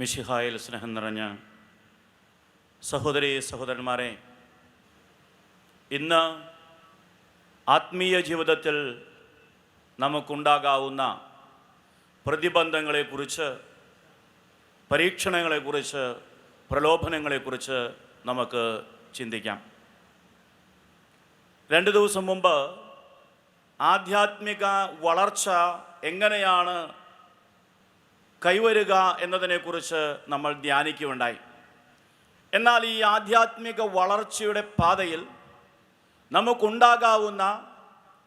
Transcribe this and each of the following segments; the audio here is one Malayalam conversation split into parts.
മിശിഹായിൽ സ്നേഹം നിറഞ്ഞ സഹോദരീ സഹോദരന്മാരെ, ഇന്ന് ആത്മീയ ജീവിതത്തിൽ നമുക്കുണ്ടാകാവുന്ന പ്രതിബന്ധങ്ങളെക്കുറിച്ച്, പരീക്ഷണങ്ങളെക്കുറിച്ച്, പ്രലോഭനങ്ങളെക്കുറിച്ച് നമുക്ക് ചിന്തിക്കാം. 2 ദിവസം മുമ്പ് ആധ്യാത്മിക വളർച്ച എങ്ങനെയാണ് കൈവരുക എന്നതിനെക്കുറിച്ച് നമ്മൾ ധ്യാനിക്കുകയുണ്ടായി. എന്നാൽ ഈ ആധ്യാത്മിക വളർച്ചയുടെ പാതയിൽ നമുക്കുണ്ടാകാവുന്ന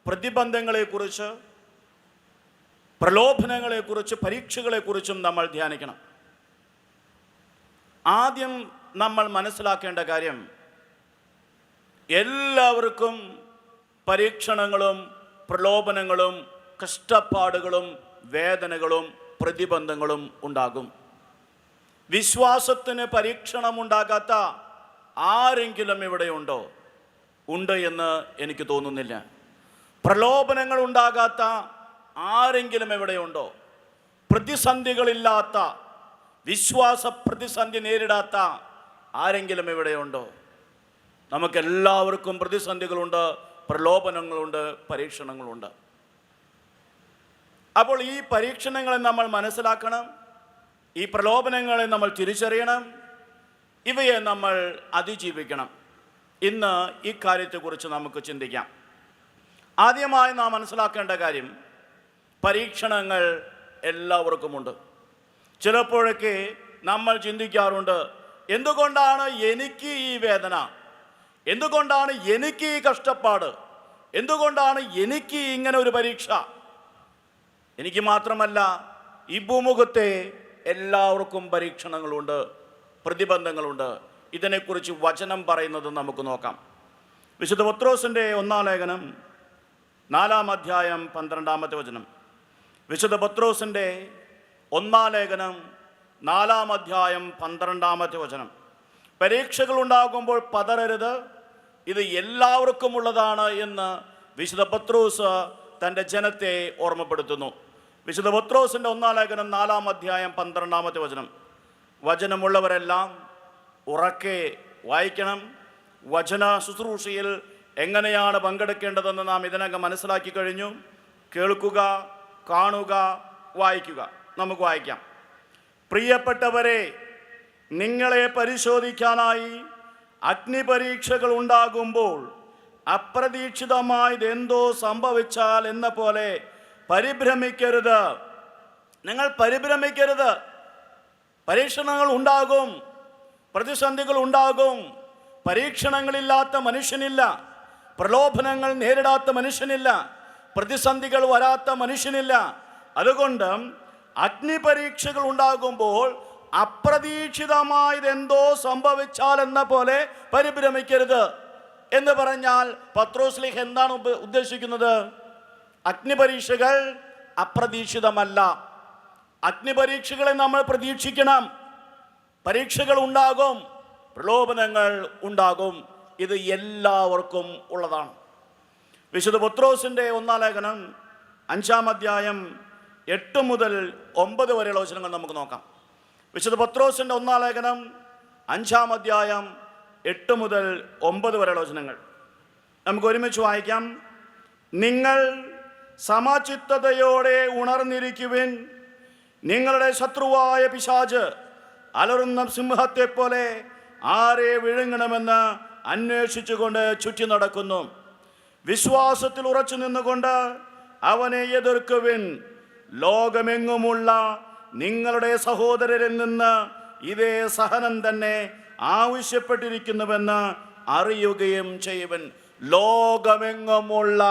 പ്രതിബന്ധങ്ങളെക്കുറിച്ച്, പ്രലോഭനങ്ങളെക്കുറിച്ച്, പരീക്ഷകളെക്കുറിച്ചും നമ്മൾ ധ്യാനിക്കണം. ആദ്യം നമ്മൾ മനസ്സിലാക്കേണ്ട കാര്യം, എല്ലാവർക്കും പരീക്ഷണങ്ങളും പ്രലോഭനങ്ങളും കഷ്ടപ്പാടുകളും വേദനകളും പ്രതിബന്ധങ്ങളും ഉണ്ടാകും. വിശ്വാസത്തിന് പരീക്ഷണമുണ്ടാകാത്ത ആരെങ്കിലും ഇവിടെയുണ്ടോ? ഉണ്ട് എന്ന് എനിക്ക് തോന്നുന്നില്ല. പ്രലോഭനങ്ങൾ ഉണ്ടാകാത്ത ആരെങ്കിലും എവിടെയുണ്ടോ? പ്രതിസന്ധികളില്ലാത്ത, വിശ്വാസ പ്രതിസന്ധി നേരിടാത്ത ആരെങ്കിലും എവിടെയുണ്ടോ? നമുക്കെല്ലാവർക്കും പ്രതിസന്ധികളുണ്ട്, പ്രലോഭനങ്ങളുണ്ട്, പരീക്ഷണങ്ങളുണ്ട്. അപ്പോൾ ഈ പരീക്ഷണങ്ങളെ നമ്മൾ മനസ്സിലാക്കണം, ഈ പ്രലോഭനങ്ങളെ നമ്മൾ തിരിച്ചറിയണം, ഇവയെ നമ്മൾ അതിജീവിക്കണം. ഇന്ന് ഈ കാര്യത്തെക്കുറിച്ച് നമുക്ക് ചിന്തിക്കാം. ആദ്യമായി നാം മനസ്സിലാക്കേണ്ട കാര്യം, പരീക്ഷണങ്ങൾ എല്ലാവർക്കുമുണ്ട്. ചിലപ്പോഴൊക്കെ നമ്മൾ ചിന്തിക്കാറുണ്ട്, എന്തുകൊണ്ടാണ് എനിക്ക് ഈ വേദന, എന്തുകൊണ്ടാണ് എനിക്ക് ഈ കഷ്ടപ്പാട്, എന്തുകൊണ്ടാണ് എനിക്ക് ഇങ്ങനെ ഒരു പരീക്ഷ? എനിക്ക് മാത്രമല്ല, ഈ ഭൂമുഖത്തെ എല്ലാവർക്കും പരീക്ഷണങ്ങളുണ്ട്, പ്രതിബന്ധങ്ങളുണ്ട്. ഇതിനെക്കുറിച്ച് വചനം പറയുന്നത് നമുക്ക് നോക്കാം. വിശുദ്ധ പത്രോസിൻ്റെ 1-ാം ലേഖനം 4-ാം അധ്യായം 12-ാമത്തെ വചനം. വിശുദ്ധ പത്രോസിൻ്റെ 1-ാം ലേഖനം 4-ാം അധ്യായം 12-ാമത്തെ വചനം. പരീക്ഷകൾ ഉണ്ടാകുമ്പോൾ പതറരുത്, ഇത് എല്ലാവർക്കും ഉള്ളതാണ് എന്ന് വിശുദ്ധ പത്രോസ് തൻ്റെ ജനത്തെ ഓർമ്മപ്പെടുത്തുന്നു. വിശുദ്ധ പത്രോസിൻ്റെ 1-ാം ലേഖനം 4-ാം അധ്യായം 12-ാമത്തെ വചനം. വചനമുള്ളവരെല്ലാം ഉറക്കെ വായിക്കണം. വചന ശുശ്രൂഷയിൽ എങ്ങനെയാണ് പങ്കെടുക്കേണ്ടതെന്ന് നാം ഇതിനകം മനസ്സിലാക്കി കഴിഞ്ഞു. കേൾക്കുക, കാണുക, വായിക്കുക. നമുക്ക് വായിക്കാം. പ്രിയപ്പെട്ടവരെ, നിങ്ങളെ പരിശോധിക്കാനായി അഗ്നിപരീക്ഷകൾ ഉണ്ടാകുമ്പോൾ അപ്രതീക്ഷിതമായതെന്തോ സംഭവിച്ചാൽ എന്ന പോലെ പരിഭ്രമിക്കരുത്. നിങ്ങൾ പരിഭ്രമിക്കരുത്. പരീക്ഷണങ്ങൾ ഉണ്ടാകും, പ്രതിസന്ധികൾ ഉണ്ടാകും. പരീക്ഷണങ്ങളില്ലാത്ത മനുഷ്യനില്ല, പ്രലോഭനങ്ങൾ നേരിടാത്ത മനുഷ്യനില്ല, പ്രതിസന്ധികൾ വരാത്ത മനുഷ്യനില്ല. അതുകൊണ്ട് അഗ്നിപരീക്ഷകൾ ഉണ്ടാകുമ്പോൾ അപ്രതീക്ഷിതമായതെന്തോ സംഭവിച്ചാൽ എന്ന പോലെ പരിഭ്രമിക്കരുത് എന്ന് പറഞ്ഞാൽ പത്രോസ്ലീഹ എന്താണ് ഉദ്ദേശിക്കുന്നത്? അഗ്നിപരീക്ഷകൾ അപ്രതീക്ഷിതമല്ല. അഗ്നിപരീക്ഷകളെ നമ്മൾ പ്രതീക്ഷിക്കണം. പരീക്ഷകൾ ഉണ്ടാകും, പ്രലോഭനങ്ങൾ ഉണ്ടാകും. ഇത് എല്ലാവർക്കും ഉള്ളതാണ്. വിശുദ്ധ പത്രോസിൻ്റെ 1-ാം ലേഖനം 5-ാം അധ്യായം 8 മുതൽ 9 വരെയുള്ള വചനങ്ങൾ നമുക്ക് നോക്കാം. വിശുദ്ധ പത്രോസിൻ്റെ 1-ാം ലേഖനം 5-ാം അധ്യായം 8 മുതൽ 9 വരെയുള്ള വചനങ്ങൾ നമുക്ക് ഒരുമിച്ച് വായിക്കാം. നിങ്ങൾ സമചിത്തതയോടെ ഉണർന്നിരിക്കുവിൻ. നിങ്ങളുടെ ശത്രുവായ പിശാച് അലറുന്ന സിംഹത്തെ പോലെ ആരെ വിഴുങ്ങണമെന്ന് അന്വേഷിച്ചുകൊണ്ട് ചുറ്റി നടക്കുന്നു. വിശ്വാസത്തിൽ ഉറച്ചു നിന്നുകൊണ്ട് അവനെ എതിർക്കുവിൻ. ലോകമെങ്ങുമുള്ള നിങ്ങളുടെ സഹോദരരിൽ നിന്ന് ഇതേ സഹനം തന്നെ ആവശ്യപ്പെട്ടിരിക്കുന്നുവെന്ന് അറിയുകയും ചെയ്യുവൻ. ലോകമെങ്ങുമുള്ള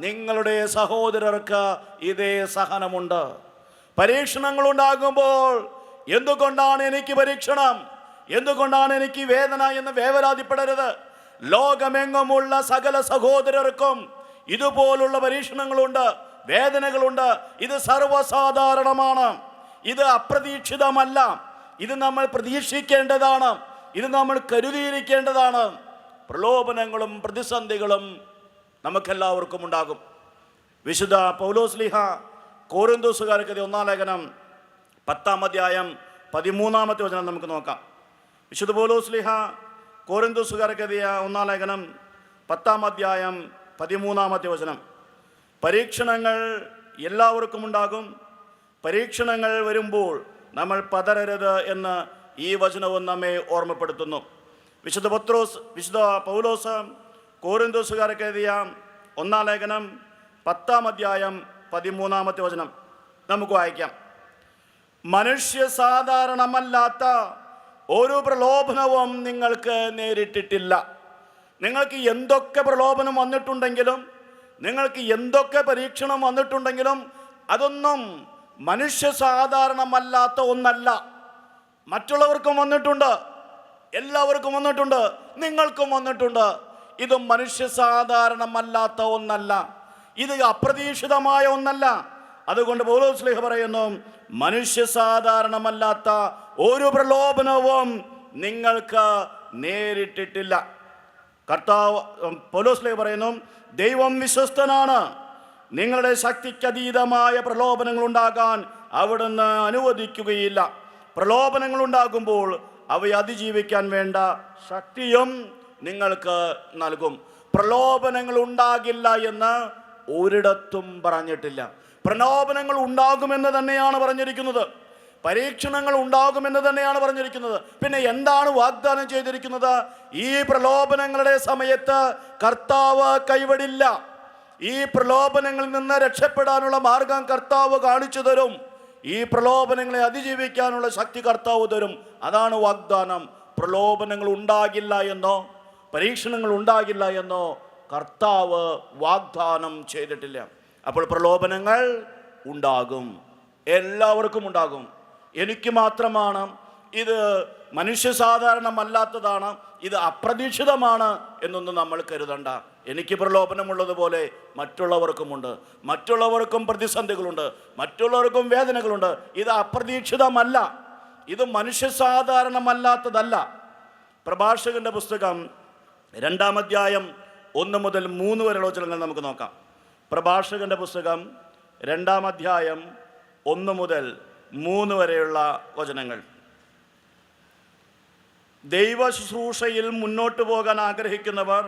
നിങ്ങളുടെ സഹോദരർക്ക് ഇതേ സഹനമുണ്ട്. പരീക്ഷണങ്ങൾ ഉണ്ടാകുമ്പോൾ എന്തുകൊണ്ടാണ് എനിക്ക് പരീക്ഷണം, എന്തുകൊണ്ടാണ് എനിക്ക് വേദന എന്ന് വേവലാതിപ്പെടരുത്. ലോകമെങ്ങുമുള്ള സകല സഹോദരർക്കും ഇതുപോലുള്ള പരീക്ഷണങ്ങളുണ്ട്, വേദനകളുണ്ട്. ഇത് സർവ്വസാധാരണമാണ്, ഇത് അപ്രതീക്ഷിതമല്ല. ഇത് നമ്മൾ പ്രതീക്ഷിക്കേണ്ടതാണ്, ഇത് നമ്മൾ കരുതിയിരിക്കേണ്ടതാണ്. പ്രലോഭനങ്ങളും പ്രതിസന്ധികളും നമുക്കെല്ലാവർക്കും ഉണ്ടാകും. വിശുദ്ധ പൗലോസ്ലീഹ കോരിന്തോസുകാർക്ക് 1-ാം ലേഖനം 10-ാം അധ്യായം 13 വചനം നമുക്ക് നോക്കാം. വിശുദ്ധ പൗലോസ്ലീഹ കോരിന്തോസുകാർക്ക് എഴുതിയ 1 ലേഖനം 10 13 വചനം. പരീക്ഷണങ്ങൾ എല്ലാവർക്കും ഉണ്ടാകും. പരീക്ഷണങ്ങൾ വരുമ്പോൾ നമ്മൾ പതറരുത് എന്ന് ഈ വചനവും നമ്മെ ഓർമ്മപ്പെടുത്തുന്നു. വിശുദ്ധ പൗലോസ് കോരിന്തോസുകാർക്ക് എഴുതിയ 1 ലേഖനം 10 13 വചനം നമുക്ക് വായിക്കാം. മനുഷ്യ സാധാരണമല്ലാത്ത ഒരു പ്രലോഭനവും നിങ്ങൾക്ക് നേരിട്ടിട്ടില്ല. നിങ്ങൾക്ക് എന്തൊക്കെ പ്രലോഭനം വന്നിട്ടുണ്ടെങ്കിലും, നിങ്ങൾക്ക് എന്തൊക്കെ പരീക്ഷണം വന്നിട്ടുണ്ടെങ്കിലും അതൊന്നും മനുഷ്യ സാധാരണമല്ലാത്ത ഒന്നല്ല. മറ്റുള്ളവർക്കും വന്നിട്ടുണ്ട്, എല്ലാവർക്കും വന്നിട്ടുണ്ട്, നിങ്ങൾക്കും വന്നിട്ടുണ്ട്. ഇത് മനുഷ്യ സാധാരണമല്ലാത്ത ഒന്നല്ല, ഇത് അപ്രതീക്ഷിതമായ ഒന്നല്ല. അതുകൊണ്ട് പൗലോസ്ലീഹ പറയുന്നു, മനുഷ്യ സാധാരണമല്ലാത്ത ഒരു പ്രലോഭനവും നിങ്ങൾക്ക് നേരിട്ടിട്ടില്ല. പൗലോസ്ലീഹ പറയുന്നു, ദൈവം വിശ്വസ്തനാണ്. നിങ്ങളുടെ ശക്തിക്കതീതമായ പ്രലോഭനങ്ങൾ ഉണ്ടാകാൻ അവിടുന്ന് അനുവദിക്കുകയില്ല. പ്രലോഭനങ്ങൾ ഉണ്ടാകുമ്പോൾ അവയെ അതിജീവിക്കാൻ വേണ്ട ശക്തിയും നിങ്ങൾക്ക് നൽകും. പ്രലോഭനങ്ങൾ ഉണ്ടാകില്ല എന്ന് ഒരിടത്തും പറഞ്ഞിട്ടില്ല. പ്രലോഭനങ്ങൾ ഉണ്ടാകുമെന്ന് തന്നെയാണ് പറഞ്ഞിരിക്കുന്നത്. പരീക്ഷണങ്ങൾ ഉണ്ടാകുമെന്ന് തന്നെയാണ് പറഞ്ഞിരിക്കുന്നത്. പിന്നെ എന്താണ് വാഗ്ദാനം ചെയ്തിരിക്കുന്നത്? ഈ പ്രലോഭനങ്ങളുടെ സമയത്ത് കർത്താവ് കൈവിടില്ല. ഈ പ്രലോഭനങ്ങളിൽ നിന്ന് രക്ഷപ്പെടാനുള്ള മാർഗം കർത്താവ് കാണിച്ചു തരും. ഈ പ്രലോഭനങ്ങളെ അതിജീവിക്കാനുള്ള ശക്തി കർത്താവ് തരും. അതാണ് വാഗ്ദാനം. പ്രലോഭനങ്ങൾ ഉണ്ടാകില്ല എന്നോ പരീക്ഷണങ്ങൾ ഉണ്ടാകില്ല എന്നോ കർത്താവ് വാഗ്ദാനം ചെയ്തിട്ടില്ല. അപ്പോൾ പ്രലോഭനങ്ങൾ ഉണ്ടാകും, എല്ലാവർക്കും ഉണ്ടാകും. എനിക്ക് മാത്രമാണ് ഇത് മനുഷ്യ സാധാരണമല്ലാത്തതാണ്, ഇത് അപ്രതീക്ഷിതമാണ് എന്നൊന്നും നമ്മൾ കരുതണ്ട. എനിക്ക് പ്രലോഭനമുള്ളതുപോലെ മറ്റുള്ളവർക്കുമുണ്ട്. മറ്റുള്ളവർക്കും പ്രതിസന്ധികളുണ്ട്, മറ്റുള്ളവർക്കും വേദനകളുണ്ട്. ഇത് അപ്രതീക്ഷിതമല്ല, ഇത് മനുഷ്യ സാധാരണമല്ലാത്തതല്ല. പ്രഭാഷകന്റെ പുസ്തകം 2 അധ്യായം 1 മുതൽ 3 വരെയുള്ള വചനങ്ങൾ നമുക്ക് നോക്കാം. പ്രഭാഷകന്റെ പുസ്തകം 2 അധ്യായം 1 മുതൽ 3 വരെയുള്ള വചനങ്ങൾ. ദൈവ ശുശ്രൂഷയിൽ മുന്നോട്ട് പോകാൻ ആഗ്രഹിക്കുന്നവർ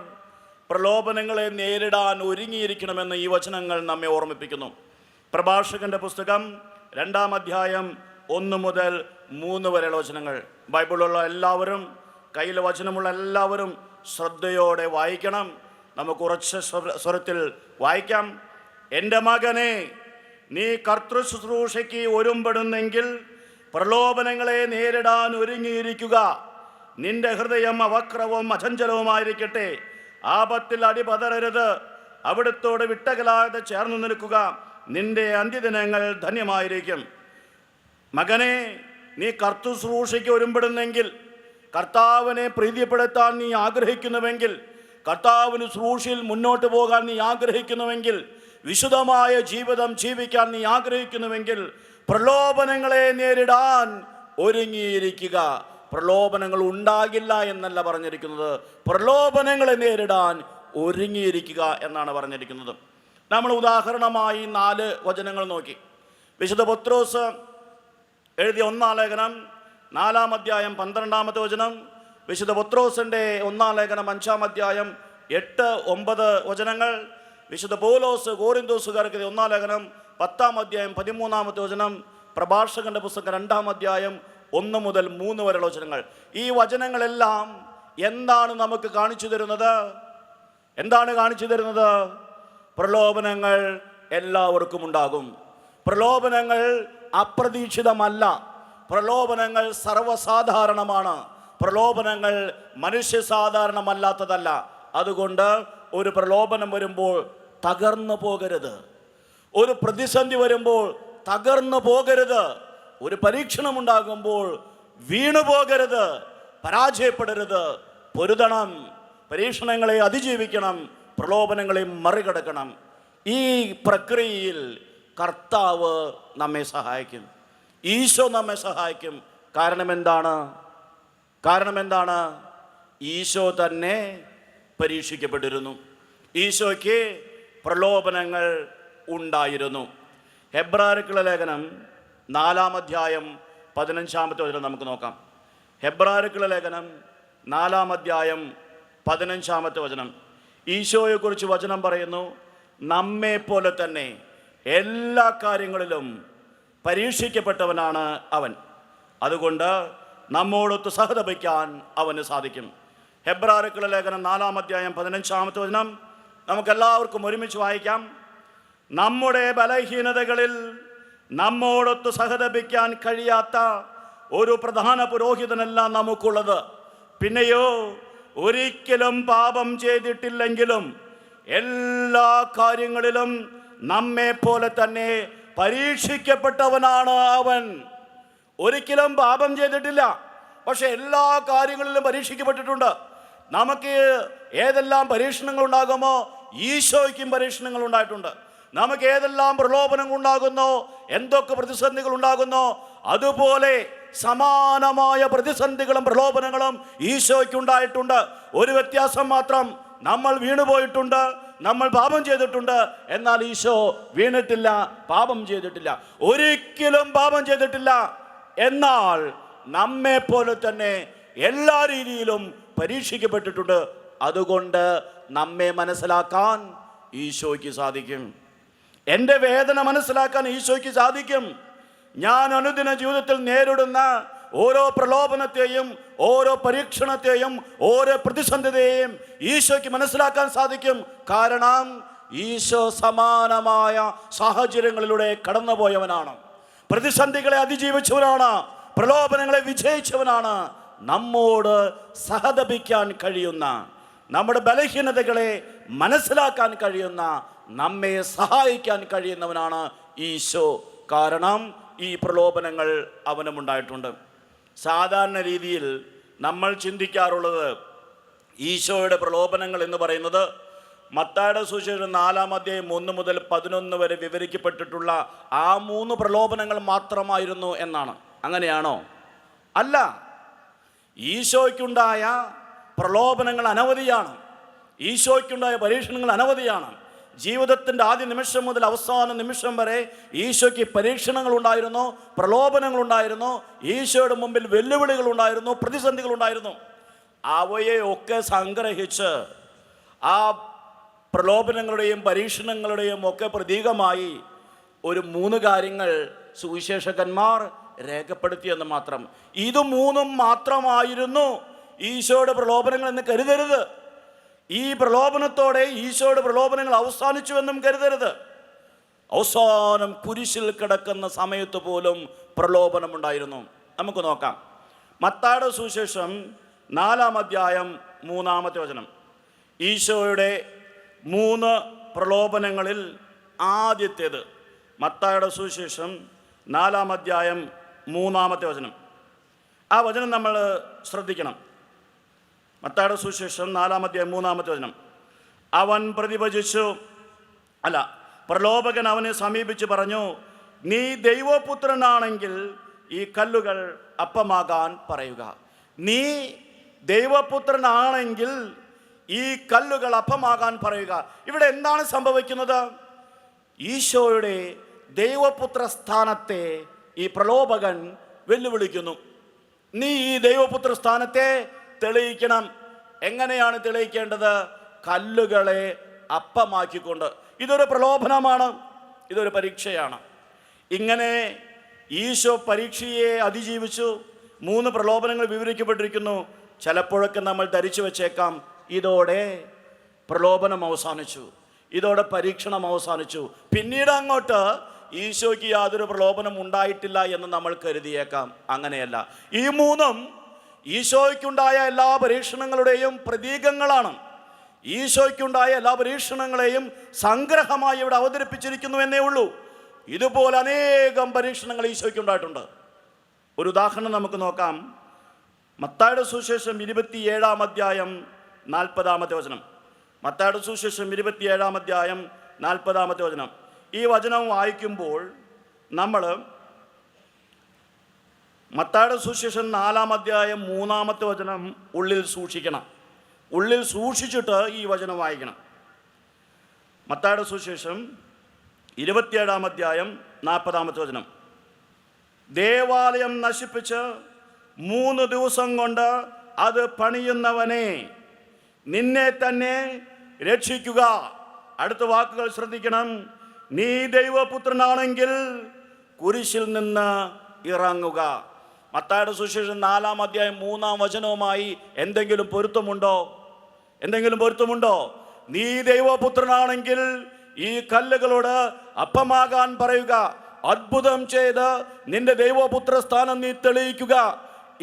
പ്രലോഭനങ്ങളെ നേരിടാൻ ഒരുങ്ങിയിരിക്കണമെന്ന് ഈ വചനങ്ങൾ നമ്മെ ഓർമ്മിപ്പിക്കുന്നു. പ്രഭാഷകന്റെ പുസ്തകം 2 അധ്യായം 1 മുതൽ 3 വരെയുള്ള വചനങ്ങൾ. ബൈബിളുള്ള എല്ലാവരും, കയ്യിൽ വചനമുള്ള എല്ലാവരും ശ്രദ്ധയോടെ വായിക്കണം. നമുക്ക് ഉറച്ച സ്വരത്തിൽ വായിക്കാം. എൻ്റെ മകനെ, നീ കർത്തൃ ശുശ്രൂഷയ്ക്ക് ഒരുമ്പെടുന്നെങ്കിൽ പ്രലോഭനങ്ങളെ നേരിടാൻ ഒരുങ്ങിയിരിക്കുക. നിന്റെ ഹൃദയം അവക്രവും അചഞ്ചലവുമായിരിക്കട്ടെ. ആപത്തിൽ അടിപതരരുത്. അവിടുത്തോട് വിട്ടകലാതെ ചേർന്ന് നിൽക്കുക. നിന്റെ അന്ത്യദിനങ്ങൾ ധന്യമായിരിക്കും. മകനെ, നീ കർത്തൃശുശ്രൂഷയ്ക്ക് ഒരുമ്പെടുന്നെങ്കിൽ, കർത്താവിനെ പ്രീതിപ്പെടുത്താൻ നീ ആഗ്രഹിക്കുന്നുവെങ്കിൽ, കർത്താവിന് ശുശ്രൂഷയിൽ മുന്നോട്ട് പോകാൻ നീ ആഗ്രഹിക്കുന്നുവെങ്കിൽ, വിശുദ്ധമായ ജീവിതം ജീവിക്കാൻ നീ ആഗ്രഹിക്കുന്നുവെങ്കിൽ പ്രലോഭനങ്ങളെ നേരിടാൻ ഒരുങ്ങിയിരിക്കുക. പ്രലോഭനങ്ങൾ ഉണ്ടാകില്ല എന്നല്ല പറഞ്ഞിരിക്കുന്നത്, പ്രലോഭനങ്ങളെ നേരിടാൻ ഒരുങ്ങിയിരിക്കുക എന്നാണ് പറഞ്ഞിരിക്കുന്നത്. നമ്മൾ ഉദാഹരണമായി 4 വചനങ്ങൾ നോക്കി. വിശുദ്ധ പത്രോസ് എഴുതിയ 1 ലേഖനം 4 അധ്യായം 12 വചനം. വിശുദ്ധ പത്രോസിൻ്റെ 1 ലേഖനം 5 അധ്യായം 8, 9 വചനങ്ങൾ. വിശുദ്ധ പൗലോസ് കോരിന്തോസുകാർക്ക് 1 ലേഖനം 10 അധ്യായം 13 വചനം. പ്രഭാഷകന്റെ പുസ്തകം 2 അധ്യായം 1 മുതൽ 3 വരെയുള്ള വചനങ്ങൾ. ഈ വചനങ്ങളെല്ലാം എന്താണ് നമുക്ക് കാണിച്ചു തരുന്നത്? എന്താണ് കാണിച്ചു തരുന്നത്? പ്രലോഭനങ്ങൾ എല്ലാവർക്കും ഉണ്ടാകും. പ്രലോഭനങ്ങൾ അപ്രതീക്ഷിതമല്ല. പ്രലോഭനങ്ങൾ സർവ്വസാധാരണമാണ്. പ്രലോഭനങ്ങൾ മനുഷ്യ സാധാരണമല്ലാത്തതല്ല. അതുകൊണ്ട് ഒരു പ്രലോഭനം വരുമ്പോൾ തകർന്നു പോകരുത്. ഒരു പ്രതിസന്ധി വരുമ്പോൾ തകർന്നു പോകരുത്. ഒരു പരീക്ഷണം ഉണ്ടാകുമ്പോൾ വീണു പോകരുത്, പരാജയപ്പെടരുത്. പൊരുതണം, പരീക്ഷണങ്ങളെ അതിജീവിക്കണം, പ്രലോഭനങ്ങളെ മറികടക്കണം. ഈ പ്രക്രിയയിൽ കർത്താവ് നമ്മെ സഹായിക്കും, ഈശോ നമ്മെ സഹായിക്കും. കാരണം എന്താണ്? ഈശോ തന്നെ പരീക്ഷിക്കപ്പെട്ടിരുന്നു. ഈശോയ്ക്ക് പ്രലോഭനങ്ങൾ ഉണ്ടായിരുന്നു. ഹെബ്രായർക്കുള്ള ലേഖനം 4 അധ്യായം 15 വചനം നമുക്ക് നോക്കാം. ഹെബ്രായർക്കുള്ള ലേഖനം 4 വചനം. ഈശോയെക്കുറിച്ച് വചനം പറയുന്നു, നമ്മെപ്പോലെ തന്നെ എല്ലാ കാര്യങ്ങളിലും പരീക്ഷിക്കപ്പെട്ടവനാണ് അവൻ, അതുകൊണ്ട് നമ്മോടൊത്ത് സഹതപിക്കാൻ അവന് സാധിക്കും. ഹെബ്രായർക്കുള്ള ലേഖനം 4 വചനം നമുക്കെല്ലാവർക്കും ഒരുമിച്ച് വായിക്കാം. നമ്മുടെ ബലഹീനതകളിൽ നമ്മോടൊത്ത് സഹതപിക്കാൻ കഴിയാത്ത ഒരു പ്രധാന പുരോഹിതനല്ല നമുക്കുള്ളത്. പിന്നെയോ ഒരിക്കലും പാപം ചെയ്തിട്ടില്ലെങ്കിലും എല്ലാ കാര്യങ്ങളിലും നമ്മെ പോലെ തന്നെ പരീക്ഷിക്കപ്പെട്ടവനാണ് അവൻ. ഒരിക്കലും പാപം ചെയ്തിട്ടില്ല, പക്ഷെ എല്ലാ കാര്യങ്ങളിലും പരീക്ഷിക്കപ്പെട്ടിട്ടുണ്ട്. നമുക്ക് ഏതെല്ലാം പരീക്ഷണങ്ങൾ ഉണ്ടാകുമോ ഈശോയ്ക്കും പരീക്ഷണങ്ങൾ ഉണ്ടായിട്ടുണ്ട്. നമുക്ക് ഏതെല്ലാം പ്രലോഭനങ്ങൾ ഉണ്ടാകുന്നോ, എന്തൊക്കെ പ്രതിസന്ധികൾ ഉണ്ടാകുന്നോ, അതുപോലെ സമാനമായ പ്രതിസന്ധികളും പ്രലോഭനങ്ങളും ഈശോയ്ക്കുണ്ടായിട്ടുണ്ട്. ഒരു വ്യത്യാസം മാത്രം, നമ്മൾ വീണുപോയിട്ടുണ്ട്, നമ്മൾ പാപം ചെയ്തിട്ടുണ്ട്. എന്നാൽ ഈശോ വീണിട്ടില്ല, പാപം ചെയ്തിട്ടില്ല, ഒരിക്കലും പാപം ചെയ്തിട്ടില്ല. എന്നാൽ നമ്മെ പോലെ തന്നെ എല്ലാ രീതിയിലും പരീക്ഷിക്കപ്പെട്ടിട്ടുണ്ട്. അതുകൊണ്ട് നമ്മെ മനസ്സിലാക്കാൻ ഈശോയ്ക്ക് സാധിക്കും. എൻ്റെ വേദന മനസ്സിലാക്കാൻ ഈശോയ്ക്ക് സാധിക്കും. ഞാൻ അനുദിന ജീവിതത്തിൽ നേരിടുന്ന ഓരോ പ്രലോഭനത്തെയും, ഓരോ പരീക്ഷണത്തെയും, ഓരോ പ്രതിസന്ധിയെയും ഈശോയ്ക്ക് മനസ്സിലാക്കാൻ സാധിക്കും. കാരണം ഈശോ സമാനമായ സാഹചര്യങ്ങളിലൂടെ കടന്നുപോയവനാണ്, പ്രതിസന്ധികളെ അതിജീവിച്ചവനാണ്, പ്രലോഭനങ്ങളെ വിജയിച്ചവനാണ്. നമ്മോട് സഹതപിക്കാൻ കഴിയുന്ന, നമ്മുടെ ബലഹീനതകളെ മനസ്സിലാക്കാൻ കഴിയുന്ന, നമ്മെ സഹായിക്കാൻ കഴിയുന്നവനാണ് ഈശോ. കാരണം ഈ പ്രലോഭനങ്ങൾ അവനുമുണ്ടായിട്ടുണ്ട്. സാധാരണ രീതിയിൽ നമ്മൾ ചിന്തിക്കാറുള്ളത് ഈശോയുടെ പ്രലോഭനങ്ങൾ എന്ന് പറയുന്നത് മത്തായിയുടെ സുവിശേഷം 4 മുതൽ 11 വരെ വിവരിക്കപ്പെട്ടിട്ടുള്ള ആ 3 പ്രലോഭനങ്ങൾ മാത്രമായിരുന്നു എന്നാണ്. അങ്ങനെയാണോ? അല്ല. ഈശോയ്ക്കുണ്ടായ പ്രലോഭനങ്ങൾ അനവധിയാണ്, ഈശോയ്ക്കുണ്ടായ പരീക്ഷണങ്ങൾ അനവധിയാണ്. ജീവിതത്തിൻ്റെ ആദ്യ നിമിഷം മുതൽ അവസാന നിമിഷം വരെ ഈശോയ്ക്ക് പരീക്ഷണങ്ങൾ ഉണ്ടായിരുന്നു, പ്രലോഭനങ്ങൾ ഉണ്ടായിരുന്നു, ഈശോയുടെ മുമ്പിൽ വെല്ലുവിളികൾ ഉണ്ടായിരുന്നു, പ്രതിസന്ധികൾ ഉണ്ടായിരുന്നു. അവയെ ഒക്കെ സംഗ്രഹിച്ച് ആ പ്രലോഭനങ്ങളുടെയും പരീക്ഷണങ്ങളുടെയും ഒക്കെ പ്രതീകമായി ഒരു 3 കാര്യങ്ങൾ സുവിശേഷകന്മാർ രേഖപ്പെടുത്തിയെന്ന് മാത്രം. ഇത് 3 മാത്രമായിരുന്നു ഈശോയുടെ പ്രലോഭനങ്ങൾ എന്ന് കരുതരുത്. ഈ പ്രലോഭനത്തോടെ ഈശോയുടെ പ്രലോഭനങ്ങൾ അവസാനിച്ചുവെന്നും കരുതരുത്. അവസാനം കുരിശിൽ കിടക്കുന്ന സമയത്ത് പോലും പ്രലോഭനമുണ്ടായിരുന്നു. നമുക്ക് നോക്കാം. മത്തായിയുടെ സുവിശേഷം 4 വചനം. ഈശോയുടെ 3 പ്രലോഭനങ്ങളിൽ ആദ്യത്തേത് മത്തായിയുടെ സുവിശേഷം 4 വചനം. ആ വചനം നമ്മൾ ശ്രദ്ധിക്കണം. മത്തായിയുടെ സുവിശേഷം 4 വചനം. അവൻ പ്രതിവചിച്ചു, പ്രലോഭകൻ അവനെ സമീപിച്ച് പറഞ്ഞു, നീ ദൈവപുത്രനാണെങ്കിൽ ഈ കല്ലുകൾ അപ്പമാകാൻ പറയുക. നീ ദൈവപുത്രനാണെങ്കിൽ ഈ കല്ലുകൾ അപ്പമാകാൻ പറയുക. ഇവിടെ എന്താണ് സംഭവിക്കുന്നത്? ഈശോയുടെ ദൈവപുത്ര സ്ഥാനത്തെ ഈ പ്രലോഭകൻ വെല്ലുവിളിക്കുന്നു. നീ ഈ ദൈവപുത്ര സ്ഥാനത്തെ തെളിയിക്കണം. എങ്ങനെയാണ് തെളിയിക്കേണ്ടത്? കല്ലുകളെ അപ്പമാക്കിക്കൊണ്ട്. ഇതൊരു പ്രലോഭനമാണ്, ഇതൊരു പരീക്ഷയാണ്. ഇങ്ങനെ ഈശോ പരീക്ഷയെ അതിജീവിച്ചു. 3 പ്രലോഭനങ്ങൾ വിവരിക്കപ്പെട്ടിരിക്കുന്നു. ചിലപ്പോഴൊക്കെ നമ്മൾ ധരിച്ചു വച്ചേക്കാം, ഇതോടെ പ്രലോഭനം അവസാനിച്ചു, ഇതോടെ പരീക്ഷണം അവസാനിച്ചു, പിന്നീട് അങ്ങോട്ട് ഈശോയ്ക്ക് യാതൊരു പ്രലോഭനം ഉണ്ടായിട്ടില്ല എന്ന് നമ്മൾ കരുതിയേക്കാം. അങ്ങനെയല്ല. ഈ 3 ഈശോയ്ക്കുണ്ടായ എല്ലാ പരീക്ഷണങ്ങളുടെയും പ്രതീകങ്ങളാണ്. ഈശോയ്ക്കുണ്ടായ എല്ലാ പരീക്ഷണങ്ങളെയും സംഗ്രഹമായി ഇവിടെ അവതരിപ്പിച്ചിരിക്കുന്നു എന്നേ ഉള്ളൂ. ഇതുപോലെ അനേകം പരീക്ഷണങ്ങൾ ഈശോയ്ക്കുണ്ടായിട്ടുണ്ട്. ഒരു ഉദാഹരണം നമുക്ക് നോക്കാം. മത്തായിയുടെ സുവിശേഷം 27 വചനം. മത്തായിയുടെ സുവിശേഷം 27 വചനം. ഈ വചനം വായിക്കുമ്പോൾ നമ്മൾ മത്തായിയുടെ സുവിശേഷം 4 വചനം ഉള്ളിൽ സൂക്ഷിക്കണം. ഉള്ളിൽ സൂക്ഷിച്ചിട്ട് ഈ വചനം വായിക്കണം. മത്തായിയുടെ സുവിശേഷം 27 വചനം. ദേവാലയം നശിപ്പിച്ച് 3 ദിവസം കൊണ്ട് അത് പണിയുന്നവനെ, നിന്നെ തന്നെ രക്ഷിക്കുക. അടുത്ത വാക്കുകൾ ശ്രദ്ധിക്കണം. നീ ദൈവപുത്രനാണെങ്കിൽ കുരിശിൽ നിന്ന് ഇറങ്ങുക. മത്തായിയുടെ സുവിശേഷം 4-ാം അധ്യായം 3-ാം വചനവുമായി എന്തെങ്കിലും പൊരുത്തമുണ്ടോ? നീ ദൈവപുത്രനാണെങ്കിൽ ഈ കല്ലുകളോട് അപ്പമാകാൻ പറയുക, അത്ഭുതം ചെയ്ത് നിന്റെ ദൈവപുത്ര സ്ഥാനം നീ തെളിയിക്കുക.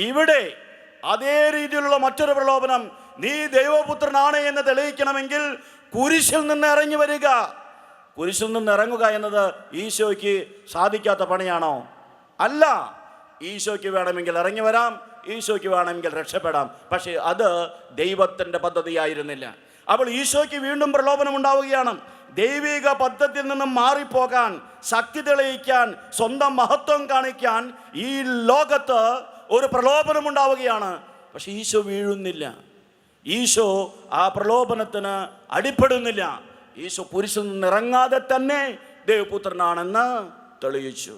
ഇവിടെ അതേ രീതിയിലുള്ള മറ്റൊരു പ്രലോഭനം. നീ ദൈവപുത്രനാണ് എന്ന് തെളിയിക്കണമെങ്കിൽ കുരിശിൽ നിന്ന് ഇറങ്ങി വരിക. കുരിശിൽ നിന്ന് ഇറങ്ങുക എന്നത് ഈശോയ്ക്ക് സാധിക്കാത്ത പണിയാണോ? അല്ല. ഈശോയ്ക്ക് വേണമെങ്കിൽ ഇറങ്ങി വരാം, ഈശോയ്ക്ക് വേണമെങ്കിൽ രക്ഷപ്പെടാം. പക്ഷേ അത് ദൈവത്തിൻ്റെ പദ്ധതിയായിരുന്നില്ല. അപ്പോൾ ഈശോയ്ക്ക് വീണ്ടും പ്രലോഭനം ഉണ്ടാവുകയാണ്. ദൈവിക പദ്ധതിയിൽ നിന്നും മാറിപ്പോകാൻ, ശക്തി തെളിയിക്കാൻ, സ്വന്തം മഹത്വം കാണിക്കാൻ ഈ ലോകത്ത് ഒരു പ്രലോഭനം ഉണ്ടാവുകയാണ്. പക്ഷെ ഈശോ വീഴുന്നില്ല. ഈശോ ആ പ്രലോഭനത്തിന് അടിപ്പെടുന്നില്ല. ഈശോ കുരിശിൽ നിന്നിറങ്ങാതെ തന്നെ ദൈവപുത്രനാണെന്ന് തെളിയിച്ചു.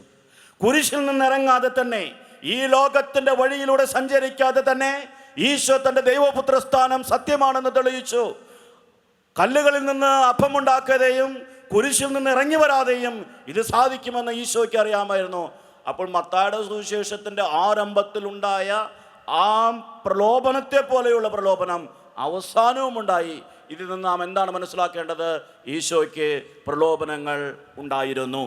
കുരിശിൽ നിന്നിറങ്ങാതെ തന്നെ, ഈ ലോകത്തിൻ്റെ വഴിയിലൂടെ സഞ്ചരിക്കാതെ തന്നെ ഈശോ തൻ്റെ ദൈവപുത്ര സ്ഥാനം സത്യമാണെന്ന് തെളിയിച്ചു. കല്ലുകളിൽ നിന്ന് അപ്പമുണ്ടാക്കാതെയും കുരിശിൽ നിന്ന് ഇറങ്ങി വരാതെയും ഇത് സാധിക്കുമെന്ന് ഈശോയ്ക്ക് അറിയാമായിരുന്നു. അപ്പോൾ മത്തായിയുടെ സുവിശേഷത്തിൻ്റെ ആരംഭത്തിലുണ്ടായ ആ പ്രലോഭനത്തെ പോലെയുള്ള പ്രലോഭനം അവസാനവും ഉണ്ടായി. ഇതിൽ നിന്ന് നാം എന്താണ് മനസ്സിലാക്കേണ്ടത്? ഈശോയ്ക്ക് പ്രലോഭനങ്ങൾ ഉണ്ടായിരുന്നു,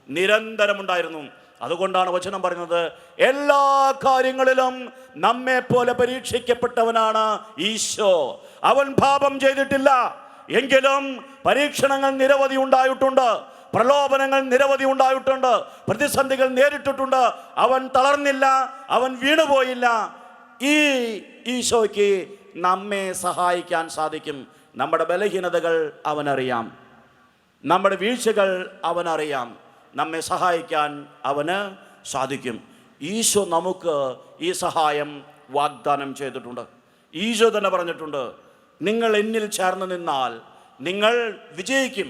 നിരന്തരം ഉണ്ടായിരുന്നു. അതുകൊണ്ടാണ് വചനം പറയുന്നത്, എല്ലാ കാര്യങ്ങളിലും നമ്മെ പോലെ പരീക്ഷിക്കപ്പെട്ടവനാണ് ഈശോ. അവൻ പാപം ചെയ്തിട്ടില്ല, എങ്കിലും പരീക്ഷണങ്ങൾ നിരവധി ഉണ്ടായിട്ടുണ്ട്, പ്രലോഭനങ്ങൾ നിരവധി ഉണ്ടായിട്ടുണ്ട്, പ്രതിസന്ധികൾ നേരിട്ടിട്ടുണ്ട്. അവൻ തളർന്നില്ല, അവൻ വീണുപോയില്ല. ഈ ഈശോയ്ക്ക് നമ്മെ സഹായിക്കാൻ സാധിക്കും. നമ്മുടെ ബലഹീനതകൾ അവനറിയാം, നമ്മുടെ വീഴ്ചകൾ അവനറിയാം. നമ്മെ സഹായിക്കാൻ അവന് സാധിക്കും. ഈശോ നമുക്ക് ഈ സഹായം വാഗ്ദാനം ചെയ്തിട്ടുണ്ട്. ഈശോ തന്നെ പറഞ്ഞിട്ടുണ്ട്, നിങ്ങൾ എന്നിൽ ചേർന്ന് നിന്നാൽ നിങ്ങൾ വിജയിക്കും.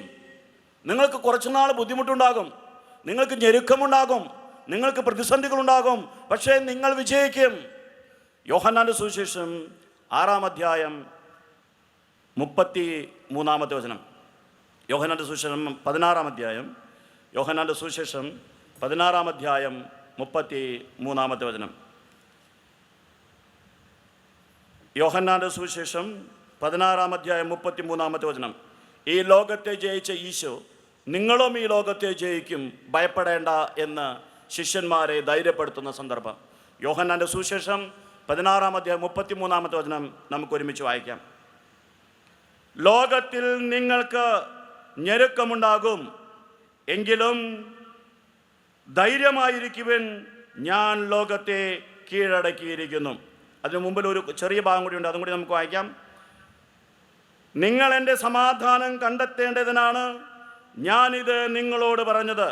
നിങ്ങൾക്ക് കുറച്ചുനാൾ ബുദ്ധിമുട്ടുണ്ടാകും, നിങ്ങൾക്ക് ഞെരുക്കമുണ്ടാകും, നിങ്ങൾക്ക് പ്രതിസന്ധികളുണ്ടാകും, പക്ഷേ നിങ്ങൾ വിജയിക്കും. യോഹന്നാന്റെ സുവിശേഷം 6-ാം അധ്യായം 33-ാമത്തെ വചനം. യോഹന്നാന്റെ സുവിശേഷം 16-ാം അധ്യായം, യോഹന്നാന്റെ സുവിശേഷം 16-ാം അധ്യായം 33-ാമത്തെ വചനം. യോഹന്നാന്റെ സുവിശേഷം 16-ാം അധ്യായം 33-ാമത്തെ വചനം. ഈ ലോകത്തെ ജയിച്ച ഈശോ നിങ്ങളും ഈ ലോകത്തെ ജയിക്കും, ഭയപ്പെടേണ്ട എന്ന് ശിഷ്യന്മാരെ ധൈര്യപ്പെടുത്തുന്ന സന്ദർഭം. യോഹന്നാന്റെ സുവിശേഷം 16-ാം അധ്യായം 33-ാമത്തെ വചനം നമുക്ക് ഒരുമിച്ച് വായിക്കാം. ലോകത്തിൽ നിങ്ങൾക്ക് ഞെരുക്കമുണ്ടാകും, എങ്കിലും ധൈര്യമായിരിക്കുവിൻ, ഞാൻ ലോകത്തെ കീഴടക്കിയിരിക്കുന്നു. അതിനു മുമ്പിൽ ഒരു ചെറിയ ഭാഗം കൂടി ഉണ്ട്, അതും കൂടി നമുക്ക് വായിക്കാം. നിങ്ങൾ എൻ്റെ സമാധാനം കണ്ടെത്തേണ്ടതിനാണ് ഞാനിത് നിങ്ങളോട് പറഞ്ഞത്.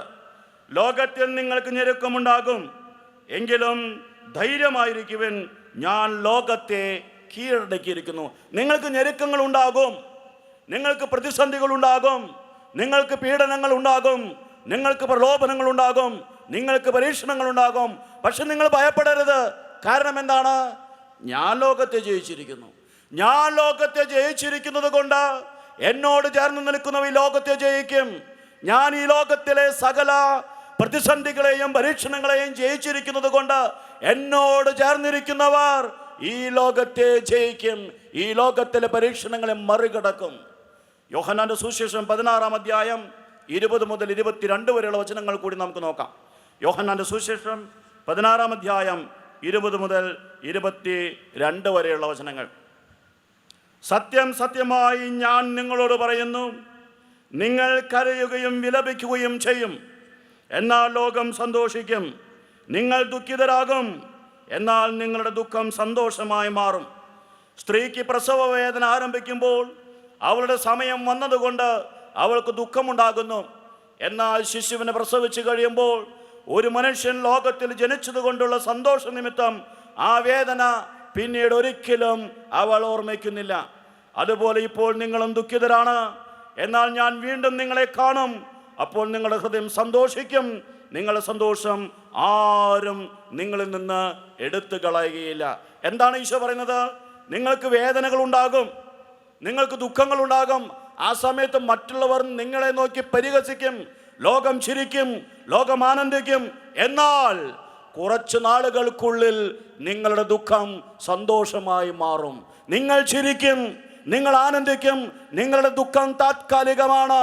ലോകത്തിൽ നിങ്ങൾക്ക് ഞെരുക്കമുണ്ടാകും, എങ്കിലും ധൈര്യമായിരിക്കുവിൻ, ഞാൻ ലോകത്തെ കീഴടക്കിയിരിക്കുന്നു. നിങ്ങൾക്ക് ഞെരുക്കങ്ങൾ ഉണ്ടാകും, നിങ്ങൾക്ക് പ്രതിസന്ധികൾ ഉണ്ടാകും, നിങ്ങൾക്ക് പീഡനങ്ങൾ ഉണ്ടാകും, നിങ്ങൾക്ക് പ്രലോഭനങ്ങൾ ഉണ്ടാകും, നിങ്ങൾക്ക് പരീക്ഷണങ്ങൾ ഉണ്ടാകും. പക്ഷെ നിങ്ങൾ ഭയപ്പെടരുത്. കാരണം എന്താണ്? ഞാൻ ലോകത്തെ ജയിച്ചിരിക്കുന്നു. ഞാൻ ലോകത്തെ ജയിച്ചിരിക്കുന്നത് കൊണ്ട് എന്നോട് ചേർന്ന് നിൽക്കുന്നവ ഈ ലോകത്തെ ജയിക്കും. ഞാൻ ഈ ലോകത്തിലെ സകല പ്രതിസന്ധികളെയും പരീക്ഷണങ്ങളെയും ജയിച്ചിരിക്കുന്നത് കൊണ്ട് എന്നോട് ചേർന്നിരിക്കുന്നവർ ഈ ലോകത്തെ ജയിക്കും, ഈ ലോകത്തിലെ പരീക്ഷണങ്ങളെ മറികടക്കും. യോഹന്നാന്റെ സുവിശേഷം 16-ാം അധ്യായം 20 മുതൽ 22 വരെയുള്ള വചനങ്ങൾ കൂടി നമുക്ക് നോക്കാം. യോഹന്നാന്റെ സുവിശേഷം 16-ാം അധ്യായം 20 മുതൽ 22 വരെയുള്ള വചനങ്ങൾ. സത്യം സത്യമായി ഞാൻ നിങ്ങളോട് പറയുന്നു, നിങ്ങൾ കരയുകയും വിലപിക്കുകയും ചെയ്യും, എന്നാൽ ലോകം സന്തോഷിക്കും. നിങ്ങൾ ദുഃഖിതരാകും, എന്നാൽ നിങ്ങളുടെ ദുഃഖം സന്തോഷമായി മാറും. സ്ത്രീക്ക് പ്രസവ വേദന ആരംഭിക്കുമ്പോൾ അവളുടെ സമയം വന്നതുകൊണ്ട് അവൾക്ക് ദുഃഖമുണ്ടാകുന്നു. എന്നാൽ ശിശുവിനെ പ്രസവിച്ചു കഴിയുമ്പോൾ ഒരു മനുഷ്യൻ ലോകത്തിൽ ജനിച്ചതുകൊണ്ടുള്ള സന്തോഷ നിമിത്തം ആ വേദന പിന്നീട് ഒരിക്കലും അവൾ ഓർമ്മിക്കുന്നില്ല. അതുപോലെ ഇപ്പോൾ നിങ്ങളും ദുഃഖിതരാണ്, എന്നാൽ ഞാൻ വീണ്ടും നിങ്ങളെ കാണും, അപ്പോൾ നിങ്ങളുടെ ഹൃദയം സന്തോഷിക്കും, നിങ്ങളുടെ സന്തോഷം ആരും നിങ്ങളിൽ നിന്ന് എടുത്തു കളയുകയില്ല. എന്താണ് ഈശോ പറയുന്നത്? നിങ്ങൾക്ക് വേദനകൾ ഉണ്ടാകും, നിങ്ങൾക്ക് ദുഃഖങ്ങൾ ഉണ്ടാകും. ആ സമയത്ത് മറ്റുള്ളവർ നിങ്ങളെ നോക്കി പരിഹസിക്കും, ലോകം ചിരിക്കും, ലോകം ആനന്ദിക്കും. എന്നാൽ കുറച്ച് നാളുകൾക്കുള്ളിൽ നിങ്ങളുടെ ദുഃഖം സന്തോഷമായി മാറും. നിങ്ങൾ ചിരിക്കും, നിങ്ങൾ ആനന്ദിക്കും. നിങ്ങളുടെ ദുഃഖം താത്കാലികമാണ്.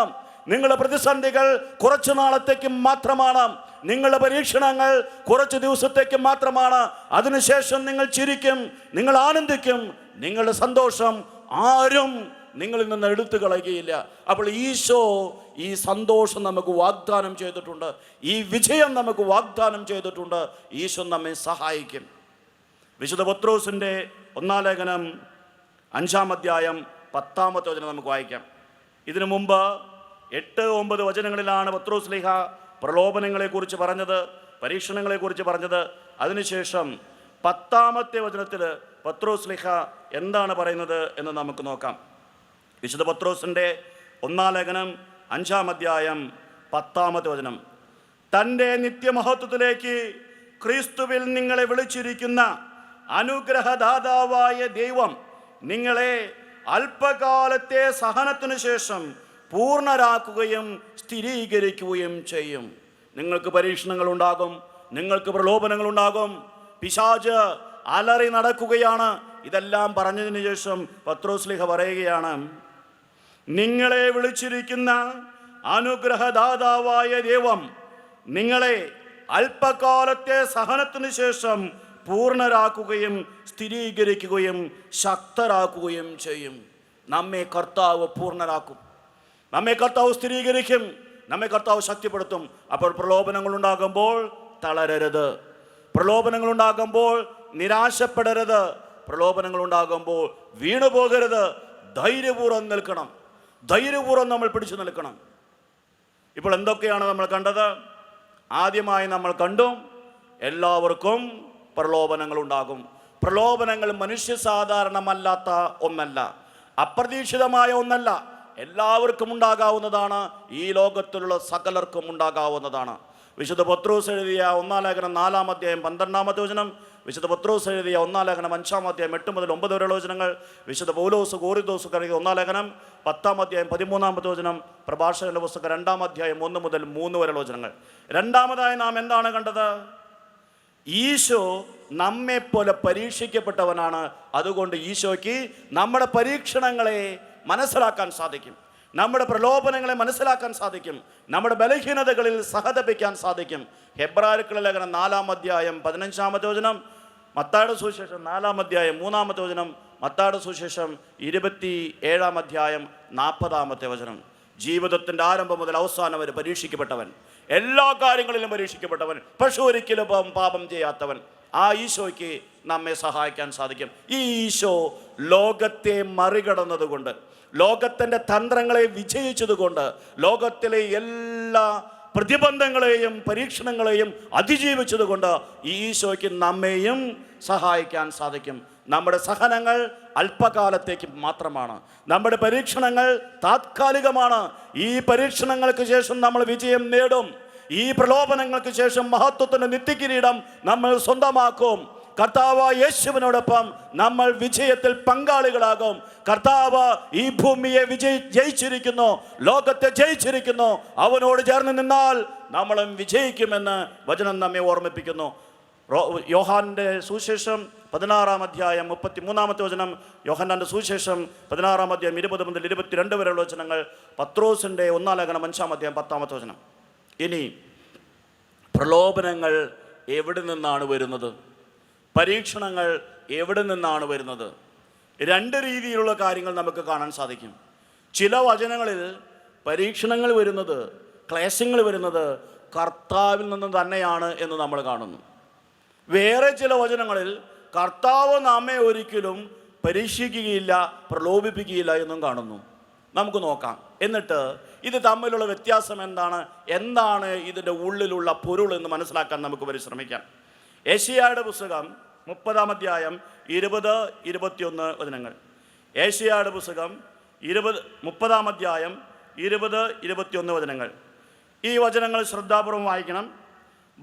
നിങ്ങളുടെ പ്രതിസന്ധികൾ കുറച്ചു നാളത്തേക്ക് മാത്രമാണ്. നിങ്ങളുടെ പരീക്ഷണങ്ങൾ കുറച്ച് ദിവസത്തേക്ക് മാത്രമാണ്. അതിനുശേഷം നിങ്ങൾ ചിരിക്കും, നിങ്ങൾ ആനന്ദിക്കും. നിങ്ങളുടെ സന്തോഷം ആരും നിങ്ങളിൽ നിന്ന് എടുത്തു കളയുകയില്ല. അപ്പോൾ ഈശോ ഈ സന്തോഷം നമുക്ക് വാഗ്ദാനം ചെയ്തിട്ടുണ്ട്, ഈ വിജയം നമുക്ക് വാഗ്ദാനം ചെയ്തിട്ടുണ്ട്. ഈശോ നമ്മെ സഹായിക്കും. വിശുദ്ധ പത്രോസിൻ്റെ 1-ാം ലേഖനം 5-ാം അധ്യായം 10-ാമത്തെ വചനം നമുക്ക് വായിക്കാം. ഇതിനു മുമ്പ് 8-9 വചനങ്ങളിലാണ് പത്രോസ് ശ്ലീഹ പ്രലോഭനങ്ങളെക്കുറിച്ച് പറഞ്ഞത്, പരീക്ഷണങ്ങളെക്കുറിച്ച് പറഞ്ഞത്. അതിനുശേഷം 10-ാമത്തെ വചനത്തിൽ പത്രോസ് ശ്ലീഹ എന്താണ് പറയുന്നത് എന്ന് നമുക്ക് നോക്കാം. വിശുദ്ധ പത്രോസിൻ്റെ 1-ാം ലേഖനം 5-ാം അധ്യായം 10-ാമത്തെ വചനം. തൻ്റെ നിത്യമഹത്വത്തിലേക്ക് ക്രിസ്തുവിൽ നിങ്ങളെ വിളിച്ചിരിക്കുന്ന അനുഗ്രഹദാതാവായ ദൈവം നിങ്ങളെ അല്പകാലത്തെ സഹനത്തിനു ശേഷം പൂർണ്ണരാക്കുകയും സ്ഥിരീകരിക്കുകയും ചെയ്യും. നിങ്ങൾക്ക് പരീക്ഷണങ്ങൾ ഉണ്ടാകും, നിങ്ങൾക്ക് പ്രലോഭനങ്ങൾ ഉണ്ടാകും, പിശാച് അലറി നടക്കുകയാണ്. ഇതെല്ലാം പറഞ്ഞതിന് ശേഷം പത്രോസ് ശ്ലീഹ പറയുകയാണ്, നിങ്ങളെ വിളിച്ചിരിക്കുന്ന അനുഗ്രഹദാതാവായ ദൈവം നിങ്ങളെ അല്പകാലത്തെ സഹനത്തിനു ശേഷം പൂർണ്ണരാക്കുകയും സ്ഥിരീകരിക്കുകയും ശക്തരാക്കുകയും ചെയ്യും. നമ്മെ കർത്താവ് പൂർണ്ണരാക്കും, നമ്മെ കർത്താവ് സ്ഥിരീകരിക്കും, നമ്മെ കർത്താവ് ശക്തിപ്പെടുത്തും. അപ്പോൾ പ്രലോഭനങ്ങൾ ഉണ്ടാകുമ്പോൾ തളരരുത്, പ്രലോഭനങ്ങൾ ഉണ്ടാകുമ്പോൾ നിരാശപ്പെടരുത്, പ്രലോഭനങ്ങൾ ഉണ്ടാകുമ്പോൾ വീണു പോകരുത്. ധൈര്യപൂർവ്വം നിൽക്കണം, ധൈര്യപൂർവ്വം നമ്മൾ പിടിച്ചു നിൽക്കണം. ഇപ്പോൾ എന്തൊക്കെയാണ് നമ്മൾ കണ്ടത്? ആദ്യമായി നമ്മൾ കണ്ടു, എല്ലാവർക്കും പ്രലോഭനങ്ങൾ ഉണ്ടാകും. പ്രലോഭനങ്ങൾ മനുഷ്യ സാധാരണമല്ലാത്ത ഒന്നല്ല, അപ്രതീക്ഷിതമായ ഒന്നല്ല. എല്ലാവർക്കും ഉണ്ടാകാവുന്നതാണ്, ഈ ലോകത്തിലുള്ള സകലർക്കും ഉണ്ടാകാവുന്നതാണ്. വിശുദ്ധ പത്രോസ് എഴുതിയ 1-ാം ലേഖനം 4-ാം അധ്യായം 12-ാമത്തെ വചനം, വിശുദ്ധ പത്രോസ് എഴുതിയ 1-ാം ലേഖനം 5-ാം അധ്യായം 8 മുതൽ 9 വരെയുള്ള വചനങ്ങൾ, വിശുദ്ധ പൗലോസ് കോരിന്തോസ് എഴുതിയ 1-ാം ലേഖനം 10-ാം അധ്യായം 13-ാമത്തെ വചനം, പ്രഭാഷകന്റെ പുസ്തകം 2-ാം അധ്യായം 1 മുതൽ 3 വരെയുള്ള വചനങ്ങൾ. രണ്ടാമതായി നാം എന്താണ് കണ്ടത്? ഈശോ നമ്മെപ്പോലെ പരീക്ഷിക്കപ്പെട്ടവനാണ്. അതുകൊണ്ട് ഈശോയ്ക്ക് നമ്മുടെ പരീക്ഷണങ്ങളെ മനസ്സിലാക്കാൻ സാധിക്കും, നമ്മുടെ പ്രലോഭനങ്ങളെ മനസ്സിലാക്കാൻ സാധിക്കും, നമ്മുടെ ബലഹീനതകളിൽ സഹതപിക്കാൻ സാധിക്കും. ഹെബ്രായർക്കുള്ള ലേഖനം 4-ാം അധ്യായം 15-ാമത്തെ വചനം, മത്തായിയുടെ സുവിശേഷം 4-ാം അധ്യായം 3-ാമത്തെ വചനം, മത്തായിയുടെ സുവിശേഷം 27-ാം അധ്യായം 40-ാമത്തെ വചനം. ജീവിതത്തിൻ്റെ ആരംഭം മുതൽ അവസാനം വരെ പരീക്ഷിക്കപ്പെട്ടവൻ, എല്ലാ കാര്യങ്ങളിലും പരീക്ഷിക്കപ്പെട്ടവൻ, പക്ഷെ ഒരിക്കലും പാപം ചെയ്യാത്തവൻ. ആ ഈശോയ്ക്ക് നമ്മെ സഹായിക്കാൻ സാധിക്കും. ഈ ഈശോ ലോകത്തെ മറികടന്നതുകൊണ്ട്, ലോകത്തിൻ്റെ തന്ത്രങ്ങളെ വിജയിച്ചതുകൊണ്ട്, ലോകത്തിലെ എല്ലാ പ്രതിബന്ധങ്ങളെയും പരീക്ഷണങ്ങളെയും അതിജീവിച്ചതുകൊണ്ട് ഈ ഈശോയ്ക്ക് നമ്മെയും സഹായിക്കാൻ സാധിക്കും. നമ്മുടെ സഹനങ്ങൾ അല്പകാലത്തേക്ക് മാത്രമാണ്, നമ്മുടെ പരീക്ഷണങ്ങൾ താത്കാലികമാണ്. ഈ പരീക്ഷണങ്ങൾക്ക് ശേഷം നമ്മൾ വിജയം നേടും. ഈ പ്രലോഭനങ്ങൾക്ക് ശേഷം മഹത്വത്തിൻ്റെ നിത്യകിരീടം നമ്മൾ സ്വന്തമാക്കും. കർത്താവ് യേശുവിനോടൊപ്പം നമ്മൾ വിജയത്തിൽ പങ്കാളികളാകും. കർത്താവ് ഈ ഭൂമിയെ ജയിച്ചിരിക്കുന്നു, ലോകത്തെ ജയിച്ചിരിക്കുന്നു. അവനോട് ചേർന്ന് നിന്നാൽ നമ്മളും വിജയിക്കുമെന്ന് വചനം നമ്മെ ഓർമ്മിപ്പിക്കുന്നു. യോഹന്നാന്റെ സുവിശേഷം 16-ാം അധ്യായം 33-ാമത്തെ വചനം, യോഹന്നാന്റെ സുവിശേഷം 16-ാം അധ്യായം 20 മുതൽ 22 വരെയുള്ള വചനങ്ങൾ, പത്രോസിൻ്റെ 1-ാം ലേഖനം 5-ാം അധ്യായം 10-ാമത്തെ വചനം. ഇനി പ്രലോഭനങ്ങൾ എവിടെ നിന്നാണ് വരുന്നത്? പരീക്ഷണങ്ങൾ എവിടെ നിന്നാണ് വരുന്നത്? രണ്ട് രീതിയിലുള്ള കാര്യങ്ങൾ നമുക്ക് കാണാൻ സാധിക്കും. ചില വചനങ്ങളിൽ പരീക്ഷണങ്ങൾ വരുന്നത്, ക്ലേശങ്ങൾ വരുന്നത് കർത്താവിൽ നിന്ന് തന്നെയാണ് എന്ന് നമ്മൾ കാണുന്നു. വേറെ ചില വചനങ്ങളിൽ കർത്താവ് നമ്മെ ഒരിക്കലും പരീക്ഷിക്കുകയില്ല, പ്രലോഭിപ്പിക്കുകയില്ല എന്നും കാണുന്നു. നമുക്ക് നോക്കാം. എന്നിട്ട് ഇത് തമ്മിലുള്ള വ്യത്യാസം എന്താണ് ഇതിൻ്റെ ഉള്ളിലുള്ള പൊരുൾ എന്ന് മനസ്സിലാക്കാൻ നമുക്ക് പരിശ്രമിക്കാം. ഏശയ്യായുടെ പുസ്തകം 30-ാം അധ്യായം 20-21 വചനങ്ങൾ. ഏശയ്യായുടെ പുസ്തകം 30-ാം അധ്യായം 20-21 വചനങ്ങൾ. ഈ വചനങ്ങൾ ശ്രദ്ധാപൂർവം വായിക്കണം.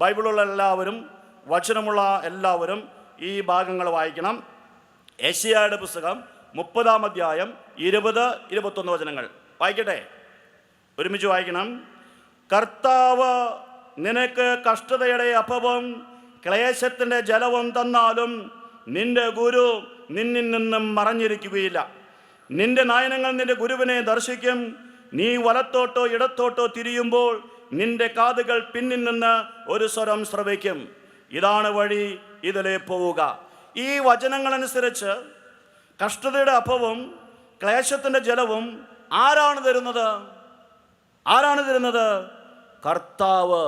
ബൈബിളുള്ള എല്ലാവരും, വചനമുള്ള എല്ലാവരും ഈ ഭാഗങ്ങൾ വായിക്കണം. യെശയ്യായുടെ പുസ്തകം 30-ാം അധ്യായം 20-21 വചനങ്ങൾ വായിക്കട്ടെ, ഒരുമിച്ച് വായിക്കണം. കർത്താവ് നിനക്ക് കഷ്ടതയുടെ അപ്പവും ക്ലേശത്തിൻ്റെ ജലവും തന്നാലും നിന്റെ ഗുരു നിന്നിൽ നിന്നും മറഞ്ഞിരിക്കുകയില്ല. നിന്റെ നയനങ്ങൾ നിന്റെ ഗുരുവിനെ ദർശിക്കും. നീ വലത്തോട്ടോ ഇടത്തോട്ടോ തിരിയുമ്പോൾ നിന്റെ കാതുകൾ പിന്നിൽ നിന്ന് ഒരു സ്വരം ശ്രവിക്കും. ഇതാണ് വഴി, ഇതിലേ പോവുക. ഈ വചനങ്ങളനുസരിച്ച് കഷ്ടതയുടെ അപ്പവും ക്ലേശത്തിൻ്റെ ജലവും ആരാണ് തരുന്നത്? ആരാണ് തരുന്നത്? കർത്താവ്.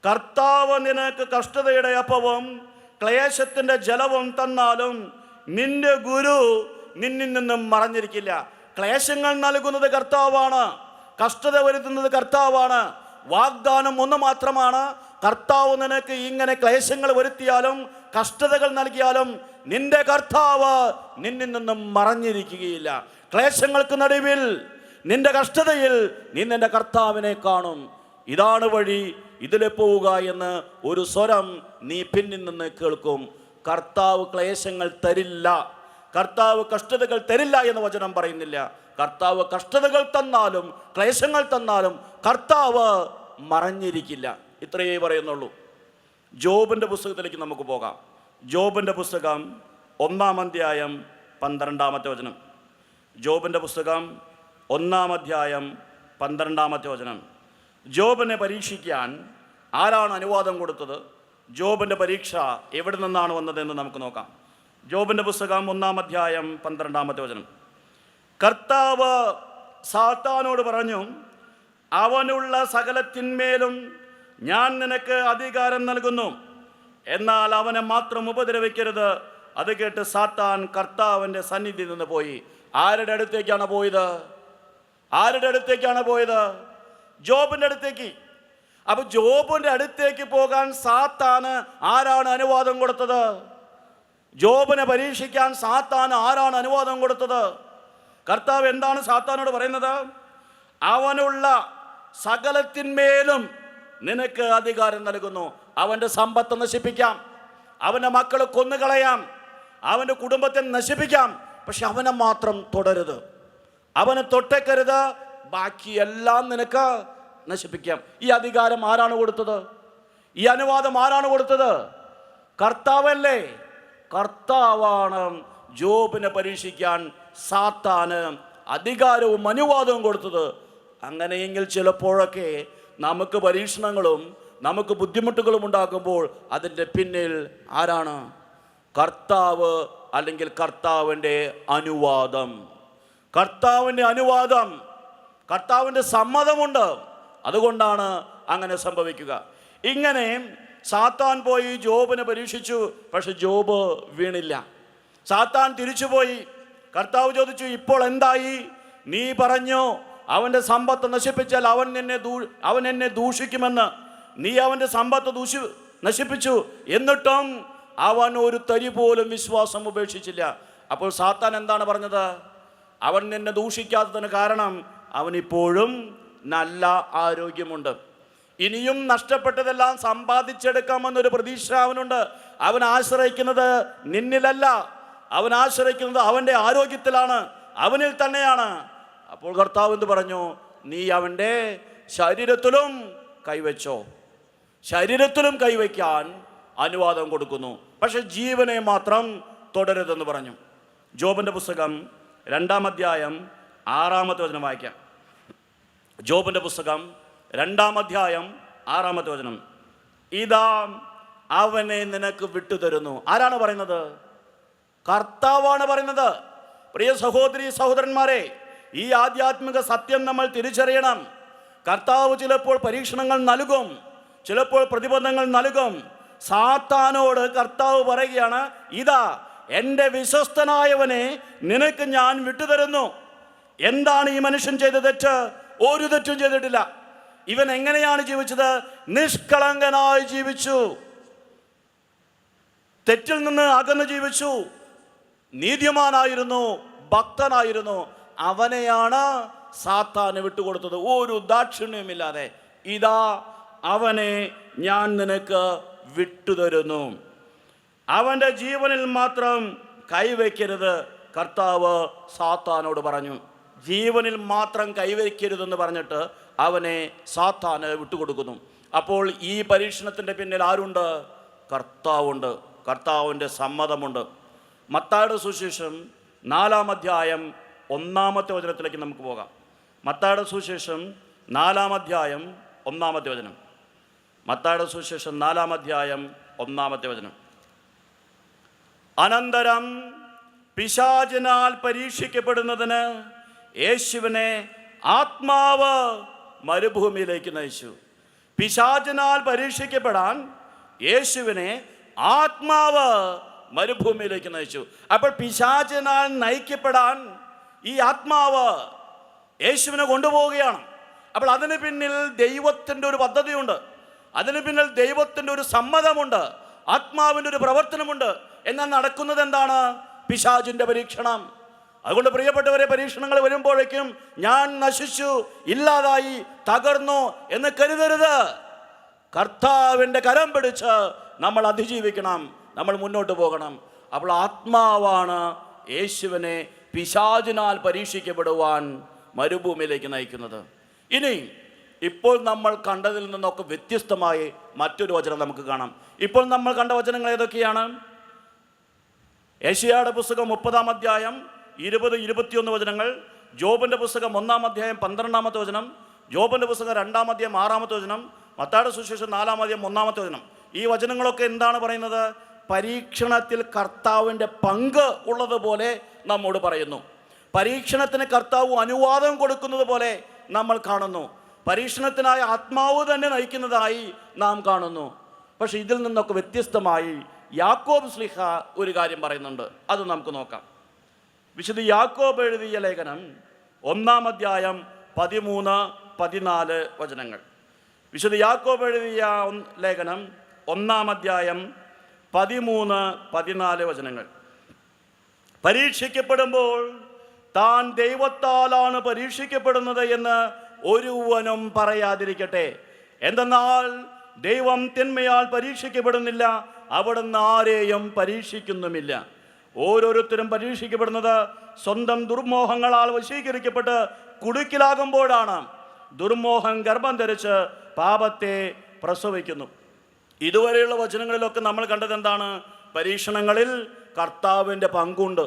കർത്താവ് നിനക്ക് കഷ്ടതയുടെ അപ്പവും ക്ലേശത്തിൻ്റെ ജലവും തന്നാലും നിന്റെ ഗുരു നിന്നിൽ നിന്നും മറഞ്ഞിരിക്കില്ല. ക്ലേശങ്ങൾ നൽകുന്നത് കർത്താവാണ്, കഷ്ടത വരുത്തുന്നത് കർത്താവാണ്. വാഗ്ദാനം ഒന്ന് മാത്രമാണ്, കർത്താവ് നിനക്ക് ഇങ്ങനെ ക്ലേശങ്ങൾ വരുത്തിയാലും കഷ്ടതകൾ നൽകിയാലും നിന്റെ കർത്താവ് നിന്നിൽ നിന്നും മറഞ്ഞിരിക്കുകയില്ല. ക്ലേശങ്ങൾക്ക് നടുവിൽ, നിന്റെ കഷ്ടതയിൽ നീ നിന്റെ കർത്താവിനെ കാണും. ഇതാണ് വഴി, ഇതിലെ പോവുക എന്ന് ഒരു സ്വരം നീ പിന്നിൽ നിന്ന് കേൾക്കും. കർത്താവ് ക്ലേശങ്ങൾ തരില്ല, കർത്താവ് കഷ്ടതകൾ തരില്ല എന്ന് വചനം പറയുന്നില്ല. കർത്താവ് കഷ്ടതകൾ തന്നാലും ക്ലേശങ്ങൾ തന്നാലും കർത്താവ് മറഞ്ഞിരിക്കില്ല. ഇത്രയേ പറയുന്നുള്ളൂ. ജോബിൻ്റെ പുസ്തകത്തിലേക്ക് നമുക്ക് പോകാം. ജോബിൻ്റെ പുസ്തകം 1-ാം അധ്യായം 12-ാമത്തെ വചനം. ജോബിൻ്റെ പുസ്തകം 1-ാം അധ്യായം 12-ാമത്തെ വചനം. ജോബിനെ പരീക്ഷിക്കാൻ ആരാണ് അനുവാദം കൊടുത്തത്? ജോബിൻ്റെ പരീക്ഷ എവിടെ നിന്നാണ് വന്നതെന്ന് നമുക്ക് നോക്കാം. ജോബിൻ്റെ പുസ്തകം 1-ാം അധ്യായം 12-ാമത്തെ വചനം. കർത്താവ് സാത്താനോട് പറഞ്ഞു, അവനുള്ള സകലത്തിന്മേലും ഞാൻ നിനക്ക് അധികാരം നൽകുന്നു, എന്നാൽ അവനെ മാത്രം ഉപദ്രവിക്കരുത്. അത് കേട്ട് സാത്താൻ കർത്താവിൻ്റെ സന്നിധിയിൽ നിന്ന് പോയി. ആരുടെ അടുത്തേക്കാണ് പോയത്? ആരുടെ അടുത്തേക്കാണ് പോയത്? ജോബിൻ്റെ അടുത്തേക്ക്. അപ്പോൾ ജോബിൻ്റെ അടുത്തേക്ക് പോകാൻ സാത്താന് ആരാണ് അനുവാദം കൊടുത്തത്? ജോബിനെ പരീക്ഷിക്കാൻ സാത്താന് ആരാണ് അനുവാദം കൊടുത്തത്? കർത്താവ് എന്താണ് സാത്താനോട് പറയുന്നത്? അവനുള്ള സകലത്തിന്മേലും നിനക്ക് അധികാരം നൽകുന്നു. അവൻ്റെ സമ്പത്ത് നശിപ്പിക്കാം, അവൻ്റെ മക്കളെ കൊന്നുകളയാം, അവൻ്റെ കുടുംബത്തെ നശിപ്പിക്കാം, പക്ഷെ അവനെ മാത്രം തൊടരുത്, അവനെ തൊട്ടേക്കരുത്. ബാക്കിയെല്ലാം നിനക്ക് നശിപ്പിക്കാം. ഈ അധികാരം ആരാണ് കൊടുത്തത്? ഈ അനുവാദം ആരാണ് കൊടുത്തത്? കർത്താവല്ലേ. കർത്താവാണ് ജോബിനെ പരീക്ഷിക്കാൻ സാത്താന് അധികാരവും അനുവാദവും കൊടുത്തത്. അങ്ങനെയെങ്കിൽ ചിലപ്പോഴൊക്കെ നമുക്ക് പരീക്ഷണങ്ങളും നമുക്ക് ബുദ്ധിമുട്ടുകളും ഉണ്ടാകുമ്പോൾ അതിൻ്റെ പിന്നിൽ ആരാണ്? കർത്താവ്, അല്ലെങ്കിൽ കർത്താവിൻ്റെ അനുവാദം. കർത്താവിൻ്റെ അനുവാദം, കർത്താവിൻ്റെ സമ്മതമുണ്ട്. അതുകൊണ്ടാണ് അങ്ങനെ സംഭവിക്കുക. ഇങ്ങനെ സാത്താൻ പോയി ജോബിനെ പരീക്ഷിച്ചു, പക്ഷെ ജോബ് വീണില്ല. സാത്താൻ തിരിച്ചുപോയി. കർത്താവ് ചോദിച്ചു, ഇപ്പോൾ എന്തായി? നീ പറഞ്ഞു അവൻ്റെ സമ്പത്ത് നശിപ്പിച്ചാൽ അവൻ എന്നെ ദൂഷിക്കുമെന്ന്. നീ അവൻ്റെ സമ്പത്ത് നശിപ്പിച്ചു, എന്നിട്ടും അവൻ ഒരു തരി പോലും വിശ്വാസം ഉപേക്ഷിച്ചില്ല. അപ്പോൾ സാത്താൻ എന്താണ് പറഞ്ഞത്? അവൻ നിന്നെ ദൂഷിക്കാത്തതിന് കാരണം അവനിപ്പോഴും നല്ല ആരോഗ്യമുണ്ട്. ഇനിയും നഷ്ടപ്പെട്ടതെല്ലാം സമ്പാദിച്ചെടുക്കാമെന്നൊരു പ്രതീക്ഷ അവനുണ്ട്. അവൻ ആശ്രയിക്കുന്നത് നിന്നിലല്ല, അവൻ ആശ്രയിക്കുന്നത് അവൻ്റെ ആരോഗ്യത്തിലാണ്, അവനിൽ തന്നെയാണ്. അപ്പോൾ കർത്താവ് എന്ത് പറഞ്ഞു? നീ അവൻ്റെ ശരീരത്തിലും കൈവച്ചോ. ശരീരത്തിലും കൈവയ്ക്കാൻ അനുവാദം കൊടുക്കുന്നു, പക്ഷെ ജീവനെ മാത്രം തുടരുതെന്ന് പറഞ്ഞു. ജോബിൻ്റെ പുസ്തകം 2-ാം അധ്യായം 6-ാമത്തെ വചനം വായിക്കാം. ജോബിൻ്റെ പുസ്തകം 2-ാം അധ്യായം 6-ാമത്തെ വചനം. ഇതാ അവനെ നിനക്ക് വിട്ടുതരുന്നു. ആരാണ് പറയുന്നത്? കർത്താവാണ് പറയുന്നത്. പ്രിയ സഹോദരി സഹോദരന്മാരെ, ഈ ആധ്യാത്മിക സത്യം നമ്മൾ തിരിച്ചറിയണം. കർത്താവ് ചിലപ്പോൾ പരീക്ഷണങ്ങൾ നൽകും, ചിലപ്പോൾ പ്രതിബന്ധങ്ങൾ നൽകും. സാത്താനോട് കർത്താവ് പറയുകയാണ്, ഇതാ എൻ്റെ വിശ്വസ്തനായവനെ നിനക്ക് ഞാൻ വിട്ടുതരുന്നു. എന്താണ് ഈ മനുഷ്യൻ ചെയ്ത തെറ്റ്? ഒരു തെറ്റും ചെയ്തിട്ടില്ല. ഇവൻ എങ്ങനെയാണ് ജീവിച്ചത്? നിഷ്കളങ്കനായി ജീവിച്ചു, തെറ്റിൽ നിന്ന് അകന്ന് ജീവിച്ചു, നീതിമാനായിരുന്നു, ഭക്തനായിരുന്നു. അവനെയാണ് സാത്താന് വിട്ടുകൊടുത്തത്, ഒരു ദാക്ഷിണ്യമില്ലാതെ. ഇതാ അവനെ ഞാൻ നിനക്ക് വിട്ടുതരുന്നു. അവൻ്റെ ജീവനിൽ മാത്രം കൈവയ്ക്കരുത്, കർത്താവ് സാത്താനോട് പറഞ്ഞു. ജീവനിൽ മാത്രം കൈവയ്ക്കരുതെന്ന് പറഞ്ഞിട്ട് അവനെ സാത്താന് വിട്ടുകൊടുക്കുന്നു. അപ്പോൾ ഈ പരീക്ഷണത്തിൻ്റെ പിന്നിൽ ആരുണ്ട്? കർത്താവുണ്ട്. കർത്താവിൻ്റെ സമ്മതമുണ്ട്. മത്തായിയുടെ സുവിശേഷം 4-ാം അധ്യായം 1-ാമത്തെ വചനത്തിലേക്ക് നമുക്ക് പോകാം. മത്തായിയുടെ സുവിശേഷം 4-ാം അധ്യായം 1-ാമത്തെ വചനം. മത്തായിയുടെ സുവിശേഷം 4-ാം അധ്യായം 1-ാമത്തെ വചനം. അനന്തരം പിശാചിനാൽ പരീക്ഷിക്കപ്പെടുന്നതിന് യേശുവിനെ ആത്മാവ് മരുഭൂമിയിലേക്ക് നയിച്ചു. പിശാചിനാൽ പരീക്ഷിക്കപ്പെടാൻ യേശുവിനെ ആത്മാവ് മരുഭൂമിയിലേക്ക് നയിച്ചു. അപ്പോൾ പിശാചിനാൽ നയിക്കപ്പെടാൻ ഈ ആത്മാവ് യേശുവിനെ കൊണ്ടുപോവുകയാണ്. അപ്പോൾ അതിന് പിന്നിൽ ദൈവത്തിൻ്റെ ഒരു പദ്ധതിയുണ്ട്, അതിന് പിന്നിൽ ദൈവത്തിൻ്റെ ഒരു സമ്മതമുണ്ട്, ആത്മാവിൻ്റെ ഒരു പ്രവർത്തനമുണ്ട്. എന്നാൽ നടക്കുന്നത് എന്താണ്? പിശാചിൻ്റെ പരീക്ഷണം. അതുകൊണ്ട് പ്രിയപ്പെട്ടവരെ, പരീക്ഷണങ്ങൾ വരുമ്പോഴേക്കും ഞാൻ നശിച്ചു, ഇല്ലാതായി, തകർന്നു എന്ന് കരുതരുത്. കർത്താവിൻ്റെ കരം പിടിച്ച് നമ്മൾ അതിജീവിക്കണം, നമ്മൾ മുന്നോട്ട് പോകണം. അപ്പോൾ ആത്മാവാണ് യേശുവിനെ പിശാചിനാൽ പരീക്ഷിക്കപ്പെടുവാൻ മരുഭൂമിയിലേക്ക് നയിക്കുന്നത്. ഇനി ഇപ്പോൾ നമ്മൾ കണ്ടതിൽ നിന്നൊക്കെ വ്യത്യസ്തമായി മറ്റൊരു വചനം നമുക്ക് കാണാം. ഇപ്പോൾ നമ്മൾ കണ്ട വചനങ്ങൾ ഏതൊക്കെയാണ്? യെശയ്യായുടെ പുസ്തകം 30-ാം അധ്യായം 20-21 വചനങ്ങൾ, ജോബിൻ്റെ പുസ്തകം 1-ാം അധ്യായം 12-ാമത്തെ വചനം, ജോബിൻ്റെ പുസ്തകം 2-ാം അധ്യായം 6-ാമത്തെ വചനം, മത്തായിയുടെ സുവിശേഷം 4-ാം അധ്യായം 1-ാമത്തെ വചനം. ഈ വചനങ്ങളൊക്കെ എന്താണ് പറയുന്നത്? പരീക്ഷണത്തിൽ കർത്താവിൻ്റെ പങ്ക് ഉള്ളതുപോലെ നമ്മോട് പറയുന്നു. പരീക്ഷണത്തിന് കർത്താവ് അനുവാദം കൊടുക്കുന്നത് പോലെ നമ്മൾ കാണുന്നു. പരീക്ഷണത്തിനായ ആത്മാവ് തന്നെ നയിക്കുന്നതായി നാം കാണുന്നു. പക്ഷെ ഇതിൽ നിന്നൊക്കെ വ്യത്യസ്തമായി യാക്കോബ് ശ്ലീഹ ഒരു കാര്യം പറയുന്നുണ്ട്. അത് നമുക്ക് നോക്കാം. വിശുദ്ധ യാക്കോബ് എഴുതിയ ലേഖനം 1-ാം അധ്യായം 13-14 വചനങ്ങൾ. വിശുദ്ധ യാക്കോബ് എഴുതിയ ലേഖനം 1-ാം അധ്യായം 13-14 വചനങ്ങൾ. പരീക്ഷിക്കപ്പെടുമ്പോൾ താൻ ദൈവത്താലാണ് പരീക്ഷിക്കപ്പെടുന്നത് എന്ന് ഒരുവനും പറയാതിരിക്കട്ടെ. എന്തെന്നാൽ ദൈവം തിന്മയാൽ പരീക്ഷിക്കപ്പെടുന്നില്ല, അവിടുന്ന് ആരെയും പരീക്ഷിക്കുന്നുമില്ല. ഓരോരുത്തരും പരീക്ഷിക്കപ്പെടുന്നത് സ്വന്തം ദുർമോഹങ്ങളാൽ വശീകരിക്കപ്പെട്ട് കുടുക്കിലാകുമ്പോഴാണ്. ദുർമോഹം ഗർഭം ധരിച്ച് പാപത്തെ പ്രസവിക്കുന്നു. ഇതുവരെയുള്ള വചനങ്ങളിലൊക്കെ നമ്മൾ കണ്ടത് എന്താണ്? പരീക്ഷണങ്ങളിൽ കർത്താവിൻ്റെ പങ്കുണ്ട്,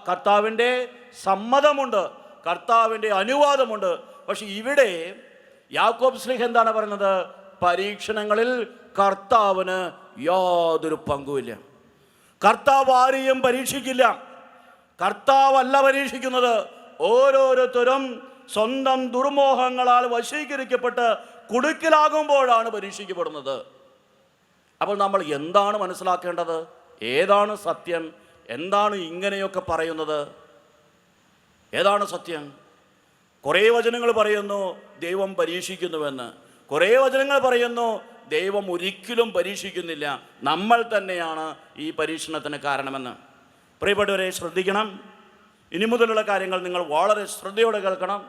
കർത്താവിൻ്റെ സമ്മതമുണ്ട്, കർത്താവിൻ്റെ അനുവാദമുണ്ട്. പക്ഷെ ഇവിടെ യാക്കോബ് ശ്ലീഹ എന്താണ് പറയുന്നത്? പരീക്ഷണങ്ങളിൽ കർത്താവിന് യാതൊരു പങ്കുമില്ല. കർത്താവ് ആരെയും പരീക്ഷിക്കില്ല. കർത്താവല്ല പരീക്ഷിക്കുന്നത്. ഓരോരുത്തരും സ്വന്തം ദുർമോഹങ്ങളാൽ വശീകരിക്കപ്പെട്ട് കുടുക്കിലാകുമ്പോഴാണ് പരീക്ഷിക്കപ്പെടുന്നത്. അപ്പോൾ നമ്മൾ എന്താണ് മനസ്സിലാക്കേണ്ടത്? ഏതാണ് സത്യം? എന്താണ് ഇങ്ങനെയൊക്കെ പറയുന്നത്? ഏതാണ് സത്യം? കുറേ വചനങ്ങൾ പറയുന്നു ദൈവം പരീക്ഷിക്കുന്നുവെന്ന്, കുറേ വചനങ്ങൾ പറയുന്നു ദൈവം ഒരിക്കലും പരീക്ഷിക്കുന്നില്ല, നമ്മൾ തന്നെയാണ് ഈ പരീക്ഷണത്തിന് കാരണമെന്ന്. പ്രിയപ്പെട്ടവരെ, ശ്രദ്ധിക്കണം. ഇനി മുതലുള്ള കാര്യങ്ങൾ നിങ്ങൾ വളരെ ശ്രദ്ധയോടെ കേൾക്കണം.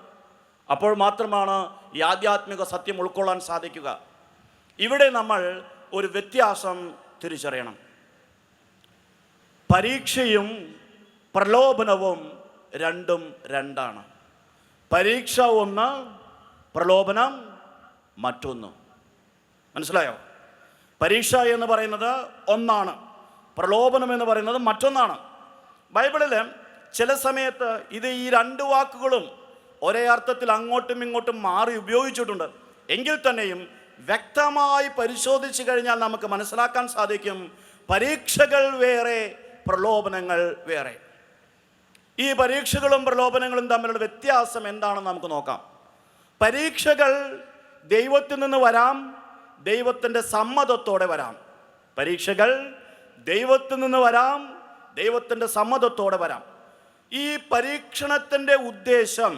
അപ്പോൾ മാത്രമാണ് ഈ ആധ്യാത്മിക സത്യം ഉൾക്കൊള്ളാൻ സാധിക്കുക. ഇവിടെ നമ്മൾ ഒരു വ്യത്യാസം തിരിച്ചറിയണം. പരീക്ഷയും പ്രലോഭനവും രണ്ടും രണ്ടാണ്. പരീക്ഷ ഒന്ന്, പ്രലോഭനം മറ്റൊന്ന്. മനസ്സിലായോ? പരീക്ഷ എന്ന് പറയുന്നത് ഒന്നാണ്, പ്രലോഭനം എന്ന് പറയുന്നത് മറ്റൊന്നാണ്. ബൈബിളിൽ ചില സമയത്ത് ഈ രണ്ട് വാക്കുകളും ഒരേ അർത്ഥത്തിൽ അങ്ങോട്ടും ഇങ്ങോട്ടും മാറി ഉപയോഗിച്ചിട്ടുണ്ട്. എങ്കിൽ തന്നെയും വ്യക്തമായി പരിശോധിച്ച് കഴിഞ്ഞാൽ നമുക്ക് മനസ്സിലാക്കാൻ സാധിക്കും, പരീക്ഷകൾ വേറെ, പ്രലോഭനങ്ങൾ വേറെ. ഈ പരീക്ഷകളും പ്രലോഭനങ്ങളും തമ്മിലുള്ള വ്യത്യാസം എന്താണെന്ന് നമുക്ക് നോക്കാം. പരീക്ഷകൾ ദൈവത്തിൽ നിന്ന് വരാം, ദൈവത്തിൻ്റെ സമ്മതത്തോടെ വരാം. പരീക്ഷകൾ ദൈവത്തിൽ നിന്ന് വരാം, ദൈവത്തിൻ്റെ സമ്മതത്തോടെ വരാം. ഈ പരീക്ഷണത്തിൻ്റെ ഉദ്ദേശം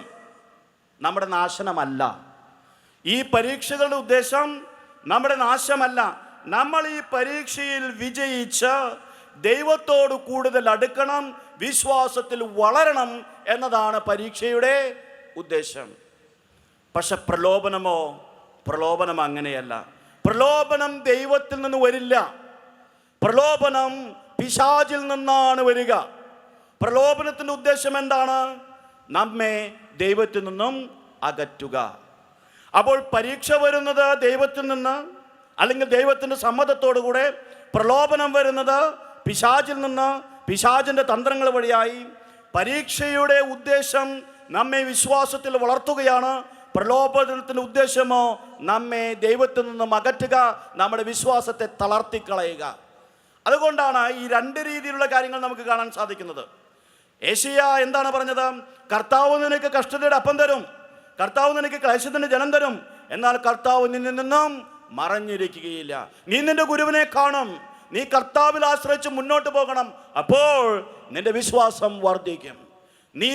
നമ്മുടെ നാശനമല്ല. ഈ പരീക്ഷകളുടെ ഉദ്ദേശം നമ്മുടെ നാശമല്ല. നമ്മൾ ഈ പരീക്ഷയിൽ വിജയിച്ച് ദൈവത്തോട് കൂടുതൽ അടുക്കണം, വിശ്വാസത്തിൽ വളരണം എന്നതാണ് പരീക്ഷയുടെ ഉദ്ദേശം. പക്ഷെ പ്രലോഭനമോ, പ്രലോഭനം അങ്ങനെയല്ല. പ്രലോഭനം ദൈവത്തിൽ നിന്ന് വരില്ല. പ്രലോഭനം പിശാചിൽ നിന്നാണ് വരിക. പ്രലോഭനത്തിൻ്റെ ഉദ്ദേശം എന്താണ്? നമ്മെ ദൈവത്തിൽ നിന്നും അകറ്റുക. അപ്പോൾ പരീക്ഷ വരുന്നത് ദൈവത്തിൽ നിന്ന്, അല്ലെങ്കിൽ ദൈവത്തിൻ്റെ സമ്മതത്തോടു കൂടെ. പ്രലോഭനം വരുന്നത് പിശാചിൽ നിന്ന്, പിശാചിൻ്റെ തന്ത്രങ്ങൾ വഴിയായി. പരീക്ഷയുടെ ഉദ്ദേശം നമ്മെ വിശ്വാസത്തിൽ വളർത്തുകയാണ്. പ്രലോഭനത്തിൻ്റെ ഉദ്ദേശമോ നമ്മെ ദൈവത്തിൽ നിന്നും അകറ്റുക, നമ്മുടെ വിശ്വാസത്തെ തളർത്തിക്കളയുക. അതുകൊണ്ടാണ് ഈ രണ്ട് രീതിയിലുള്ള കാര്യങ്ങൾ നമുക്ക് കാണാൻ സാധിക്കുന്നത്. യേശയ്യ എന്താണ് പറഞ്ഞത്? കർത്താവ് നിനക്ക് കഷ്ടതയുടെ അപ്പം തരും, കർത്താവ് നിനക്ക് ക്ലേശത്തിൻ്റെ ജനം തരും, എന്നാൽ കർത്താവ് നിന്നിൽ നിന്നും മറഞ്ഞിരിക്കുകയില്ല. നീ നിന്റെ ഗുരുവിനെ കാണും, നീ കർത്താവിൽ ആശ്രയിച്ച് മുന്നോട്ട് പോകണം. അപ്പോൾ നിന്റെ വിശ്വാസം വർദ്ധിക്കും, നീ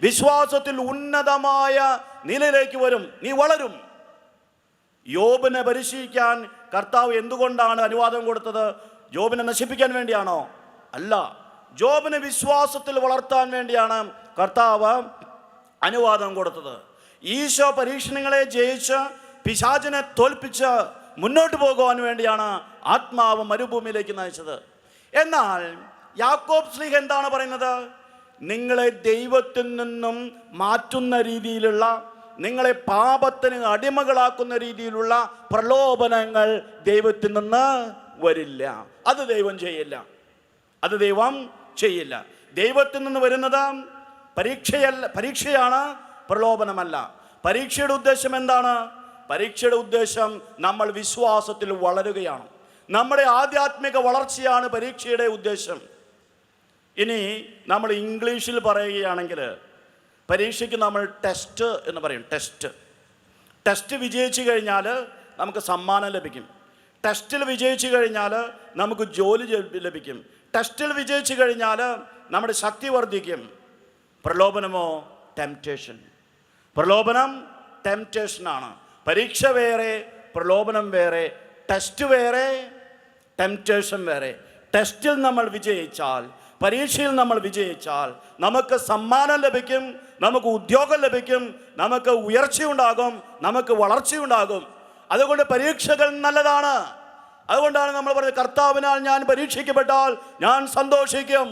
വിശ്വാസത്തിൽ ഉന്നതമായ നിലയിലേക്ക് വരും, നീ വളരും. യോബിനെ പരീക്ഷിക്കാൻ കർത്താവ് എന്തുകൊണ്ടാണ് അനുവാദം കൊടുത്തത്? ജോബിനെ നശിപ്പിക്കാൻ വേണ്ടിയാണോ? അല്ല, ജോബിനെ വിശ്വാസത്തിൽ വളർത്താൻ വേണ്ടിയാണ് കർത്താവ് അനുവാദം കൊടുത്തത്. ഈശോ പരീക്ഷണങ്ങളെ ജയിച്ച് പിശാചിനെ തോൽപ്പിച്ച് മുന്നോട്ട് പോകുവാൻ വേണ്ടിയാണ് ആത്മാവ് മരുഭൂമിയിലേക്ക് നയിച്ചത്. എന്നാൽ യാക്കോബ് ശ്ലീഹ എന്താണ് പറയുന്നത്? നിങ്ങളെ ദൈവത്തിൽ നിന്നും മാറ്റുന്ന രീതിയിലുള്ള, നിങ്ങളെ പാപത്തിന് അടിമകളാക്കുന്ന രീതിയിലുള്ള പ്രലോഭനങ്ങൾ ദൈവത്തിൽ നിന്ന് വരില്ല. അത് ദൈവം ചെയ്യില്ല, അത് ദൈവം ചെയ്യില്ല. ദൈവത്തിൽ നിന്ന് വരുന്നത് പരീക്ഷയാണ്, പ്രലോഭനമല്ല. പരീക്ഷയുടെ ഉദ്ദേശം എന്താണ്? പരീക്ഷയുടെ ഉദ്ദേശം നമ്മൾ വിശ്വാസത്തിൽ വളരുകയാണ്. നമ്മുടെ ആധ്യാത്മിക വളർച്ചയാണ് പരീക്ഷയുടെ ഉദ്ദേശം. ഇനി നമ്മൾ ഇംഗ്ലീഷിൽ പറയുകയാണെങ്കിൽ പരീക്ഷയ്ക്ക് നമ്മൾ ടെസ്റ്റ് എന്ന് പറയും. ടെസ്റ്റ് വിജയിച്ചു കഴിഞ്ഞാൽ നമുക്ക് സമ്മാനം ലഭിക്കും. ടെസ്റ്റിൽ വിജയിച്ചു കഴിഞ്ഞാൽ നമുക്ക് ജോലി ലഭിക്കും. ടെസ്റ്റിൽ വിജയിച്ചു കഴിഞ്ഞാൽ നമ്മുടെ ശക്തി വർദ്ധിക്കും. പ്രലോഭനമോ? ടെംപ്റ്റേഷൻ. പ്രലോഭനം ടെംപ്റ്റേഷനാണ്. പരീക്ഷ വേറെ, പ്രലോഭനം വേറെ. ടെസ്റ്റ് വേറെ, ടെംപ്റ്റേഷൻ വേറെ. ടെസ്റ്റിൽ നമ്മൾ വിജയിച്ചാൽ, പരീക്ഷയിൽ നമ്മൾ വിജയിച്ചാൽ നമുക്ക് സമ്മാനം ലഭിക്കും, നമുക്ക് ഉദ്യോഗം ലഭിക്കും, നമുക്ക് ഉയർച്ചയുണ്ടാകും, നമുക്ക് വളർച്ചയുണ്ടാകും. അതുകൊണ്ട് പരീക്ഷകൾ നല്ലതാണ്. അതുകൊണ്ടാണ് നമ്മൾ പറയുന്നത്, കർത്താവിനാൽ ഞാൻ പരീക്ഷിക്കപ്പെട്ടാൽ ഞാൻ സന്തോഷിക്കും.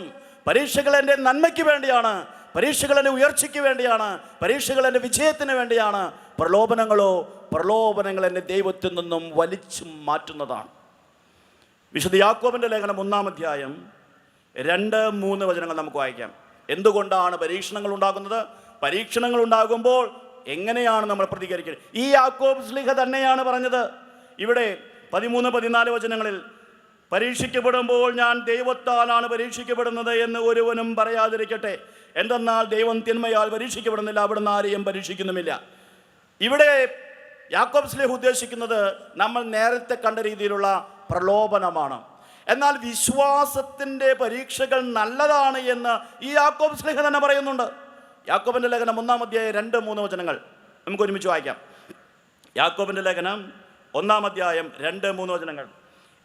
പരീക്ഷകൾ എൻ്റെ നന്മയ്ക്ക് വേണ്ടിയാണ്, പരീക്ഷകൾ എൻ്റെ ഉയർച്ചയ്ക്ക് വേണ്ടിയാണ്, പരീക്ഷകൾ എൻ്റെ വിജയത്തിന് വേണ്ടിയാണ്. പ്രലോഭനങ്ങൾ എന്നെ ദൈവത്തിൽ നിന്നും വലിച്ചു മാറ്റുന്നതാണ്. വിശുദ്ധ യാക്കോബിൻ്റെ ലേഖനം 1-ാം അധ്യായം 2-3 വചനങ്ങൾ നമുക്ക് വായിക്കാം. എന്തുകൊണ്ടാണ് പരീക്ഷണങ്ങൾ ഉണ്ടാകുന്നത്? പരീക്ഷണങ്ങൾ ഉണ്ടാകുമ്പോൾ എങ്ങനെയാണ് നമ്മൾ പ്രതികരിക്കുന്നത്? ഈ യാക്കോബ് ശ്ലീഹ തന്നെയാണ് പറഞ്ഞത്. ഇവിടെ 13-14 വചനങ്ങളിൽ, പരീക്ഷിക്കപ്പെടുമ്പോൾ ഞാൻ ദൈവത്താലാണ് പരീക്ഷിക്കപ്പെടുന്നത് എന്ന് ഒരുവനും പറയാതിരിക്കട്ടെ. എന്തെന്നാൽ ദൈവം തിന്മയാൽ പരീക്ഷിക്കപ്പെടുന്നില്ല, അവിടുന്ന് ആരെയും പരീക്ഷിക്കുന്നുമില്ല. ഇവിടെ യാക്കോബ് ശ്ലീഹ ഉദ്ദേശിക്കുന്നത് നമ്മൾ നേരത്തെ കണ്ട രീതിയിലുള്ള പ്രലോഭനമാണ്. എന്നാൽ വിശ്വാസത്തിൻ്റെ പരീക്ഷകൾ നല്ലതാണ് എന്ന് ഈ യാക്കോബ് ശ്ലീഹ തന്നെ പറയുന്നുണ്ട്. യാക്കോബിൻ്റെ ലേഖനം 1-ാം അധ്യായം 2-3 വചനങ്ങൾ നമുക്ക് ഒരുമിച്ച് വായിക്കാം. യാക്കോബിൻ്റെ ലേഖനം 1-ാം അധ്യായം 2-3 വചനങ്ങൾ.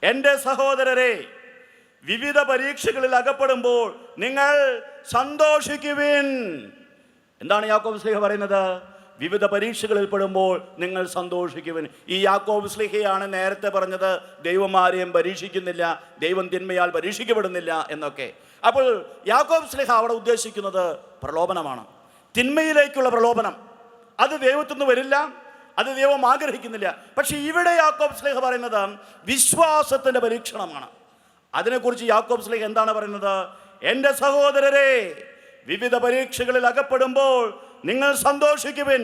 എൻ്റെ സഹോദരരെ, വിവിധ പരീക്ഷകളിൽ അകപ്പെടുമ്പോൾ നിങ്ങൾ സന്തോഷിക്കുവിൻ. എന്താണ് യാക്കോബ് ശ്ലീഹ പറയുന്നത്? വിവിധ പരീക്ഷകളിൽ പെടുമ്പോൾ നിങ്ങൾ സന്തോഷിക്കുവിൻ. ഈ യാക്കോബ് ശ്ലീഹയാണ് നേരത്തെ പറഞ്ഞത് ദൈവം ആരെയും പരീക്ഷിക്കുന്നില്ല, ദൈവം തിന്മയാൽ പരീക്ഷിക്കപ്പെടുന്നില്ല എന്നൊക്കെ. അപ്പോൾ യാക്കോബ് ശ്ലീഹ അവിടെ ഉദ്ദേശിക്കുന്നത് പ്രലോഭനമാണ്, തിന്മയിലേക്കുള്ള പ്രലോഭനം. അത് ദൈവത്തിൽ നിന്ന് വരില്ല, അത് ദൈവം ആഗ്രഹിക്കുന്നില്ല. പക്ഷെ ഇവിടെ യാക്കോബ് ശ്ലീഹ പറയുന്നത് വിശ്വാസത്തിൻ്റെ പരീക്ഷണമാണ്. അതിനെക്കുറിച്ച് യാക്കോബ് ശ്ലീഹ എന്താണ് പറയുന്നത്? എൻ്റെ സഹോദരരെ, വിവിധ പരീക്ഷകളിൽ അകപ്പെടുമ്പോൾ നിങ്ങൾ സന്തോഷിക്കുവിൻ.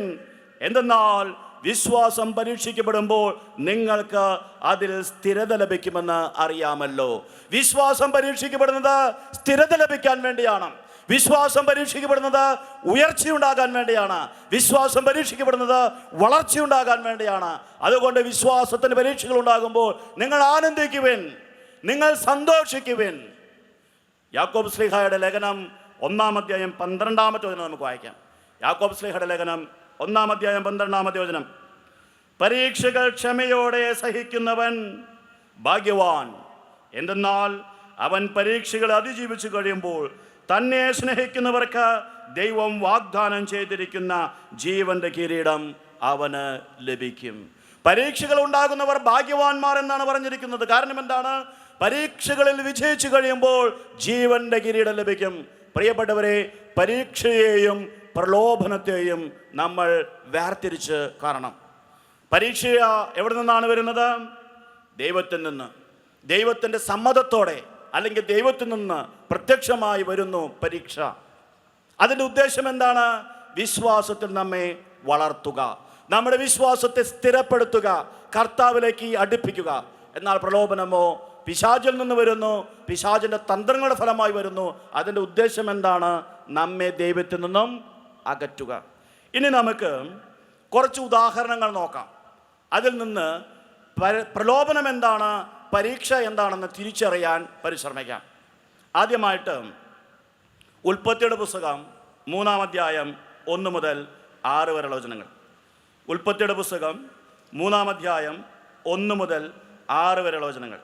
എന്തെന്നാൽ വിശ്വാസം പരീക്ഷിക്കപ്പെടുമ്പോൾ നിങ്ങൾക്ക് അതിൽ സ്ഥിരത ലഭിക്കുമെന്ന് അറിയാമല്ലോ. വിശ്വാസം പരീക്ഷിക്കപ്പെടുന്നത് സ്ഥിരത ലഭിക്കാൻ വേണ്ടിയാണ്. വിശ്വാസം പരീക്ഷിക്കപ്പെടുന്നത് ഉയർച്ചയുണ്ടാകാൻ വേണ്ടിയാണ്. വിശ്വാസം പരീക്ഷിക്കപ്പെടുന്നത് വളർച്ചയുണ്ടാകാൻ വേണ്ടിയാണ്. അതുകൊണ്ട് വിശ്വാസത്തിന് പരീക്ഷകൾ ഉണ്ടാകുമ്പോൾ നിങ്ങൾ ആനന്ദിക്കുവിൻ, നിങ്ങൾ സന്തോഷിക്കുവിൻ. യാക്കോബ് ശ്ലീഹയുടെ ലേഖനം 1-ാം അധ്യായം 12-ാമത്തെ വചനം നമുക്ക് വായിക്കാം. യാക്കോബ് ശ്ലീഹയുടെ ലേഖനം 1-ാം അധ്യായം 12-ാമത്തെ വചനം. പരീക്ഷകൾ ക്ഷമയോടെ സഹിക്കുന്നവൻ ഭാഗ്യവാൻ. എന്തെന്നാൽ അവൻ പരീക്ഷകൾ അതിജീവിച്ചു കഴിയുമ്പോൾ തന്നെ സ്നേഹിക്കുന്നവർക്ക് ദൈവം വാഗ്ദാനം ചെയ്തിരിക്കുന്ന ജീവന്റെ കിരീടം അവന് ലഭിക്കും. പരീക്ഷകൾ ഉണ്ടാകുന്നവർ ഭാഗ്യവാന്മാർ എന്നാണ് പറഞ്ഞിരിക്കുന്നത്. കാരണം എന്താണ്? പരീക്ഷകളിൽ വിജയിച്ചു കഴിയുമ്പോൾ ജീവന്റെ കിരീടം ലഭിക്കും. പ്രിയപ്പെട്ടവരെ, പരീക്ഷയെയും പ്രലോഭനത്തെയും നമ്മൾ വേർതിരിച്ച് കാണണം. പരീക്ഷ എവിടെ നിന്നാണ് വരുന്നത്? ദൈവത്തിൽ നിന്ന്. ദൈവത്തിൻ്റെ സമ്മതത്തോടെ അല്ലെങ്കിൽ ദൈവത്തിൽ നിന്ന് പ്രത്യക്ഷമായി വരുന്നു പരീക്ഷ. അതിൻ്റെ ഉദ്ദേശം എന്താണ്? വിശ്വാസത്തിൽ നമ്മെ വളർത്തുക, നമ്മുടെ വിശ്വാസത്തെ സ്ഥിരപ്പെടുത്തുക, കർത്താവിലേക്ക് അടുപ്പിക്കുക. എന്നാൽ പ്രലോഭനമോ പിശാചിൽ നിന്ന് വരുന്നു, പിശാചിൻ്റെ തന്ത്രങ്ങളുടെ ഫലമായി വരുന്നു. അതിൻ്റെ ഉദ്ദേശം എന്താണ്? നമ്മെ ദൈവത്തിൽ നിന്നും അകറ്റുക. ഇനി നമുക്ക് കുറച്ച് ഉദാഹരണങ്ങൾ നോക്കാം. അതിൽ നിന്ന് പ്രലോഭനം എന്താണ്, പരീക്ഷ എന്താണെന്ന് തിരിച്ചറിയാൻ പരിശ്രമിക്കാം. ആദ്യമായിട്ട് ഉൽപ്പത്തിയുടെ പുസ്തകം 3-ാം അധ്യായം 1 മുതൽ 6 വരെയുള്ള വചനങ്ങൾ. ഉൽപ്പത്തിയുടെ പുസ്തകം 3-ാം അധ്യായം 1 മുതൽ 6 വരെയുള്ള വചനങ്ങൾ.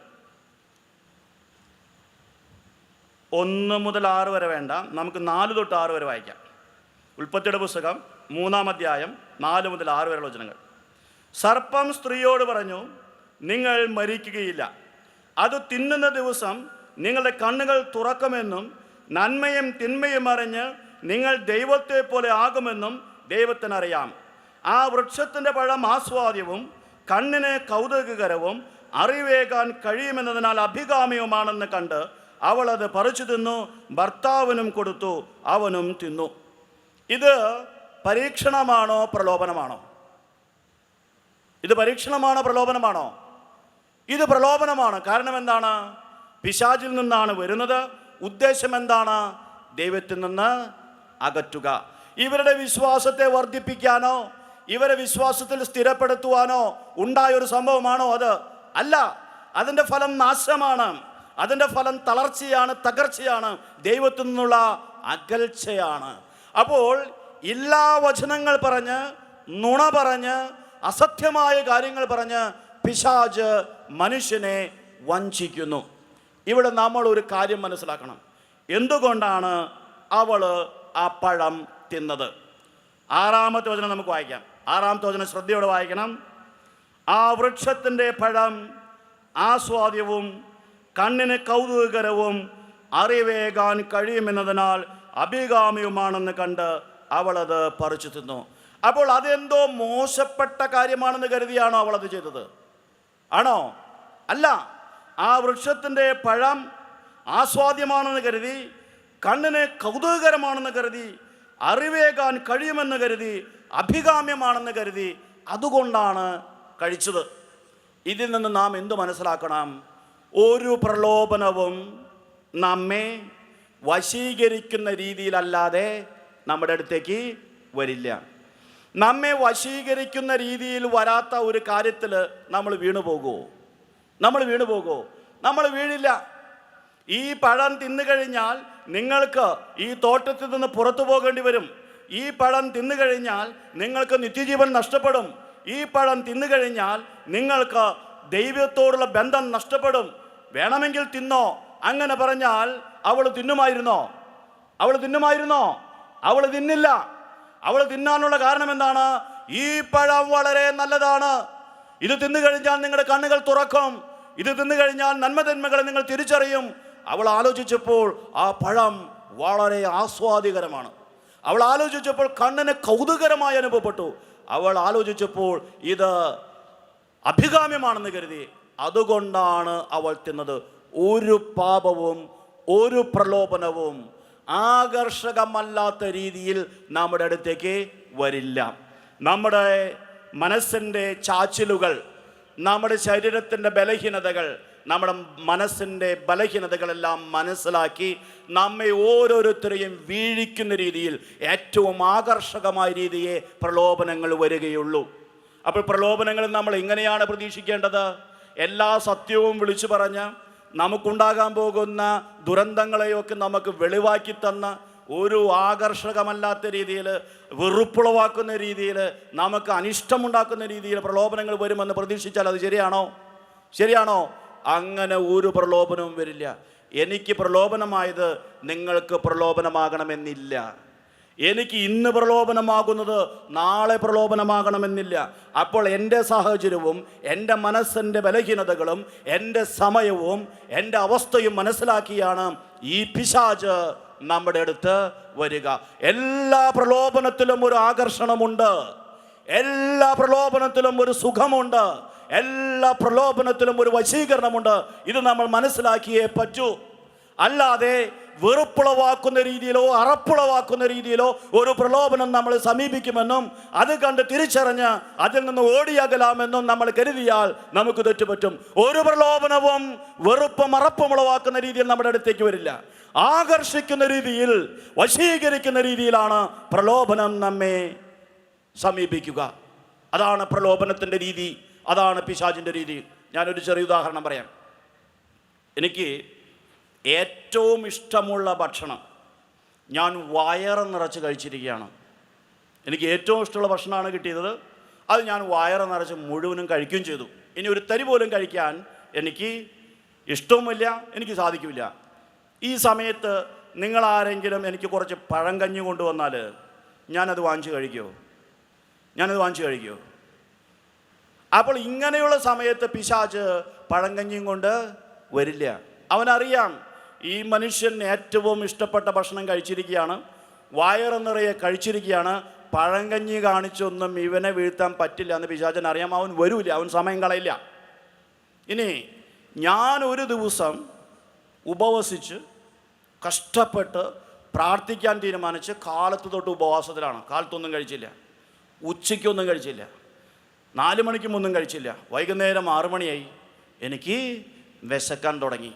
1 മുതൽ 6 വരെ വേണ്ട, നമുക്ക് 4 തൊട്ട് 6 വരെ വായിക്കാം. ഉൽപ്പത്തിയുടെ പുസ്തകം 3-ാം അധ്യായം 4 മുതൽ 6 വരെയുള്ള വചനങ്ങൾ. സർപ്പം സ്ത്രീയോട് പറഞ്ഞു, നിങ്ങൾ മരിക്കുകയില്ല. അത് തിന്നുന്ന ദിവസം നിങ്ങളുടെ കണ്ണുകൾ തുറക്കുമെന്നും നന്മയും തിന്മയും അറിഞ്ഞ് നിങ്ങൾ ദൈവത്തെ പോലെ ആകുമെന്നും ദൈവത്തിനറിയാം. ആ വൃക്ഷത്തിൻ്റെ പഴം ആസ്വാദ്യവും കണ്ണിന് കൗതുകകരവും അറിവേകാൻ കഴിയുമെന്നതിനാൽ അഭികാമ്യവുമാണെന്ന് കണ്ട് അവൾ അത് പറിച്ചു തിന്നു, ഭർത്താവിനും കൊടുത്തു, അവനും തിന്നു. ഇത് പരീക്ഷണമാണോ പ്രലോഭനമാണോ? ഇത് പരീക്ഷണമാണോ പ്രലോഭനമാണോ? ഇത് പ്രലോഭനമാണ്. കാരണം എന്താണ്? പിശാചിൽ നിന്നാണ് വരുന്നത്. ഉദ്ദേശം എന്താണ്? ദൈവത്തിൽ നിന്ന് അകറ്റുക. ഇവരുടെ വിശ്വാസത്തെ വർദ്ധിപ്പിക്കാനോ ഇവരെ വിശ്വാസത്തിൽ സ്ഥിരപ്പെടുത്തുവാനോ ഉണ്ടായൊരു സംഭവമാണോ അത്? അല്ല. അതിൻ്റെ ഫലം നാശമാണ്, അതിൻ്റെ ഫലം തളർച്ചയാണ്, തകർച്ചയാണ്, ദൈവത്തിൽ നിന്നുള്ള അകൽച്ചയാണ്. അപ്പോൾ ഇല്ലാ വചനങ്ങൾ പറഞ്ഞ്, നുണ പറഞ്ഞ്, അസത്യമായ കാര്യങ്ങൾ പറഞ്ഞ് പിശാച് മനുഷ്യനെ വഞ്ചിക്കുന്നു. ഇവിടെ നമ്മൾ ഒരു കാര്യം മനസ്സിലാക്കണം. എന്തുകൊണ്ടാണ് അവൾ ആ പഴം തിന്നത്? 6-ാമത്തെ വചനം നമുക്ക് വായിക്കാം. 6-ാമത്തെ വചനം ശ്രദ്ധയോടെ വായിക്കണം. ആ വൃക്ഷത്തിൻ്റെ പഴം ആസ്വാദ്യവും കണ്ണിന് കൗതുകകരവും അറിവേകാൻ കഴിയുമെന്നതിനാൽ അഭികാമ്യവുമാണെന്ന് കണ്ട് അവളത് പറിച്ചു തിന്നു. അപ്പോൾ അതെന്തോ മോശപ്പെട്ട കാര്യമാണെന്ന് കരുതിയാണോ അവളത് ചെയ്തത്? ആണോ? അല്ല. ആ വൃക്ഷത്തിൻ്റെ പഴം ആസ്വാദ്യമാണെന്ന് കരുതി, കണ്ണിന് കൗതുകകരമാണെന്ന് കരുതി, അറിവേകാൻ കഴിയുമെന്ന് കരുതി, അഭികാമ്യമാണെന്ന് കരുതി, അതുകൊണ്ടാണ് കഴിച്ചത്. ഇതിൽ നിന്ന് നാം എന്തു മനസ്സിലാക്കണം? ഒരു പ്രലോഭനവും നമ്മെ വശീകരിക്കുന്ന രീതിയിലല്ലാതെ നമ്മുടെ അടുത്തേക്ക് വരില്ല. നമ്മെ വശീകരിക്കുന്ന രീതിയിൽ വരാത്ത ഒരു കാര്യത്തിൽ നമ്മൾ വീണു പോകുമോ? നമ്മൾ വീഴില്ല. ഈ പഴം തിന്നു കഴിഞ്ഞാൽ നിങ്ങൾക്ക് ഈ തോട്ടത്തിൽ നിന്ന് പുറത്തു പോകേണ്ടി വരും. ഈ പഴം തിന്നു കഴിഞ്ഞാൽ നിങ്ങൾക്ക് നിത്യജീവൻ നഷ്ടപ്പെടും. ഈ പഴം തിന്നു കഴിഞ്ഞാൽ നിങ്ങൾക്ക് ദൈവത്തോടുള്ള ബന്ധം നഷ്ടപ്പെടും. വേണമെങ്കിൽ തിന്നോ. അങ്ങനെ പറഞ്ഞാൽ അവൾ തിന്നുമായിരുന്നോ? അവൾ തിന്നില്ല. അവൾ തിന്നാനുള്ള കാരണം എന്താണ്? ഈ പഴം വളരെ നല്ലതാണ്, ഇത് തിന്നു കഴിഞ്ഞാൽ നിങ്ങളുടെ കണ്ണുകൾ തുറക്കും, ഇത് തിന്നു കഴിഞ്ഞാൽ നന്മതിന്മകളെ നിങ്ങൾ തിരിച്ചറിയും. അവൾ ആലോചിച്ചപ്പോൾ ആ പഴം വളരെ ആസ്വാദികരമാണ്. അവൾ ആലോചിച്ചപ്പോൾ കണ്ണിന് കൗതുകരമായി അനുഭവപ്പെട്ടു. അവൾ ആലോചിച്ചപ്പോൾ ഇത് അഭികാമ്യമാണെന്ന് കരുതി. അതുകൊണ്ടാണ് അവൾ തിന്നത്. ഒരു പാപവും ഒരു പ്രലോഭനവും ആകർഷകമല്ലാത്ത രീതിയിൽ നമ്മുടെ അടുത്തേക്ക് വരില്ല. നമ്മുടെ മനസ്സിൻ്റെ ചാച്ചിലുകൾ, നമ്മുടെ ശരീരത്തിൻ്റെ ബലഹീനതകൾ, നമ്മുടെ മനസ്സിൻ്റെ ബലഹീനതകളെല്ലാം മനസ്സിലാക്കി നമ്മെ ഓരോരുത്തരെയും വീഴിക്കുന്ന രീതിയിൽ ഏറ്റവും ആകർഷകമായ രീതിയെ പ്രലോഭനങ്ങൾ വരികയുള്ളൂ. അപ്പോൾ പ്രലോഭനങ്ങൾ നമ്മൾ എങ്ങനെയാണ് പ്രതീക്ഷിക്കേണ്ടത്? എല്ലാ സത്യവും വിളിച്ചു പറഞ്ഞ് നമുക്കുണ്ടാകാൻ പോകുന്ന ദുരന്തങ്ങളെയൊക്കെ നമുക്ക് വെളിവാക്കി തന്ന ഒരു ആകർഷകമല്ലാത്ത രീതിയിൽ, വെറുപ്പുളവാക്കുന്ന രീതിയിൽ, നമുക്ക് അനിഷ്ടമുണ്ടാക്കുന്ന രീതിയിൽ പ്രലോഭനങ്ങൾ വരുമെന്ന് പ്രതീക്ഷിച്ചാൽ അത് ശരിയാണോ? അങ്ങനെ ഒരു പ്രലോഭനവും വരില്ല. എനിക്ക് പ്രലോഭനമായത് നിങ്ങൾക്ക് പ്രലോഭനമാകണമെന്നില്ല. എനിക്ക് ഇന്ന് പ്രലോഭനമാകുന്നത് നാളെ പ്രലോഭനമാകണമെന്നില്ല. അപ്പോൾ എൻ്റെ സാഹചര്യവും എൻ്റെ മനസ്സിൻ്റെ ബലഹീനതകളും എൻ്റെ സമയവും എൻ്റെ അവസ്ഥയും മനസ്സിലാക്കിയാണ് ഈ പിശാച് നമ്മുടെ അടുത്ത് വരിക. എല്ലാ പ്രലോഭനത്തിലും ഒരു ആകർഷണമുണ്ട്, എല്ലാ പ്രലോഭനത്തിലും ഒരു സുഖമുണ്ട്, എല്ലാ പ്രലോഭനത്തിലും ഒരു വശീകരണമുണ്ട്. ഇത് നമ്മൾ മനസ്സിലാക്കിയേ പറ്റൂ. അല്ലാതെ വെറുപ്പുളവാക്കുന്ന രീതിയിലോ അറപ്പുളവാക്കുന്ന രീതിയിലോ ഒരു പ്രലോഭനം നമ്മൾ സമീപിക്കുമെന്നും അത് കണ്ട് തിരിച്ചറിഞ്ഞ് അതിൽ നിന്ന് ഓടിയകലാമെന്നും നമ്മൾ കരുതിയാൽ നമുക്ക് തെറ്റുപറ്റും. ഒരു പ്രലോഭനവും വെറുപ്പും അറപ്പും ഉളവാക്കുന്ന രീതിയിൽ നമ്മുടെ അടുത്തേക്ക് വരില്ല. ആകർഷിക്കുന്ന രീതിയിൽ, വശീകരിക്കുന്ന രീതിയിലാണ് പ്രലോഭനം നമ്മെ സമീപിക്കുക. അതാണ് പ്രലോഭനത്തിൻ്റെ രീതി, അതാണ് പിശാചിൻ്റെ രീതി. ഞാനൊരു ചെറിയ ഉദാഹരണം പറയാം. എനിക്ക് ഏറ്റവും ഇഷ്ടമുള്ള ഭക്ഷണം ഞാൻ വയറ് നിറച്ച് കഴിച്ചിരിക്കുകയാണ്. എനിക്ക് ഏറ്റവും ഇഷ്ടമുള്ള ഭക്ഷണമാണ് കിട്ടിയത്. അത് ഞാൻ വയറ് നിറച്ച് മുഴുവനും കഴിക്കുകയും ചെയ്തു. ഇനി ഒരു തരി പോലും കഴിക്കാൻ എനിക്ക് ഇഷ്ടവുമില്ല, എനിക്ക് സാധിക്കില്ല. ഈ സമയത്ത് നിങ്ങളാരെങ്കിലും എനിക്ക് കുറച്ച് പഴങ്കഞ്ഞി കൊണ്ടുവന്നാൽ ഞാനത് വാങ്ങിച്ച് കഴിക്കുമോ? അപ്പോൾ ഇങ്ങനെയുള്ള സമയത്ത് പിശാച് പഴങ്കഞ്ഞിയും കൊണ്ട് വരില്ല. അവനറിയാം ഈ മനുഷ്യൻ ഏറ്റവും ഇഷ്ടപ്പെട്ട ഭക്ഷണം കഴിച്ചിരിക്കുകയാണ്, വയറ് നിറയെ കഴിച്ചിരിക്കുകയാണ്, പഴങ്കഞ്ഞി കാണിച്ചൊന്നും ഇവനെ വീഴ്ത്താൻ പറ്റില്ല എന്ന് പിശാചൻ അറിയാം. അവൻ വരൂല, അവൻ സമയം കളയില്ല. ഇനി ഞാൻ ഒരു ദിവസം ഉപവസിച്ച് കഷ്ടപ്പെട്ട് പ്രാർത്ഥിക്കാൻ തീരുമാനിച്ച് കാലത്ത് തൊട്ട് ഉപവാസത്തിലാണ്. കാലത്തൊന്നും കഴിച്ചില്ല, ഉച്ചയ്ക്കൊന്നും കഴിച്ചില്ല, 4 മണിക്കും ഒന്നും കഴിച്ചില്ല. വൈകുന്നേരം 6 മണിയായി, എനിക്ക് വിശക്കാൻ തുടങ്ങി.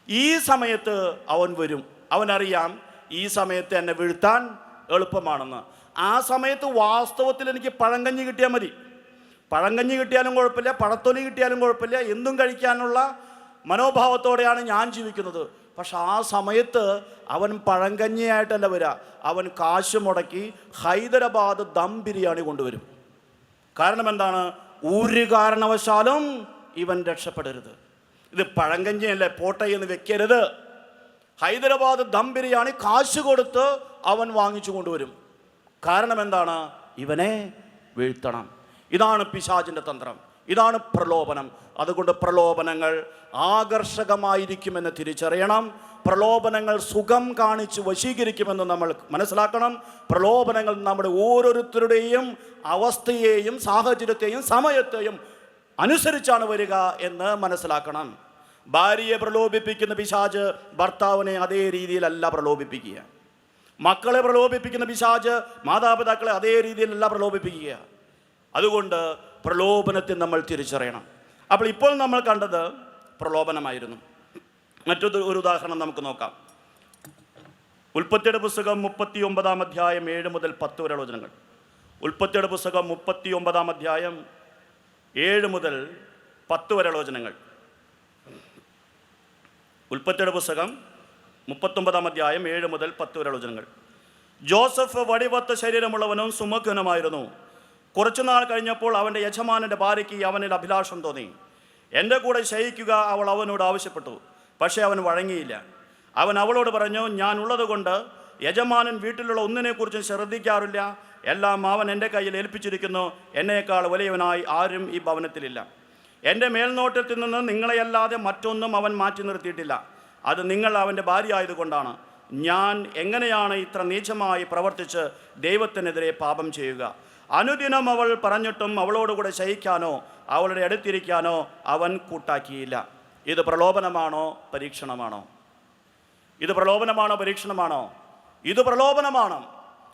ഈ സമയത്ത് അവൻ വരും. അവനറിയാം ഈ സമയത്ത് എന്നെ വീഴ്ത്താൻ എളുപ്പമാണെന്ന്. ആ സമയത്ത് വാസ്തവത്തിൽ എനിക്ക് പഴങ്കഞ്ഞി കിട്ടിയാൽ മതി. പഴങ്കഞ്ഞി കിട്ടിയാലും കുഴപ്പമില്ല, പഴത്തൊലി കിട്ടിയാലും കുഴപ്പമില്ല, എന്തും കഴിക്കാനുള്ള മനോഭാവത്തോടെയാണ് ഞാൻ ജീവിക്കുന്നത്. പക്ഷെ ആ സമയത്ത് അവൻ പഴങ്കഞ്ഞിയായിട്ടല്ല വരിക, അവൻ കാശ് മുടക്കി ഹൈദരാബാദ് ദം ബിരിയാണി കൊണ്ടുവരും. കാരണം എന്താണ്? ഒരു കാരണവശാലും ഇവൻ രക്ഷപ്പെടരുത്. ഇത് പഴങ്കഞ്ഞിയല്ലേ, പോട്ടെ എന്ന് വെക്കരുത്. ഹൈദരാബാദ് ദം ബിരിയാണി കാശ് കൊടുത്ത് അവൻ വാങ്ങിച്ചു കൊണ്ടുവരും. കാരണം എന്താണ്? ഇവനെ വീഴ്ത്തണം. ഇതാണ് പിശാചിൻ്റെ തന്ത്രം, ഇതാണ് പ്രലോഭനം. അതുകൊണ്ട് പ്രലോഭനങ്ങൾ ആകർഷകമായിരിക്കുമെന്ന് തിരിച്ചറിയണം. പ്രലോഭനങ്ങൾ സുഖം കാണിച്ച് വശീകരിക്കുമെന്ന് നമ്മൾ മനസ്സിലാക്കണം. പ്രലോഭനങ്ങൾ നമ്മുടെ ഓരോരുത്തരുടെയും അവസ്ഥയെയും സാഹചര്യത്തെയും സമയത്തെയും അനുസരിച്ചാണ് വരിക എന്ന് മനസ്സിലാക്കണം. ഭാര്യയെ പ്രലോഭിപ്പിക്കുന്ന പിശാച് ഭർത്താവിനെ അതേ രീതിയിലല്ല പ്രലോഭിപ്പിക്കുക. മക്കളെ പ്രലോഭിപ്പിക്കുന്ന പിശാച് മാതാപിതാക്കളെ അതേ രീതിയിലല്ല പ്രലോഭിപ്പിക്കുക. അതുകൊണ്ട് പ്രലോഭനത്തെ നമ്മൾ തിരിച്ചറിയണം. അപ്പോൾ ഇപ്പോൾ നമ്മൾ കണ്ടത് പ്രലോഭനമായിരുന്നു. ഒരു ഉദാഹരണം നമുക്ക് നോക്കാം. ഉൽപ്പത്തിയുടെ പുസ്തകം 39-ാം അധ്യായം 7 മുതൽ 10 വരെ വചനങ്ങൾ. ഉൽപ്പത്തിയുടെ പുസ്തകം 39-ാം അധ്യായം 7 മുതൽ 10 വരെ വചനങ്ങൾ. ഉൽപ്പത്തിയുടെ പുസ്തകം 39-ാം അധ്യായം 7 മുതൽ 10 വരെ വചനങ്ങൾ. ജോസഫ് വടിവത്ത ശരീരമുള്ളവനും സുമുഖനുമായിരുന്നു. കുറച്ചുനാൾ കഴിഞ്ഞപ്പോൾ അവൻ്റെ യജമാനൻ്റെ ഭാര്യയ്ക്ക് അവനിൽ അഭിലാഷം തോന്നി. എൻ്റെ കൂടെ ശയിക്കുക അവൾ അവനോട് ആവശ്യപ്പെട്ടു. പക്ഷേ അവൻ വഴങ്ങിയില്ല. അവൻ അവളോട് പറഞ്ഞു, ഞാൻ ഉള്ളതുകൊണ്ട് യജമാനൻ വീട്ടിലുള്ള ഒന്നിനെക്കുറിച്ചും ശ്രദ്ധിക്കാറില്ല. എല്ലാം അവൻ എൻ്റെ കയ്യിൽ ഏൽപ്പിച്ചിരിക്കുന്നു. എന്നേക്കാൾ വലിയവനായി ആരും ഈ ഭവനത്തിലില്ല. എൻ്റെ മേൽനോട്ടത്തിൽ നിന്ന് നിങ്ങളെയല്ലാതെ മറ്റൊന്നും അവൻ മാറ്റി നിർത്തിയിട്ടില്ല. അത് നിങ്ങൾ അവൻ്റെ ഭാര്യ ആയതുകൊണ്ടാണ്. ഞാൻ എങ്ങനെയാണ് ഇത്ര നീചമായി പ്രവർത്തിച്ച് ദൈവത്തിനെതിരെ പാപം ചെയ്യുക? അനുദിനം അവൾ പറഞ്ഞിട്ടും അവളോടുകൂടെ ശയിക്കാനോ അവളുടെ അടുത്തിരിക്കാനോ അവൻ കൂട്ടാക്കിയില്ല. ഇത് പ്രലോഭനമാണോ പരീക്ഷണമാണോ? ഇത് പ്രലോഭനമാണോ പരീക്ഷണമാണോ? ഇത് പ്രലോഭനമാണ്.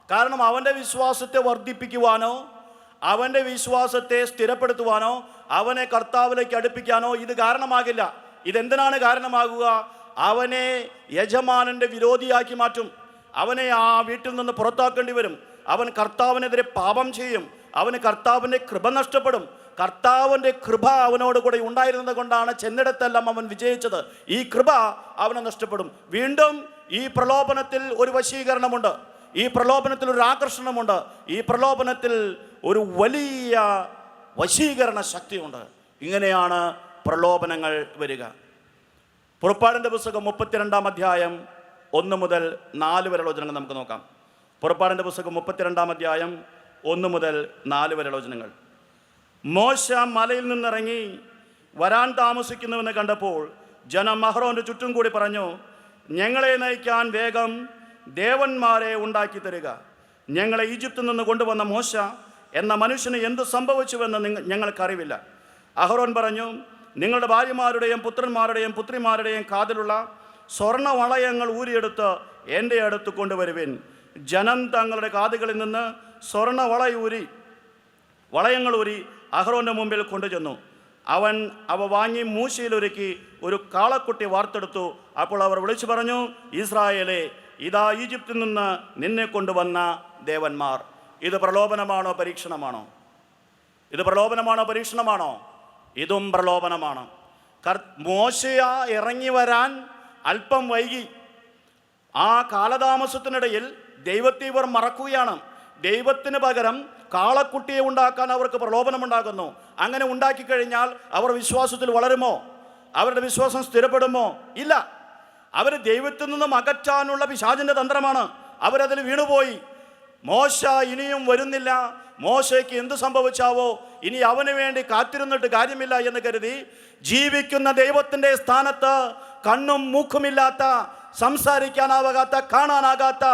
കാരണം അവൻ്റെ വിശ്വാസത്തെ വർദ്ധിപ്പിക്കുവാനോ അവൻ്റെ വിശ്വാസത്തെ സ്ഥിരപ്പെടുത്തുവാനോ അവനെ കർത്താവിലേക്ക് അടുപ്പിക്കാനോ ഇത് കാരണമാകില്ല. ഇതെന്തിനാണ് കാരണമാകുക? അവനെ യജമാനൻ്റെ വിരോധിയാക്കി മാറ്റും. അവനെ ആ വീട്ടിൽ നിന്ന് പുറത്താക്കേണ്ടി വരും. അവൻ കർത്താവിനെതിരെ പാപം ചെയ്യും. അവന് കർത്താവിൻ്റെ കൃപ നഷ്ടപ്പെടും. കർത്താവിൻ്റെ കൃപ അവനോട് കൂടെ ഉണ്ടായിരുന്നത് കൊണ്ടാണ് ചെന്നിടത്തെല്ലാം അവൻ വിജയിച്ചത്. ഈ കൃപ അവനെ നഷ്ടപ്പെടും. വീണ്ടും ഈ പ്രലോഭനത്തിൽ ഒരു വശീകരണമുണ്ട്, ഈ പ്രലോഭനത്തിൽ ഒരു ആകർഷണമുണ്ട്, ഈ പ്രലോഭനത്തിൽ ഒരു വലിയ വശീകരണ ശക്തിയുണ്ട്. ഇങ്ങനെയാണ് പ്രലോഭനങ്ങൾ വരിക. പുറപ്പാടിൻ്റെ പുസ്തകം 32-ാം അധ്യായം 1 മുതൽ 4 വരെയുള്ള വചനങ്ങൾ നമുക്ക് നോക്കാം. പുറപ്പാടിൻ്റെ പുസ്തകം 32-ാം അധ്യായം 1 മുതൽ 4 വരെ വചനങ്ങൾ. മോശ മലയിൽ നിന്നിറങ്ങി വരാൻ താമസിക്കുന്നുവെന്ന് കണ്ടപ്പോൾ ജനം അഹ്റോൻ്റെ ചുറ്റും കൂടി പറഞ്ഞു, ഞങ്ങളെ നയിക്കാൻ വേഗം ദേവന്മാരെ ഉണ്ടാക്കി തരിക. ഞങ്ങളെ ഈജിപ്തിൽ നിന്ന് കൊണ്ടുവന്ന മോശ എന്ന മനുഷ്യന് എന്ത് സംഭവിച്ചുവെന്ന് ഞങ്ങൾക്കറിവില്ല. അഹ്റോൻ പറഞ്ഞു, നിങ്ങളുടെ ഭാര്യമാരുടെയും പുത്രന്മാരുടെയും പുത്രിമാരുടെയും കാതിലുള്ള സ്വർണ്ണ വളയങ്ങൾ ഊരിയെടുത്ത് എൻ്റെ അടുത്ത് കൊണ്ടുവരുവിൻ. ജനം തങ്ങളുടെ കാതുകളിൽ നിന്ന് സ്വർണ്ണ വളയങ്ങൾ ഊരി അഹ്റോൻ്റെ മുമ്പിൽ കൊണ്ടുചെന്നു. അവൻ അവ വാങ്ങി മൂശയിലൊരുക്കി ഒരു കാളക്കുട്ടി വാർത്തെടുത്തു. അപ്പോൾ അവർ വിളിച്ചു പറഞ്ഞു, ഇസ്രായേലേ, ഇതാ ഈജിപ്തിൽ നിന്ന് നിന്നെ കൊണ്ടുവന്ന ദേവന്മാർ. ഇത് പ്രലോഭനമാണോ പരീക്ഷണമാണോ? ഇത് പ്രലോഭനമാണോ പരീക്ഷണമാണോ? ഇതും പ്രലോഭനമാണ്. മോശ ഇറങ്ങി വരാൻ അല്പം വൈകി. ആ കാലതാമസത്തിനിടയിൽ ദൈവത്തെ ഇവർ മറക്കുകയാണ്. ദൈവത്തിന് പകരം കാളക്കുട്ടിയെ ഉണ്ടാക്കാൻ അവർക്ക് പ്രലോഭനമുണ്ടാകുന്നു. അങ്ങനെ ഉണ്ടാക്കിക്കഴിഞ്ഞാൽ അവർ വിശ്വാസത്തിൽ വളരുമോ? അവരുടെ വിശ്വാസം സ്ഥിരപ്പെടുമോ? ഇല്ല. അവർ ദൈവത്തിൽ നിന്നും അകറ്റാനുള്ള പിശാചിൻ്റെ തന്ത്രമാണ്. അവരതിൽ വീണുപോയി. മോശ ഇനിയും വരുന്നില്ല, മോശയ്ക്ക് എന്ത് സംഭവിച്ചാവോ, ഇനി അവന് വേണ്ടി കാത്തിരുന്നിട്ട് കാര്യമില്ല എന്ന് കരുതി ജീവിക്കുന്ന ദൈവത്തിൻ്റെ സ്ഥാനത്ത് കണ്ണും മൂക്കുമില്ലാത്ത, സംസാരിക്കാനാവാത്ത, കാണാനാകാത്ത,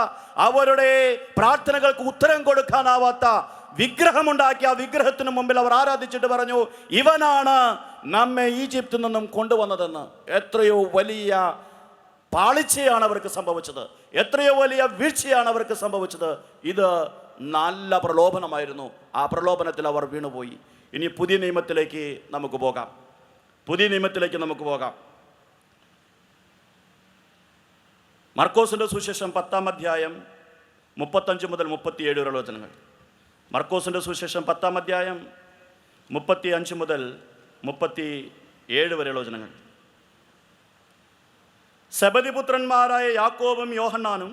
അവരുടെ പ്രാർത്ഥനകൾക്ക് ഉത്തരം കൊടുക്കാനാവാത്ത വിഗ്രഹമുണ്ടാക്കി ആ വിഗ്രഹത്തിന് മുമ്പിൽ അവർ ആരാധിച്ചിട്ട് പറഞ്ഞു, ഇവനാണ് നമ്മെ ഈജിപ്തിൽ നിന്നും കൊണ്ടുവന്നതെന്ന്. എത്രയോ വലിയ പാളിച്ചയാണ് അവർക്ക് സംഭവിച്ചത്. എത്രയോ വലിയ വീഴ്ചയാണ് അവർക്ക് സംഭവിച്ചത്. ഇത് നല്ല പ്രലോഭനമായിരുന്നു. ആ പ്രലോഭനത്തിൽ അവർ വീണുപോയി. ഇനി പുതിയ നിയമത്തിലേക്ക് നമുക്ക് പോകാം. മർക്കോസിൻ്റെ സുവിശേഷം 10-ാം അധ്യായം 35 മുതൽ 37 വരെ വചനങ്ങൾ. മർക്കോസിൻ്റെ സുവിശേഷം 10-ാം അധ്യായം 35 മുതൽ 37 വരെ വചനങ്ങൾ. സെബദിപുത്രന്മാരായ യാക്കോബും യോഹന്നാനും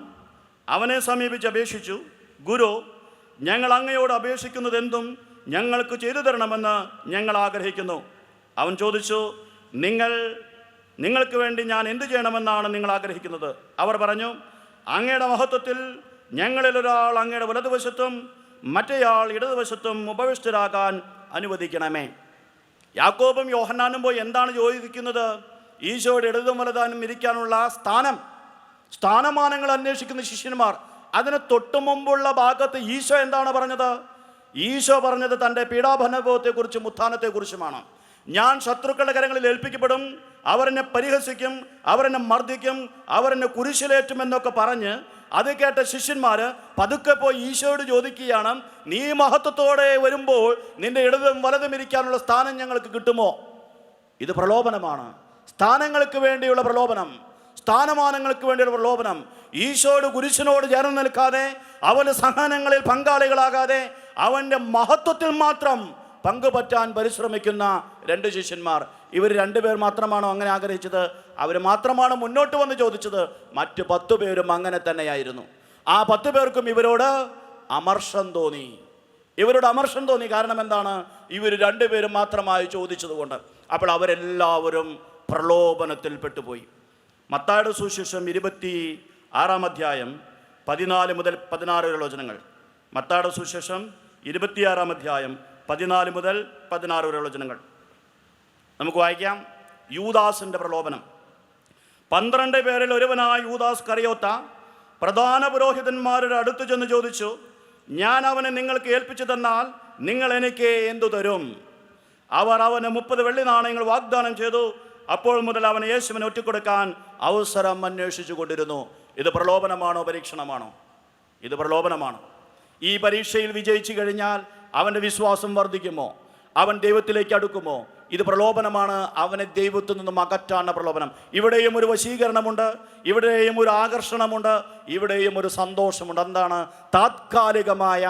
അവനെ സമീപിച്ച് അപേക്ഷിച്ചു, ഗുരു, ഞങ്ങൾ അങ്ങയോട് അപേക്ഷിക്കുന്നതെന്തും ഞങ്ങൾക്ക് ചെയ്തു തരണമെന്ന് ഞങ്ങൾ ആഗ്രഹിക്കുന്നു. അവൻ ചോദിച്ചു, നിങ്ങൾക്ക് വേണ്ടി ഞാൻ എന്ത് ചെയ്യണമെന്നാണ് നിങ്ങൾ ആഗ്രഹിക്കുന്നത്? അവർ പറഞ്ഞു, അങ്ങയുടെ മഹത്വത്തിൽ ഞങ്ങളിൽ ഒരാൾ അങ്ങയുടെ വലതുവശത്തും മറ്റേയാൾ ഇടതുവശത്തും ഉപവിഷ്ടരാകാൻ അനുവദിക്കണമേ. യാക്കോബും യോഹന്നാനും പോയി എന്താണ് ചോദിക്കുന്നത്? ഈശോയുടെ ഇടതും വലതാനും ഇരിക്കാനുള്ള സ്ഥാനമാനങ്ങൾ അന്വേഷിക്കുന്ന ശിഷ്യന്മാർ. അതിന് തൊട്ടു മുമ്പുള്ള ഭാഗത്ത് ഈശോ എന്താണ് പറഞ്ഞത്? ഈശോ പറഞ്ഞത് തൻ്റെ പീഡാനുഭവത്തെക്കുറിച്ചും ഉത്ഥാനത്തെക്കുറിച്ചുമാണ്. ഞാൻ ശത്രുക്കളുടെ കരങ്ങളിൽ ഏൽപ്പിക്കപ്പെടും, അവരെന്നെ പരിഹസിക്കും, അവരെന്നെ മർദ്ദിക്കും, അവരെന്നെ കുരിശിലേറ്റുമെന്നൊക്കെ പറഞ്ഞ് അത് കേട്ട ശിഷ്യന്മാർ പതുക്കെ പോയി ഈശോയോട് ചോദിക്കുകയാണ്, നീ മഹത്വത്തോടെ വരുമ്പോൾ നിന്റെ ഇടതും വലതും ഇരിക്കാനുള്ള സ്ഥാനം ഞങ്ങൾക്ക് കിട്ടുമോ? ഇത് പ്രലോഭനമാണ്. സ്ഥാനങ്ങൾക്ക് വേണ്ടിയുള്ള പ്രലോഭനം, സ്ഥാനമാനങ്ങൾക്ക് വേണ്ടിയുള്ള പ്രലോഭനം. ഈശോയുടെ കുരിശിനോട് ചേർന്ന് നിൽക്കാതെ, അവൻ്റെ സഹനങ്ങളിൽ പങ്കാളികളാകാതെ, അവൻ്റെ മഹത്വത്തിൽ മാത്രം പങ്കുപറ്റാൻ പരിശ്രമിക്കുന്ന 2 ശിഷ്യന്മാർ. ഇവർ 2 പേർ മാത്രമാണോ അങ്ങനെ ആഗ്രഹിച്ചത്? അവർ മാത്രമാണ് മുന്നോട്ട് വന്ന് ചോദിച്ചത്. മറ്റ് 10 പേരും അങ്ങനെ തന്നെയായിരുന്നു. ആ 10 പേർക്കും ഇവരോട് അമർഷം തോന്നി. കാരണം എന്താണ്? ഇവർ 2 പേരും മാത്രമായി ചോദിച്ചതുകൊണ്ട്. അപ്പോൾ അവരെല്ലാവരും പ്രലോഭനത്തിൽ പെട്ടുപോയി. മത്തായിയുടെ സുവിശേഷം 26-ാം അധ്യായം 14 മുതൽ 16 വരെ വചനങ്ങൾ. മത്തായിയുടെ സുവിശേഷം 26-ാം അധ്യായം 14 മുതൽ 16 വരെ വചനങ്ങൾ നമുക്ക് വായിക്കാം. യൂദാസിൻ്റെ പ്രലോഭനം. 12 പേരിൽ ഒരുവനായ യൂദാസ് കറിയോത്ത പ്രധാന പുരോഹിതന്മാരുടെ അടുത്ത് ചെന്ന് ചോദിച്ചു, ഞാൻ അവനെ നിങ്ങൾക്ക് ഏൽപ്പിച്ചു തന്നാൽ നിങ്ങൾ എനിക്ക് എന്തു തരും? അവർ അവന് 30 വെള്ളി നാണയങ്ങൾ വാഗ്ദാനം ചെയ്തു. അപ്പോൾ മുതൽ അവൻ യേശുവിനെ ഒറ്റിക്കൊടുക്കാൻ അവസരം അന്വേഷിച്ചു കൊണ്ടിരുന്നു. ഇത് പ്രലോഭനമാണോ പരീക്ഷണമാണോ? ഇത് പ്രലോഭനമാണ്. ഈ പരീക്ഷയിൽ വിജയിച്ചു കഴിഞ്ഞാൽ അവൻ്റെ വിശ്വാസം വർദ്ധിക്കുമോ? അവൻ ദൈവത്തിലേക്ക് അടുക്കുമോ? ഇത് പ്രലോഭനമാണ്. അവനെ ദൈവത്തിൽ നിന്നും അകറ്റാനുള്ള പ്രലോഭനം. ഇവിടെയും ഒരു വശീകരണമുണ്ട്, ഇവിടെയും ഒരു ആകർഷണമുണ്ട്, ഇവിടെയും ഒരു സന്തോഷമുണ്ട്. എന്താണ്? താത്കാലികമായ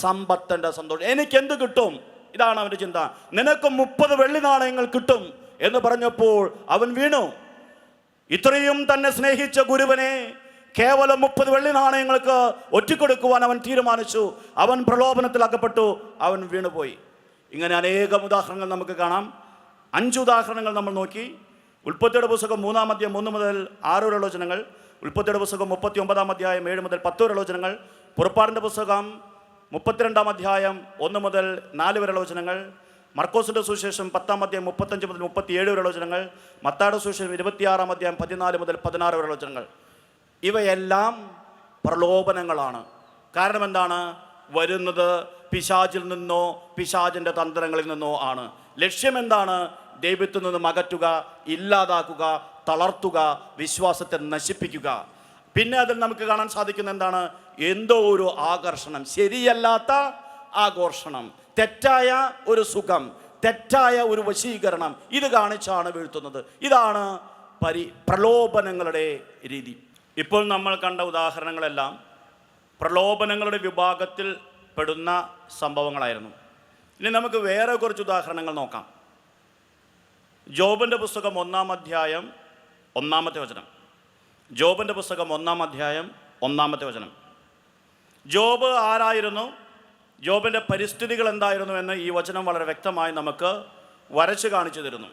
സമ്പത്തിൻ്റെ സന്തോഷം. എനിക്കെന്ത് കിട്ടും? ഇതാണ് അവൻ്റെ ചിന്ത. നിനക്ക് 30 വെള്ളി നാണയങ്ങൾ കിട്ടും എന്ന് പറഞ്ഞപ്പോൾ അവൻ വീണു. ഇത്രയും തന്നെ സ്നേഹിച്ച ഗുരുവിനെ കേവലം 30 വെള്ളി നാണയങ്ങൾക്ക് ഒറ്റിക്കൊടുക്കുവാൻ അവൻ തീരുമാനിച്ചു. അവൻ പ്രലോഭനത്തിൽ അകപ്പെട്ടു, അവൻ വീണുപോയി. ഇങ്ങനെ അനേകം ഉദാഹരണങ്ങൾ നമുക്ക് കാണാം. 5 ഉദാഹരണങ്ങൾ നമ്മൾ നോക്കി. ഉൽപ്പത്തിയുടെ പുസ്തകം 3-ാം അധ്യായം 1 മുതൽ 6 വരെയുള്ള വചനങ്ങൾ, ഉൽപ്പത്തിയുടെ പുസ്തകം 39-ാം അധ്യായം 7 മുതൽ 10 വരെയുള്ള വചനങ്ങൾ, പുറപ്പാടിൻ്റെ പുസ്തകം 32-ാം അധ്യായം 1 മുതൽ 4 വരെയുള്ള വചനങ്ങൾ, മർക്കോസിൻ്റെ സുവിശേഷം 10-ാം അധ്യായം 35 മുതൽ 37 വരെയുള്ള വചനങ്ങൾ, മത്തായിയുടെ സുവിശേഷം 26-ാം അധ്യായം 14 മുതൽ 16 വരെയുള്ള വചനങ്ങൾ. ഇവയെല്ലാം പ്രലോഭനങ്ങളാണ്. കാരണം എന്താണ്? വരുന്നത് പിശാചിൽ നിന്നോ പിശാചിൻ്റെ തന്ത്രങ്ങളിൽ നിന്നോ ആണ്. ലക്ഷ്യം എന്താണ്? ദൈവത്തിൽ നിന്നും അകറ്റുക, ഇല്ലാതാക്കുക, തളർത്തുക, വിശ്വാസത്തെ നശിപ്പിക്കുക. പിന്നെ അതിൽ നമുക്ക് കാണാൻ സാധിക്കുന്ന എന്താണ്? എന്തോ ഒരു ആകർഷണം, ശരിയല്ലാത്ത ആകർഷണം, തെറ്റായ ഒരു സുഖം, തെറ്റായ ഒരു വശീകരണം, ഇത് കാണിച്ചാണ് വീഴ്ത്തുന്നത്. ഇതാണ് പ്രലോഭനങ്ങളുടെ രീതി. ഇപ്പോൾ നമ്മൾ കണ്ട ഉദാഹരണങ്ങളെല്ലാം പ്രലോഭനങ്ങളുടെ വിഭാഗത്തിൽ പെടുന്ന സംഭവങ്ങളായിരുന്നു. ഇനി നമുക്ക് വേറെ കുറച്ച് ഉദാഹരണങ്ങൾ നോക്കാം. ജോബിൻ്റെ പുസ്തകം 1-ാം അധ്യായം 1-ാമത്തെ വചനം. ജോബിൻ്റെ പുസ്തകം 1-ാം അധ്യായം 1-ാമത്തെ വചനം. ജോബ് ആരായിരുന്നു? ജോബിൻ്റെ പരിസ്ഥിതികൾ എന്തായിരുന്നു എന്ന് ഈ വചനം വളരെ വ്യക്തമായി നമുക്ക് വരച്ച് കാണിച്ചു തരുന്നു.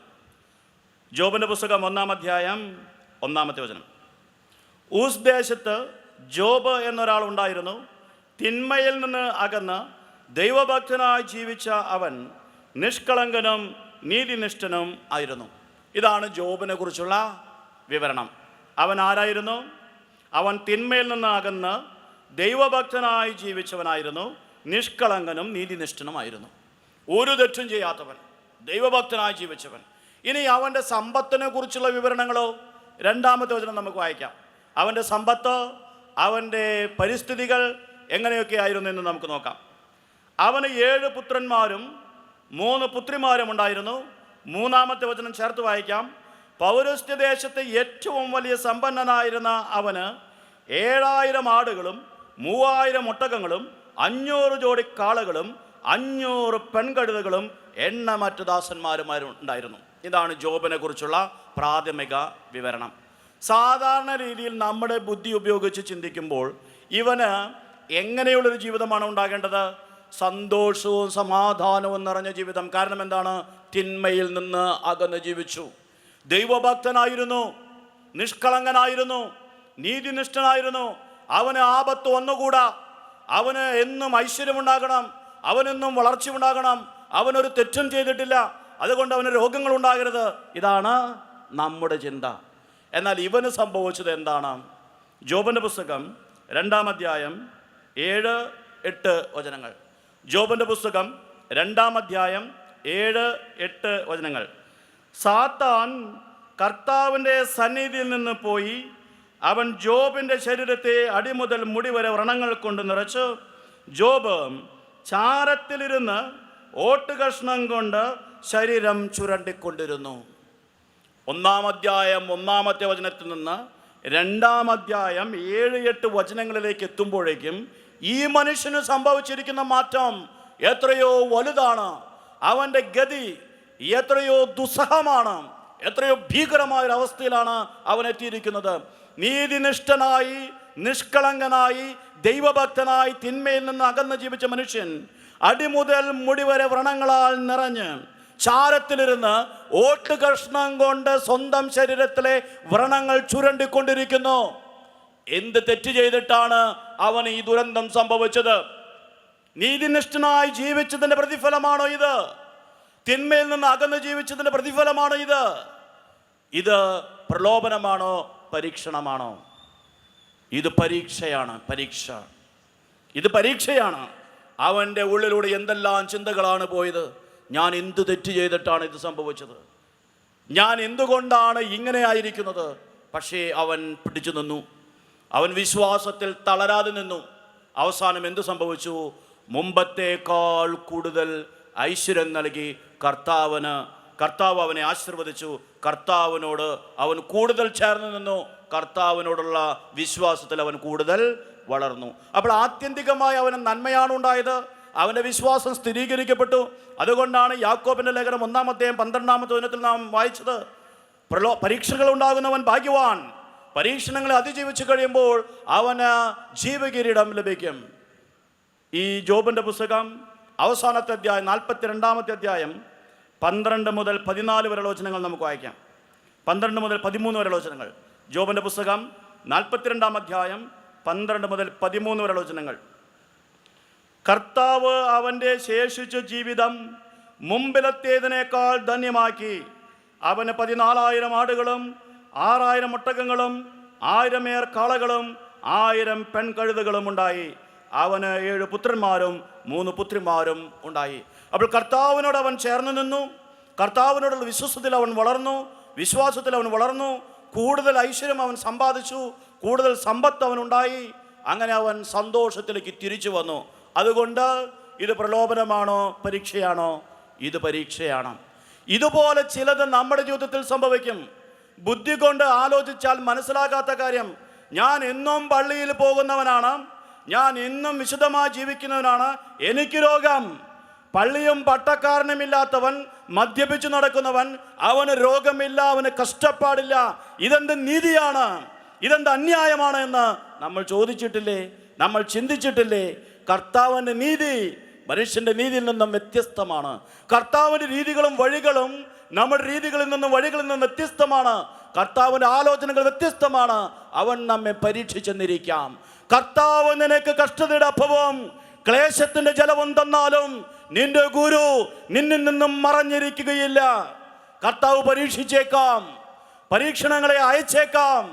ജോബിൻ്റെ പുസ്തകം 1-ാം അധ്യായം 1-ാമത്തെ വചനം. ഊസ് ദേശത്ത് ജോബ് എന്നൊരാൾ ഉണ്ടായിരുന്നു. തിന്മയിൽ നിന്ന് അകന്ന് ദൈവഭക്തനായി ജീവിച്ച അവൻ നിഷ്കളങ്കനും നീതിനിഷ്ഠനും ആയിരുന്നു. ഇതാണ് ജോബിനെ കുറിച്ചുള്ള വിവരണം. അവൻ ആരായിരുന്നു? അവൻ തിന്മയിൽ നിന്ന് അകന്ന് ദൈവഭക്തനായി ജീവിച്ചവനായിരുന്നു, നിഷ്കളങ്കനും നീതിനിഷ്ഠനുമായിരുന്നു. ഒരു തെറ്റും ചെയ്യാത്തവൻ, ദൈവഭക്തനായി ജീവിച്ചവൻ. ഇനി അവൻ്റെ സമ്പത്തിനെ കുറിച്ചുള്ള വിവരണങ്ങളോ 2-ാമത്തെ വചനം നമുക്ക് വായിക്കാം. അവൻ്റെ സമ്പത്ത്, അവൻ്റെ പരിസ്ഥിതികൾ എങ്ങനെയൊക്കെ ആയിരുന്നു എന്ന് നമുക്ക് നോക്കാം. അവന് 7 പുത്രന്മാരും 3 പുത്രിമാരും ഉണ്ടായിരുന്നു. 3-ാമത്തെ വചനം ചേർത്ത് വായിക്കാം. പൗരസ്ത്യദേശത്തെ ഏറ്റവും വലിയ സമ്പന്നനായിരുന്ന അവന് 7000 ആടുകളും 3000 ഒട്ടകങ്ങളും 500 ജോഡി കാളകളും 500 പെൺകഴുതകളും എണ്ണമറ്റ ദാസന്മാരുമാരും ഉണ്ടായിരുന്നു. ഇതാണ് ജോബിനെ കുറിച്ചുള്ള പ്രാഥമിക വിവരണം. സാധാരണ രീതിയിൽ നമ്മുടെ ബുദ്ധി ഉപയോഗിച്ച് ചിന്തിക്കുമ്പോൾ ഇവന് എങ്ങനെയുള്ളൊരു ജീവിതമാണ് ഉണ്ടാകേണ്ടത്? സന്തോഷവും സമാധാനവും നിറഞ്ഞ ജീവിതം. കാരണം എന്താണ്? തിന്മയിൽ നിന്ന് അകന്ന് ജീവിച്ചു, ദൈവഭക്തനായിരുന്നു, നിഷ്കളങ്കനായിരുന്നു, നീതിനിഷ്ഠനായിരുന്നു. അവന് ആപത്ത് വന്നുകൂടാ. അവന് എന്നും ഐശ്വര്യമുണ്ടാകണം, അവനെന്നും വളർച്ചയുണ്ടാകണം. അവനൊരു തെറ്റും ചെയ്തിട്ടില്ല, അതുകൊണ്ട് അവന് രോഗങ്ങൾ ഉണ്ടാകരുത്. ഇതാണ് നമ്മുടെ ചിന്ത. എന്നാൽ ഇവന് സംഭവിച്ചത് എന്താണ്? ജോബിൻ്റെ പുസ്തകം 2-ാം അധ്യായം 7-8 വചനങ്ങൾ. ജോബിൻ്റെ പുസ്തകം 2-ാം അധ്യായം 7-8 വചനങ്ങൾ. സാത്താൻ കർത്താവിൻ്റെ സന്നിധിയിൽ നിന്ന് പോയി അവൻ ജോബിൻ്റെ ശരീരത്തെ അടിമുതൽ മുടി വരെ വ്രണങ്ങൾ കൊണ്ട് നിറച്ചു. ജോബ് ചാരത്തിലിരുന്ന് ഓട്ടുകഷ്ണം കൊണ്ട് ശരീരം ചുരണ്ടിക്കൊണ്ടിരുന്നു. 1-ാം അധ്യായം 1-ാമത്തെ വചനത്തിൽ നിന്ന് 2-ാം അധ്യായം 7-8 വചനങ്ങളിലേക്ക് എത്തുമ്പോഴേക്കും ഈ മനുഷ്യന് സംഭവിച്ചിരിക്കുന്ന മാറ്റം എത്രയോ വലുതാണ്. അവൻ്റെ ഗതി എത്രയോ ദുസ്സഹമാണ്, എത്രയോ ഭീകരമായൊരവസ്ഥയിലാണ് അവൻ എത്തിയിരിക്കുന്നത്. നീതിനിഷ്ഠനായി, നിഷ്കളങ്കനായി, ദൈവഭക്തനായി തിന്മയിൽ നിന്ന് അകന്ന് ജീവിച്ച മനുഷ്യൻ അടിമുതൽ മുടി വരെ വ്രണങ്ങളാൽ നിറഞ്ഞ് ചാരത്തിലിരുന്ന് ഓട്ടുകഷ്ണം കൊണ്ട് സ്വന്തം ശരീരത്തിലെ വ്രണങ്ങൾ ചുരണ്ടിക്കൊണ്ടിരിക്കുന്നു. എന്ത് തെറ്റ് ചെയ്തിട്ടാണ് അവന് ഈ ദുരന്തം സംഭവിച്ചത്? നീതിനിഷ്ഠനായി ജീവിച്ചതിൻ്റെ പ്രതിഫലമാണോ ഇത്? തിന്മയിൽ നിന്ന് അകന്ന് ജീവിച്ചതിൻ്റെ പ്രതിഫലമാണോ ഇത്? ഇത് പ്രലോഭനമാണോ? പരീക്ഷണമാണോ? ഇത് പരീക്ഷയാണ്. ഇത് പരീക്ഷയാണ്. അവൻ്റെ ഉള്ളിലൂടെ എന്തെല്ലാം ചിന്തകളാണ് പോയത്? ഞാൻ എന്ത് തെറ്റ് ചെയ്തിട്ടാണ് ഇത് സംഭവിച്ചത്? ഞാൻ എന്തുകൊണ്ടാണ് ഇങ്ങനെ ആയിരിക്കുന്നത്? പക്ഷേ അവൻ പിടിച്ചു നിന്നു. അവൻ വിശ്വാസത്തിൽ തളരാതെ നിന്നു. അവസാനം എന്തു സംഭവിച്ചു? മുമ്പത്തേക്കാൾ കൂടുതൽ ഐശ്വര്യം നൽകി കർത്താവ് അവനെ ആശീർവദിച്ചു. കർത്താവിനോട് അവൻ കൂടുതൽ ചേർന്ന് നിന്നു. കർത്താവിനോടുള്ള വിശ്വാസത്തിൽ അവൻ കൂടുതൽ വളർന്നു. അപ്പോൾ ആത്യന്തികമായി അവന് നന്മയാണ് ഉണ്ടായത്. അവൻ്റെ വിശ്വാസം സ്ഥിരീകരിക്കപ്പെട്ടു. അതുകൊണ്ടാണ് യാക്കോബിൻ്റെ ലേഖനം 1-ാം അധ്യായം 12-ാമത്തെ വചനത്തിൽ നാം വായിച്ചത്, പരീക്ഷകൾ ഉണ്ടാകുന്നവൻ ഭാഗ്യവാൻ. പരീക്ഷണങ്ങളെ അതിജീവിച്ചു കഴിയുമ്പോൾ അവന് ജീവകിരീടം ലഭിക്കും. ഈ ജോബിൻ്റെ പുസ്തകം അവസാനത്തെ അധ്യായം 42-ാമത്തെ അധ്യായം 12 മുതൽ 14 വരെയുള്ള വചനങ്ങൾ നമുക്ക് വായിക്കാം. 12 മുതൽ 13 വരെയുള്ള വചനങ്ങൾ. ജോബിൻ്റെ പുസ്തകം 42-ാം അധ്യായം 12 മുതൽ 13 വരെയുള്ള വചനങ്ങൾ. കർത്താവ് അവൻ്റെ ശേഷിച്ച ജീവിതം മുമ്പിലത്തേതിനേക്കാൾ ധന്യമാക്കി. അവന് 14,000 ആടുകളും 6,000 ഒട്ടകങ്ങളും 1,000 കാളകളും 1,000 പെൺകഴുതകളും ഉണ്ടായി. അവന് 7 പുത്രന്മാരും 3 പുത്രിമാരും ഉണ്ടായി. അപ്പോൾ കർത്താവിനോട് അവൻ ചേർന്ന് നിന്നു. കർത്താവിനോടുള്ള വിശ്വാസത്തിൽ അവൻ വളർന്നു. വിശ്വാസത്തിൽ അവൻ വളർന്നു. കൂടുതൽ ഐശ്വര്യം അവൻ സമ്പാദിച്ചു. കൂടുതൽ സമ്പത്ത് അവനുണ്ടായി. അങ്ങനെ അവൻ സന്തോഷത്തിലേക്ക് തിരിച്ചു വന്നു. അതുകൊണ്ട് ഇത് പ്രലോഭനമാണോ പരീക്ഷയാണോ? ഇത് പരീക്ഷയാണ്. ഇതുപോലെ ചിലത് നമ്മുടെ ജീവിതത്തിൽ സംഭവിക്കും. ബുദ്ധി കൊണ്ട് ആലോചിച്ചാൽ മനസ്സിലാകാത്ത കാര്യം. ഞാൻ എന്നും പള്ളിയിൽ പോകുന്നവനാണ്, ഞാൻ എന്നും വിശുദ്ധമായി ജീവിക്കുന്നവനാണ്, എനിക്ക് രോഗം. പള്ളിയും പട്ടക്കാരനുമില്ലാത്തവൻ, മദ്യപിച്ചു നടക്കുന്നവൻ, അവന് രോഗമില്ല, അവന് കഷ്ടപ്പാടില്ല. ഇതെന്ത് നീതിയാണ്, ഇതെന്ത് അന്യായമാണ് എന്ന് നമ്മൾ ചോദിച്ചിട്ടില്ലേ? നമ്മൾ ചിന്തിച്ചിട്ടില്ലേ? കർത്താവിൻ്റെ നീതി മനുഷ്യൻ്റെ നീതിയിൽ നിന്നും വ്യത്യസ്തമാണ്. കർത്താവിൻ്റെ രീതികളും വഴികളും നമ്മുടെ രീതികളിൽ നിന്നും വഴികളിൽ നിന്നും വ്യത്യസ്തമാണ്. കർത്താവിൻ്റെ ആലോചനകൾ വ്യത്യസ്തമാണ്. അവൻ നമ്മെ പരീക്ഷിച്ചെന്നിരിക്കാം. കർത്താവ് നിനക്ക് കഷ്ടതയുടെ അഭവം ക്ലേശത്തിൻ്റെ ജലവും തന്നാലും നിന്റെ ഗുരു നിന്നിൽ നിന്നും മറഞ്ഞിരിക്കുകയില്ല. കർത്താവ് പരീക്ഷിച്ചേക്കാം, പരീക്ഷണങ്ങളെ അയച്ചേക്കാം,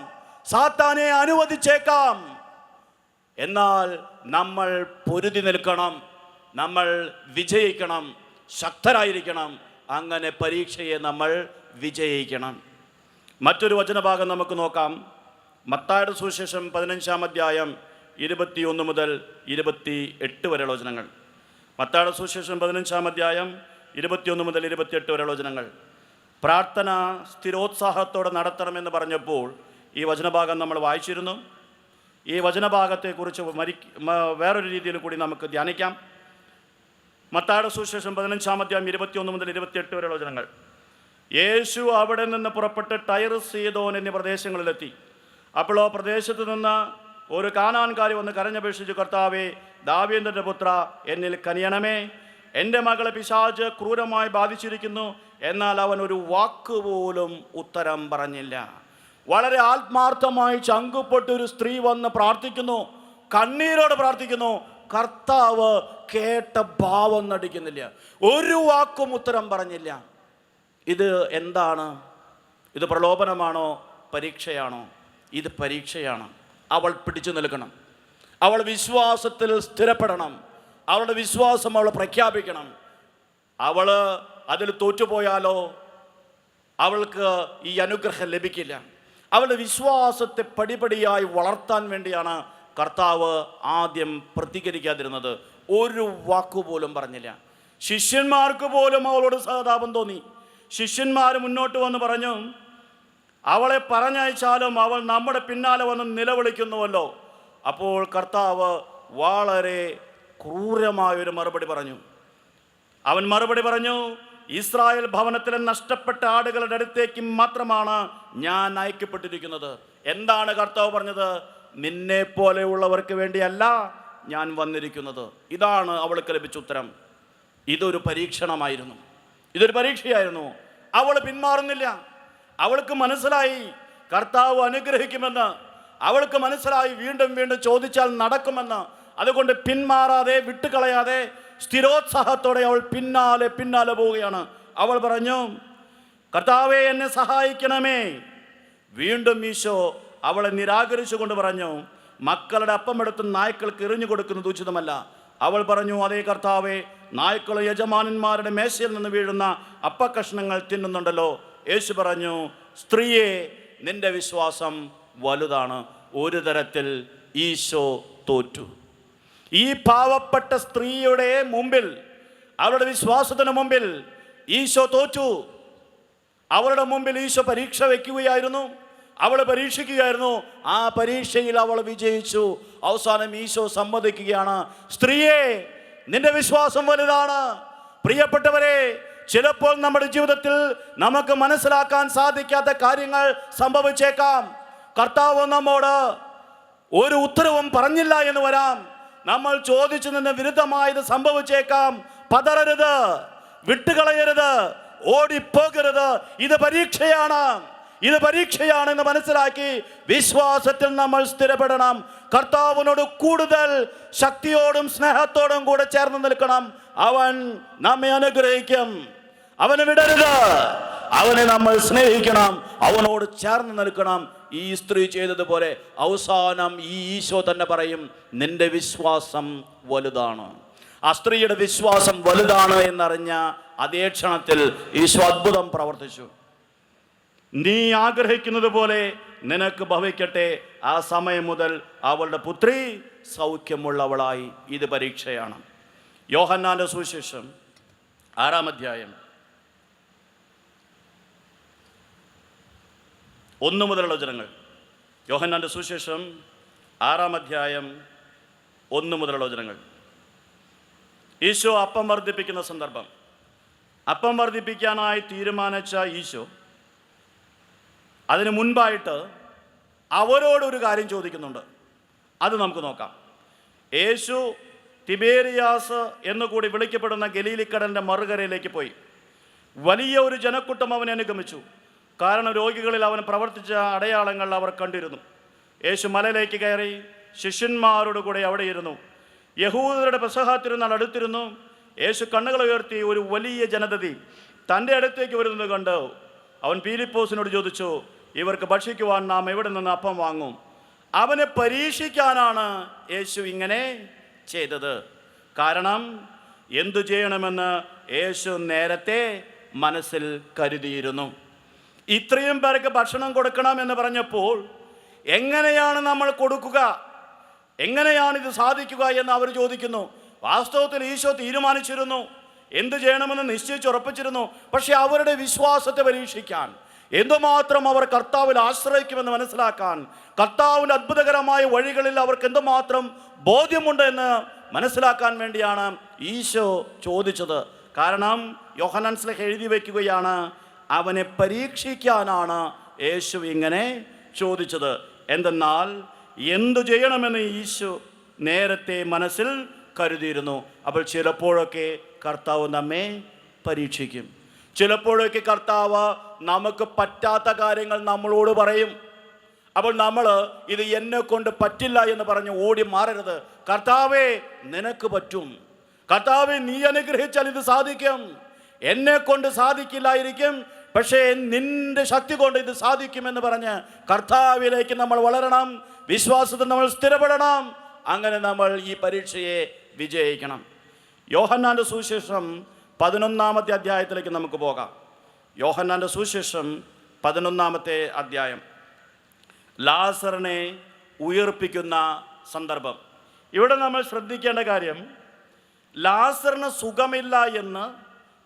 സാത്താനെ അനുവദിച്ചേക്കാം. എന്നാൽ നമ്മൾ പൊരുതി നിൽക്കണം, നമ്മൾ വിജയിക്കണം, ശക്തരായിരിക്കണം. അങ്ങനെ പരീക്ഷയെ നമ്മൾ വിജയിക്കണം. മറ്റൊരു വചനഭാഗം നമുക്ക് നോക്കാം. മത്തായിയുടെ സുവിശേഷം 15-ാം അധ്യായം 21 മുതൽ 28 വരെയുള്ള വചനങ്ങൾ. മത്തായിയുടെ സുവിശേഷം 15-ാം അധ്യായം 21 മുതൽ 28 വരെയുള്ള വചനങ്ങൾ. പ്രാർത്ഥന സ്ഥിരോത്സാഹത്തോടെ നടത്തണമെന്ന് പറഞ്ഞപ്പോൾ ഈ വചനഭാഗം നമ്മൾ വായിച്ചിരുന്നു. ഈ വചനഭാഗത്തെക്കുറിച്ച് വേറൊരു രീതിയിൽ കൂടി നമുക്ക് ധ്യാനിക്കാം. മത്തായിയുടെ സുവിശേഷം 15-ാം അധ്യായം 21 മുതൽ 28 വരെയുള്ള വചനങ്ങൾ. യേശു അവിടെ നിന്ന് പുറപ്പെട്ട് ടൈർ, സീദോൻ എന്നീ പ്രദേശങ്ങളിലെത്തി. അപ്പോൾ ആ പ്രദേശത്ത് നിന്ന് ഒരു കാനാൻകാരി വന്ന് കരഞ്ഞപേക്ഷിച്ചു, കർത്താവേ, ദാവീദിന്റെ പുത്ര, എന്നിൽ കനിയണമേ, എൻ്റെ മകളെ പിശാച് ക്രൂരമായി ബാധിച്ചിരിക്കുന്നു. എന്നാൽ അവൻ ഒരു വാക്കുപോലും ഉത്തരം പറഞ്ഞില്ല. വളരെ ആത്മാർത്ഥമായി ചങ്കുപൊട്ടൊരു സ്ത്രീ വന്ന് പ്രാർത്ഥിക്കുന്നു, കണ്ണീരോട് പ്രാർത്ഥിക്കുന്നു. കർത്താവ് കേട്ട ഭാവം നടിക്കുന്നില്ല, ഒരു വാക്കും ഉത്തരം പറഞ്ഞില്ല. ഇത് എന്താണ്? ഇത് പ്രലോഭനമാണോ പരീക്ഷയാണോ? ഇത് പരീക്ഷയാണ്. അവൾ പിടിച്ചു നിൽക്കണം, അവൾ വിശ്വാസത്തിൽ സ്ഥിരപ്പെടണം, അവളുടെ വിശ്വാസം അവൾ പ്രഖ്യാപിക്കണം. അവൾ അതിൽ തോറ്റുപോയാലോ അവൾക്ക് ഈ അനുഗ്രഹം ലഭിക്കില്ല. അവളുടെ വിശ്വാസത്തെ പടിപടിയായി വളർത്താൻ വേണ്ടിയാണ് കർത്താവ് ആദ്യം പ്രതികരിക്കാതിരുന്നത്. ഒരു വാക്കുപോലും പറഞ്ഞില്ല. ശിഷ്യന്മാർക്ക് പോലും അവളോട് സഹതാപം തോന്നി. ശിഷ്യന്മാർ മുന്നോട്ട് വന്ന് പറഞ്ഞു, അവളെ പറഞ്ഞയച്ചാലും അവൾ നമ്മുടെ പിന്നാലെ വന്ന് നിലവിളിക്കുന്നുവല്ലോ. അപ്പോൾ കർത്താവ് വളരെ ക്രൂരമായൊരു മറുപടി പറഞ്ഞു. അവൻ മറുപടി പറഞ്ഞു, ഇസ്രായേൽ ഭവനത്തിലെ നഷ്ടപ്പെട്ട ആടുകളുടെ അടുത്തേക്ക് മാത്രമാണ് ഞാൻ അയക്കപ്പെട്ടിരിക്കുന്നത്. എന്താണ് കർത്താവ് പറഞ്ഞത്? നിന്നെ പോലെയുള്ളവർക്ക് വേണ്ടിയല്ല ഞാൻ വന്നിരിക്കുന്നത്. ഇതാണ് അവൾക്ക് ലഭിച്ച ഉത്തരം. ഇതൊരു പരീക്ഷണമായിരുന്നു, ഇതൊരു പരീക്ഷയായിരുന്നു. അവൾ പിന്മാറുന്നില്ല. അവൾക്ക് മനസ്സിലായി കർത്താവ് അനുഗ്രഹിക്കുമെന്ന്. അവൾക്ക് മനസ്സിലായി വീണ്ടും വീണ്ടും ചോദിച്ചാൽ നടക്കുമെന്ന്. അതുകൊണ്ട് പിന്മാറാതെ, വിട്ടുകളയാതെ, സ്ഥിരോത്സാഹത്തോടെ അവൾ പിന്നാലെ പോവുകയാണ്. അവൾ പറഞ്ഞു, കർത്താവേ, എന്നെ സഹായിക്കണമേ. വീണ്ടും ഈശോ അവളെ നിരാകരിച്ചുകൊണ്ട് പറഞ്ഞു, മക്കളുടെ അപ്പമെടുത്ത് നായ്ക്കൾക്ക് എറിഞ്ഞു കൊടുക്കുന്നത് ഉചിതമല്ല. അവൾ പറഞ്ഞു, അതേ കർത്താവേ, നായ്ക്കൾ യജമാനന്മാരുടെ മേശയിൽ നിന്ന് വീഴുന്ന അപ്പക്കഷ്ണങ്ങൾ തിന്നുന്നുണ്ടല്ലോ. യേശു പറഞ്ഞു, സ്ത്രീയെ, നിന്റെ വിശ്വാസം വലുതാണ്. ഒരു തരത്തിൽ ഈശോ തോറ്റു. ഈ പാവപ്പെട്ട സ്ത്രീയുടെ മുമ്പിൽ, അവളുടെ വിശ്വാസത്തിന് മുമ്പിൽ ഈശോ തോറ്റു. അവളുടെ മുമ്പിൽ ഈശോ പരീക്ഷ വയ്ക്കുകയായിരുന്നു, അവൾ പരീക്ഷിക്കുകയായിരുന്നു. ആ പരീക്ഷയിൽ അവൾ വിജയിച്ചു. അവസാനം ഈശോ സമ്മതിക്കുകയാണ്, സ്ത്രീയെ, നിന്റെ വിശ്വാസം വലുതാണ്. പ്രിയപ്പെട്ടവരെ, ചിലപ്പോൾ നമ്മുടെ ജീവിതത്തിൽ നമുക്ക് മനസ്സിലാക്കാൻ സാധിക്കാത്ത കാര്യങ്ങൾ സംഭവിച്ചേക്കാം. കർത്താവ് നമ്മോട് ഒരു ഉത്തരവും പറഞ്ഞില്ല എന്ന് വരാം. നമ്മൾ ചോദിച്ചു നിന്ന് വിരുദ്ധമായത് സംഭവിച്ചേക്കാം. പതറരുത്, വിട്ടുകളയരുത്, ഓടിപ്പോകരുത്. ഇത് പരീക്ഷയാണ്, ഇത് പരീക്ഷയാണെന്ന് മനസ്സിലാക്കി വിശ്വാസത്തിൽ നമ്മൾ സ്ഥിരപ്പെടണം. കർത്താവിനോട് കൂടുതൽ ശക്തിയോടും സ്നേഹത്തോടും കൂടെ ചേർന്ന് നിൽക്കണം. അവൻ നമ്മെ അനുഗ്രഹിക്കും. അവനെ വിടരുത്. അവനെ നമ്മൾ സ്നേഹിക്കണം, അവനോട് ചേർന്ന് നിൽക്കണം. ഈ സ്ത്രീ ചെയ്തതുപോലെ അവസാനം ഈ ഈശോ തന്നെ പറയും, നിന്റെ വിശ്വാസം വലുതാണ്. ആ സ്ത്രീയുടെ വിശ്വാസം വലുതാണ് എന്നറിഞ്ഞ അതേ ക്ഷണത്തിൽ ഈശോ അത്ഭുതം പ്രവർത്തിച്ചു. നീ ആഗ്രഹിക്കുന്നത് പോലെ നിനക്ക് ഭവിക്കട്ടെ. ആ സമയം മുതൽ അവളുടെ പുത്രി സൗഖ്യമുള്ളവളായി. ഇത് പരീക്ഷയാണ്. യോഹന്നാന്റെ സുവിശേഷം 6-ാം അധ്യായം 1 മുതലുള്ള വചനങ്ങൾ. യോഹന്നാന്റെ സുവിശേഷം 6-ാം അധ്യായം 1 മുതലുള്ള വചനങ്ങൾ. ഈശോ അപ്പം വർദ്ധിപ്പിക്കുന്ന സന്ദർഭം. അപ്പം വർദ്ധിപ്പിക്കാനായി തീരുമാനിച്ച ഈശോ അതിന് മുൻപായിട്ട് അവരോടൊരു കാര്യം ചോദിക്കുന്നുണ്ട്. അത് നമുക്ക് നോക്കാം. യേശു തിബേരിയാസ് എന്നുകൂടി വിളിക്കപ്പെടുന്ന ഗലീലിക്കടലിൻ്റെ മറുകരയിലേക്ക് പോയി. വലിയ ഒരു ജനക്കൂട്ടം അവനെ അനുഗമിച്ചു. കാരണം രോഗികളിൽ അവൻ പ്രവർത്തിച്ച അടയാളങ്ങൾ അവർ കണ്ടിരുന്നു. യേശു മലയിലേക്ക് കയറി ശിഷ്യന്മാരോട് കൂടെ അവിടെ ഇരുന്നു. യഹൂദരുടെ പെസഹ തിരുനാൾ അടുത്തിരുന്നു. യേശു കണ്ണുകൾ ഉയർത്തി ഒരു വലിയ ജനതതി തൻ്റെ അടുത്തേക്ക് വരുന്നത് കണ്ട് അവൻ പീലിപ്പോസിനോട് ചോദിച്ചു, ഇവർക്ക് ഭക്ഷിക്കുവാൻ നാം എവിടെ നിന്ന് അപ്പം വാങ്ങും? അവനെ പരീക്ഷിക്കാനാണ് യേശു ഇങ്ങനെ ചെയ്തത്. കാരണം എന്തു ചെയ്യണമെന്ന് യേശു നേരത്തെ മനസ്സിൽ കരുതിയിരുന്നു. ഇത്രയും പേർക്ക് ഭക്ഷണം കൊടുക്കണം എന്ന് പറഞ്ഞപ്പോൾ എങ്ങനെയാണ് നമ്മൾ കൊടുക്കുക, എങ്ങനെയാണിത് സാധിക്കുക എന്ന് അവർ ചോദിക്കുന്നു. വാസ്തവത്തിൽ ഈശോ തീരുമാനിച്ചിരുന്നു, എന്ത് ചെയ്യണമെന്ന് നിശ്ചയിച്ചുറപ്പിച്ചിരുന്നു. പക്ഷെ അവരുടെ വിശ്വാസത്തെ പരീക്ഷിക്കാൻ, എന്തുമാത്രം അവർ കർത്താവിൽ ആശ്രയിക്കുമെന്ന് മനസ്സിലാക്കാൻ, കർത്താവിൻ്റെ അത്ഭുതകരമായ വഴികളിൽ അവർക്ക് എന്തുമാത്രം ബോധ്യമുണ്ട് എന്ന് മനസ്സിലാക്കാൻ വേണ്ടിയാണ് ഈശോ ചോദിച്ചത്. കാരണം യോഹന്നാൻ ശ്ലീഹ എഴുതി വയ്ക്കുകയാണ്, അവനെ പരീക്ഷിക്കാനാണ് യേശു ഇങ്ങനെ ചോദിച്ചത്. എന്തെന്നാൽ എന്തു ചെയ്യണമെന്ന് ഈശോ നേരത്തെ മനസ്സിൽ കരുതിയിരുന്നു. അപ്പോൾ ചിലപ്പോഴൊക്കെ കർത്താവ് നമ്മെ പരീക്ഷിക്കും. ചിലപ്പോഴൊക്കെ കർത്താവ് നമുക്ക് പറ്റാത്ത കാര്യങ്ങൾ നമ്മളോട് പറയും. അപ്പോൾ നമ്മൾ ഇത് എന്നെ കൊണ്ട് പറ്റില്ല എന്ന് പറഞ്ഞ് ഓടി മാറരുത്. കർത്താവേ, നിനക്ക് പറ്റും. കർത്താവേ, നീ അനുഗ്രഹിച്ചാൽ ഇത് സാധിക്കും. എന്നെ കൊണ്ട് സാധിക്കില്ലായിരിക്കും, പക്ഷേ നിന്റെ ശക്തി കൊണ്ട് ഇത് സാധിക്കുമെന്ന് പറഞ്ഞ് കർത്താവിലേക്ക് നമ്മൾ വളരണം. വിശ്വാസത്തിൽ നമ്മൾ സ്ഥിരപ്പെടണം. അങ്ങനെ നമ്മൾ ഈ പരീക്ഷയെ വിജയിക്കണം. യോഹന്നാൻ്റെ സുവിശേഷം 11-ാമത്തെ അധ്യായത്തിലേക്ക് നമുക്ക് പോകാം. യോഹന്നാൻ്റെ സുവിശേഷം 11-ാമത്തെ അധ്യായം, ലാസറിനെ ഉയർപ്പിക്കുന്ന സന്ദർഭം. ഇവിടെ നമ്മൾ ശ്രദ്ധിക്കേണ്ട കാര്യം, ലാസറിന് സുഖമില്ല എന്ന്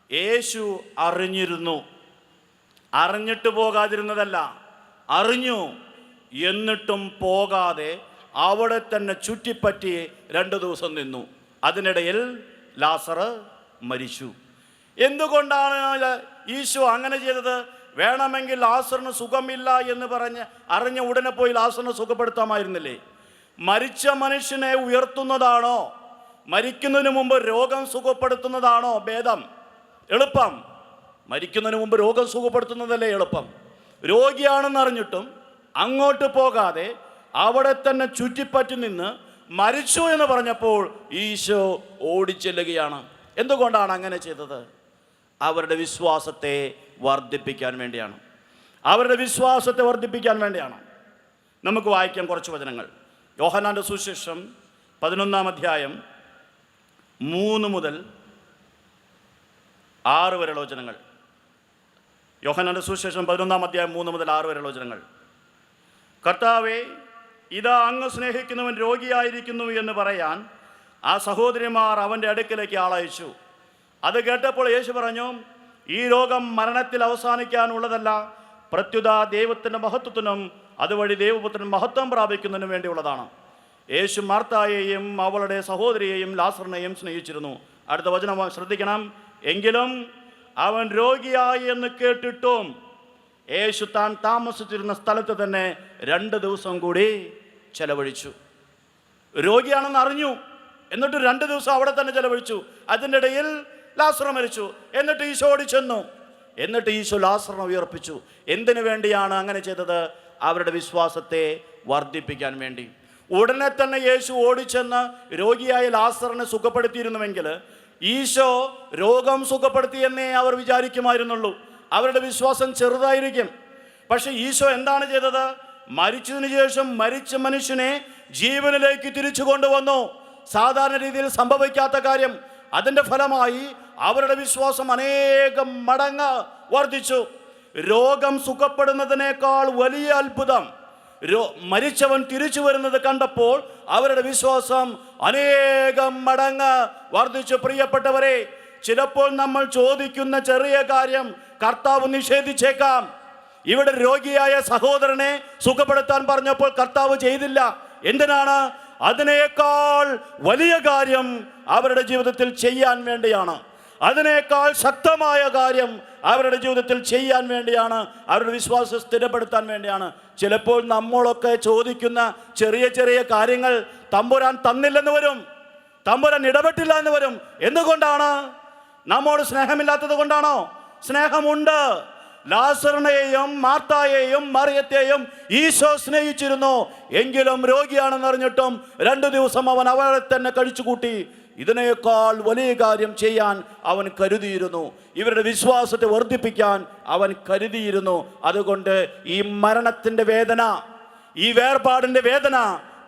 യേശു അറിഞ്ഞിരുന്നു. അറിഞ്ഞിട്ട് പോകാതിരുന്നതല്ല, അറിഞ്ഞു. എന്നിട്ടും പോകാതെ അവിടെ തന്നെ ചുറ്റിപ്പറ്റി 2 ദിവസം നിന്നു. അതിനിടയിൽ ലാസർ മരിച്ചു. എന്തുകൊണ്ടാണ് ഈശോ അങ്ങനെ ചെയ്തത്? വേണമെങ്കിൽ ലാസറിന് സുഖമില്ല എന്ന് പറഞ്ഞ് അറിഞ്ഞ ഉടനെ പോയി ലാസറിനെ സുഖപ്പെടുത്താമായിരുന്നില്ലേ? മരിച്ച മനുഷ്യനെ ഉയർത്തുന്നതാണോ, മരിക്കുന്നതിന് മുമ്പ് രോഗം സുഖപ്പെടുത്തുന്നതാണോ ഭേദം? എളുപ്പം മരിക്കുന്നതിന് മുമ്പ് രോഗം സുഖപ്പെടുത്തുന്നതല്ലേ എളുപ്പം. രോഗിയാണെന്നറിഞ്ഞിട്ടും അങ്ങോട്ട് പോകാതെ അവിടെ തന്നെ ചുറ്റിപ്പറ്റി നിന്ന് മരിച്ചു എന്ന് പറഞ്ഞപ്പോൾ ഈശോ ഓടിച്ചെല്ലുകയാണ്. എന്തുകൊണ്ടാണ് അങ്ങനെ ചെയ്തത്? അവരുടെ വിശ്വാസത്തെ വർദ്ധിപ്പിക്കാൻ വേണ്ടിയാണ്. അവരുടെ വിശ്വാസത്തെ വർദ്ധിപ്പിക്കാൻ വേണ്ടിയാണ്. നമുക്ക് വായിക്കാം കുറച്ച് വചനങ്ങൾ. യോഹന്നാൻ്റെ സുവിശേഷം 11-ാം അധ്യായം 3 മുതൽ 6 വരെയുള്ള വചനങ്ങൾ. യോഹന്നാൻ്റെ സുവിശേഷം 11-ാം അധ്യായം 3 മുതൽ 6 വരെയുള്ള വചനങ്ങൾ. കർത്താവേ, ഇതാ അങ്ങ് സ്നേഹിക്കുന്നവൻ രോഗിയായിരിക്കുന്നു എന്ന് പറയാൻ ആ സഹോദരിമാർ അവൻ്റെ അടുക്കലേക്ക് ആളയച്ചു. അത് കേട്ടപ്പോൾ യേശു പറഞ്ഞു, ഈ രോഗം മരണത്തിൽ അവസാനിക്കാനുള്ളതല്ല, പ്രത്യുത ദൈവത്തിൻ്റെ മഹത്വത്തിനും അതുവഴി ദൈവപുത്രൻ മഹത്വം പ്രാപിക്കുന്നതിനും വേണ്ടിയുള്ളതാണ്. യേശു മാർത്തായെയും അവളുടെ സഹോദരിയെയും ലാസറിനെയും സ്നേഹിച്ചിരുന്നു. അടുത്ത വചനം ശ്രദ്ധിക്കണം. എങ്കിലും അവൻ രോഗിയായി എന്ന് കേട്ടിട്ടും യേശു താൻ താമസിച്ചിരുന്ന സ്ഥലത്ത് തന്നെ 2 ദിവസം കൂടി ചെലവഴിച്ചു. രോഗിയാണെന്ന് അറിഞ്ഞു, എന്നിട്ട് 2 ദിവസം അവിടെ തന്നെ ചെലവഴിച്ചു. അതിൻ്റെ ഇടയിൽ ലാസർ മരിച്ചു. എന്നിട്ട് ഈശോ ഓടി ചെന്നു. എന്നിട്ട് ഈശോ ലാസറിനെ ഉയർപ്പിച്ചു. എന്തിനു വേണ്ടിയാണ് അങ്ങനെ ചെയ്തത്? അവരുടെ വിശ്വാസത്തെ വർദ്ധിപ്പിക്കാൻ വേണ്ടി. ഉടനെ തന്നെ യേശു ഓടിച്ചെന്ന് രോഗിയായ ലാസറിനെ സുഖപ്പെടുത്തിയിരുന്നുവെങ്കിൽ ഈശോ രോഗം സുഖപ്പെടുത്തിയെന്നേ അവർ വിചാരിക്കുമായിരുന്നുള്ളൂ. അവരുടെ വിശ്വാസം ചെറുതായിരിക്കും. പക്ഷെ ഈശോ എന്താണ് ചെയ്തത്? മരിച്ചതിന് ശേഷം മരിച്ച മനുഷ്യനെ ജീവനിലേക്ക് തിരിച്ചു കൊണ്ടുവന്നു. സാധാരണ രീതിയിൽ സംഭവിക്കാത്ത കാര്യം. അതിൻ്റെ ഫലമായി അവരുടെ വിശ്വാസം അനേകം മടങ്ങ് വർദ്ധിച്ചു. രോഗം സുഖപ്പെടുന്നതിനേക്കാൾ വലിയ അത്ഭുതം മരിച്ചവൻ തിരിച്ചു വരുന്നത് കണ്ടപ്പോൾ അവരുടെ വിശ്വാസം അനേകം മടങ്ങ് വർദ്ധിച്ചു. പ്രിയപ്പെട്ടവരെ, ചിലപ്പോൾ നമ്മൾ ചോദിക്കുന്ന ചെറിയ കാര്യം കർത്താവ് നിഷേധിച്ചേക്കാം. ഇവിടെ രോഗിയായ സഹോദരനെ സുഖപ്പെടുത്താൻ പറഞ്ഞപ്പോൾ കർത്താവ് ചെയ്തില്ല. എന്തിനാണ്? അതിനേക്കാൾ വലിയ കാര്യം അവരുടെ ജീവിതത്തിൽ ചെയ്യാൻ വേണ്ടിയാണ്. അതിനേക്കാൾ ശക്തമായ കാര്യം അവരുടെ ജീവിതത്തിൽ ചെയ്യാൻ വേണ്ടിയാണ്. അവരുടെ വിശ്വാസം സ്ഥിരപ്പെടുത്താൻ വേണ്ടിയാണ്. ചിലപ്പോൾ നമ്മളൊക്കെ ചോദിക്കുന്ന ചെറിയ ചെറിയ കാര്യങ്ങൾ തമ്പുരാൻ തന്നില്ലെന്ന് വരും, തമ്പുരാൻ ഇടപെട്ടില്ല എന്ന് വരും. എന്തുകൊണ്ടാണ്? നമ്മോട് സ്നേഹമില്ലാത്തത് കൊണ്ടാണോ? സ്നേഹമുണ്ട്. ലാസറിനെയും മാർത്തായെയും മറിയത്തെയും ഈശോ സ്നേഹിച്ചിരുന്നു. എങ്കിലും രോഗിയാണെന്നറിഞ്ഞിട്ടും 2 ദിവസം അവൻ അവളെ തന്നെ കഴിച്ചുകൂട്ടി. ഇതിനേക്കാൾ വലിയ കാര്യം ചെയ്യാൻ അവൻ കരുതിയിരുന്നു. ഇവരുടെ വിശ്വാസത്തെ വർദ്ധിപ്പിക്കാൻ അവൻ കരുതിയിരുന്നു. അതുകൊണ്ട് ഈ മരണത്തിൻ്റെ വേദന, ഈ വേർപാടിൻ്റെ വേദന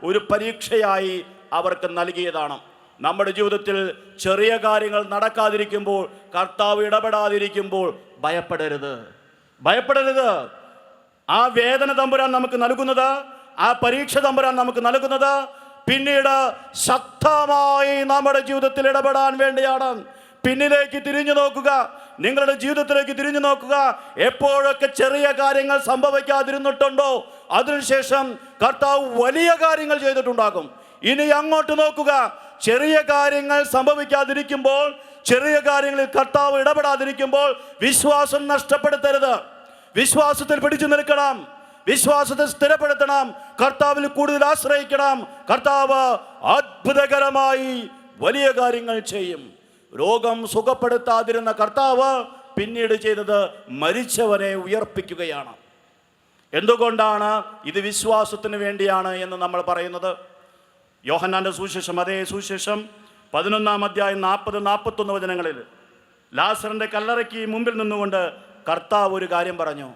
ഒരു പരീക്ഷയായി അവർക്ക് നൽകിയതാണ്. നമ്മുടെ ജീവിതത്തിൽ ചെറിയ കാര്യങ്ങൾ നടക്കാതിരിക്കുമ്പോൾ, കർത്താവ് ഇടപെടാതിരിക്കുമ്പോൾ ഭയപ്പെടരുത്, ഭയപ്പെടരുത്. ആ വേദന തമ്പുരാൻ നമുക്ക് നൽകുന്നത്, ആ പരീക്ഷ തമ്പുരാൻ നമുക്ക് നൽകുന്നത് പിന്നീട് ശക്തമായി നമ്മുടെ ജീവിതത്തിൽ ഇടപെടാൻ വേണ്ടിയാണ്. പിന്നിലേക്ക് തിരിഞ്ഞു നോക്കുക, നിങ്ങളുടെ ജീവിതത്തിലേക്ക് തിരിഞ്ഞു നോക്കുക. എപ്പോഴൊക്കെ ചെറിയ കാര്യങ്ങൾ സംഭവിക്കാതിരുന്നിട്ടുണ്ടോ, അതിനുശേഷം കർത്താവ് വലിയ കാര്യങ്ങൾ ചെയ്തിട്ടുണ്ടാകും. ഇനി അങ്ങോട്ട് നോക്കുക. ചെറിയ കാര്യങ്ങൾ സംഭവിക്കാതിരിക്കുമ്പോൾ, ചെറിയ കാര്യങ്ങളിൽ കർത്താവ് ഇടപെടാതിരിക്കുമ്പോൾ വിശ്വാസം നഷ്ടപ്പെടുത്തരുത്. വിശ്വാസത്തിൽ പിടിച്ചു നിൽക്കണം, വിശ്വാസത്തെ സ്ഥിരപ്പെടുത്തണം, കർത്താവിൽ കൂടുതൽ ആശ്രയിക്കണം. കർത്താവ് അത്ഭുതകരമായി വലിയ കാര്യങ്ങൾ ചെയ്യും. രോഗം സുഖപ്പെടുത്താതിരുന്ന കർത്താവ് പിന്നീട് ചെയ്തത് മരിച്ചവനെ ഉയർപ്പിക്കുകയാണ്. എന്തുകൊണ്ടാണ് ഇത് വിശ്വാസത്തിന് വേണ്ടിയാണ് എന്ന് നമ്മൾ പറയുന്നത്? യോഹന്നാന്റെ സുവിശേഷം, അതേ സുവിശേഷം 11-ാം അധ്യായം 40-41 വചനങ്ങളിൽ ലാസറിന്റെ കല്ലറയ്ക്ക് മുമ്പിൽ നിന്നുകൊണ്ട് കർത്താവ് ഒരു കാര്യം പറഞ്ഞു.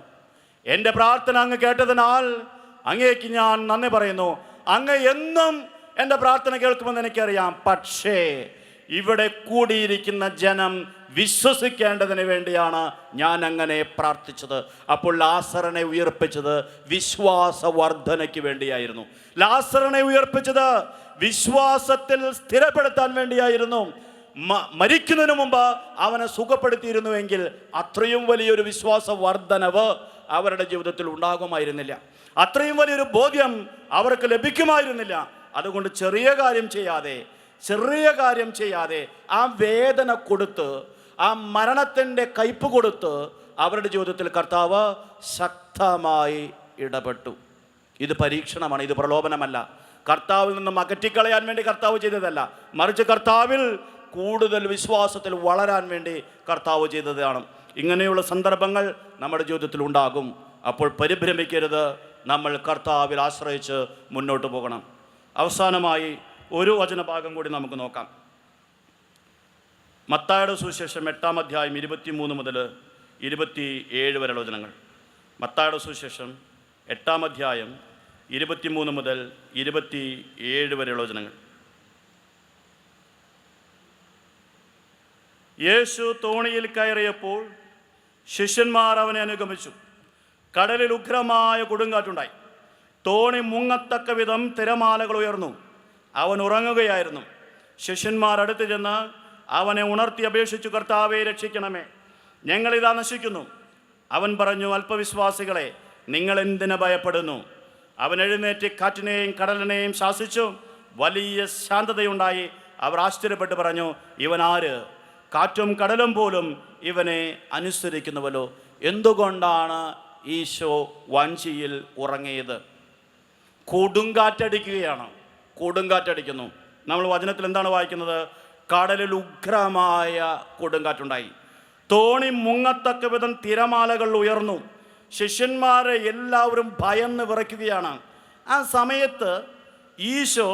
എൻ്റെ പ്രാർത്ഥന അങ്ങ് കേട്ടതിനാൽ അങ്ങേക്ക് ഞാൻ നന്ദി പറയുന്നു. അങ്ങ് എന്നും എൻ്റെ പ്രാർത്ഥന കേൾക്കുമെന്ന് എനിക്കറിയാം. പക്ഷേ ഇവിടെ കൂടിയിരിക്കുന്ന ജനം വിശ്വസിക്കേണ്ടതിന് വേണ്ടിയാണ് ഞാൻ അങ്ങനെ പ്രാർത്ഥിച്ചത്. അപ്പോൾ ലാസറിനെ ഉയർപ്പിച്ചത് വിശ്വാസവർദ്ധനയ്ക്ക് വേണ്ടിയായിരുന്നു. ലാസറിനെ ഉയർപ്പിച്ചത് വിശ്വാസത്തിൽ സ്ഥിരപ്പെടുത്താൻ വേണ്ടിയായിരുന്നു. മരിക്കുന്നതിന് മുമ്പ് അവനെ സുഖപ്പെടുത്തിയിരുന്നുവെങ്കിൽ അത്രയും വലിയൊരു വിശ്വാസ വർദ്ധനവ് അവരുടെ ജീവിതത്തിൽ ഉണ്ടാകുമായിരുന്നില്ല. അത്രയും വലിയൊരു ബോധ്യം അവർക്ക് ലഭിക്കുമായിരുന്നില്ല. അതുകൊണ്ട് ചെറിയ കാര്യം ചെയ്യാതെ ആ വേദന കൊടുത്ത്, ആ മരണത്തിൻ്റെ കയ്പ് കൊടുത്ത് അവരുടെ ജീവിതത്തിൽ കർത്താവ് ശക്തമായി ഇടപെട്ടു. ഇത് പരീക്ഷണമാണ്, ഇത് പ്രലോഭനമല്ല. കർത്താവിൽ നിന്നും അകറ്റിക്കളയാൻ വേണ്ടി കർത്താവ് ചെയ്തതല്ല, മറിച്ച് കർത്താവിൽ കൂടുതൽ വിശ്വാസത്തിൽ വളരാൻ വേണ്ടി കർത്താവ് ചെയ്തതാണ്. ഇങ്ങനെയുള്ള സന്ദർഭങ്ങൾ നമ്മുടെ ജീവിതത്തിൽ ഉണ്ടാകും. അപ്പോൾ പരിഭ്രമിക്കരുത്, നമ്മൾ കർത്താവിൽ ആശ്രയിച്ച് മുന്നോട്ട് പോകണം. അവസാനമായി ഒരു വചനഭാഗം കൂടി നമുക്ക് നോക്കാം. മത്തായിയുടെ സുവിശേഷം 8-ാം അധ്യായം 23 മുതൽ 27 വരെയുള്ള വചനങ്ങൾ. മത്തായിയുടെ സുവിശേഷം 8-ാം അധ്യായം 23 മുതൽ 27 വരെയുള്ള വചനങ്ങൾ. യേശു തോണിയിൽ കയറിയപ്പോൾ ശിഷ്യന്മാർ അവനെ അനുഗമിച്ചു. കടലിൽ ഉഗ്രമായ കൊടുങ്കാറ്റുണ്ടായി. തോണി മുങ്ങത്തക്ക വിധം തിരമാലകൾ ഉയർന്നു. അവൻ ഉറങ്ങുകയായിരുന്നു. ശിഷ്യന്മാർ അടുത്ത് ചെന്ന് അവനെ ഉണർത്തി അപേക്ഷിച്ചു, കർത്താവേ, രക്ഷിക്കണമേ, ഞങ്ങളിതാ നശിക്കുന്നു. അവൻ പറഞ്ഞു, അല്പവിശ്വാസികളെ, നിങ്ങൾ എന്തിനു ഭയപ്പെടുന്നു? അവൻ എഴുന്നേറ്റ് കാറ്റിനെയും കടലിനെയും ശാസിച്ചു. വലിയ ശാന്തതയുണ്ടായി. അവർ ആശ്ചര്യപ്പെട്ട് പറഞ്ഞു, ഇവൻ ആര്? കാറ്റും കടലും പോലും ഇവനെ അനുസരിക്കുന്നുവല്ലോ. എന്തുകൊണ്ടാണ് ഈശോ വഞ്ചിയിൽ ഉറങ്ങിയത്? കൊടുങ്കാറ്റടിക്കുന്നു. നമ്മൾ വചനത്തിൽ എന്താണ് വായിക്കുന്നത്? കടലിൽ ഉഗ്രമായ കൊടുങ്കാറ്റുണ്ടായി. തോണി മുങ്ങത്തക്ക വിധം തിരമാലകൾ ഉയർന്നു. ശിഷ്യന്മാരെ എല്ലാവരും ഭയന്ന് വിറയ്ക്കുകയാണ്. ആ സമയത്ത് ഈശോ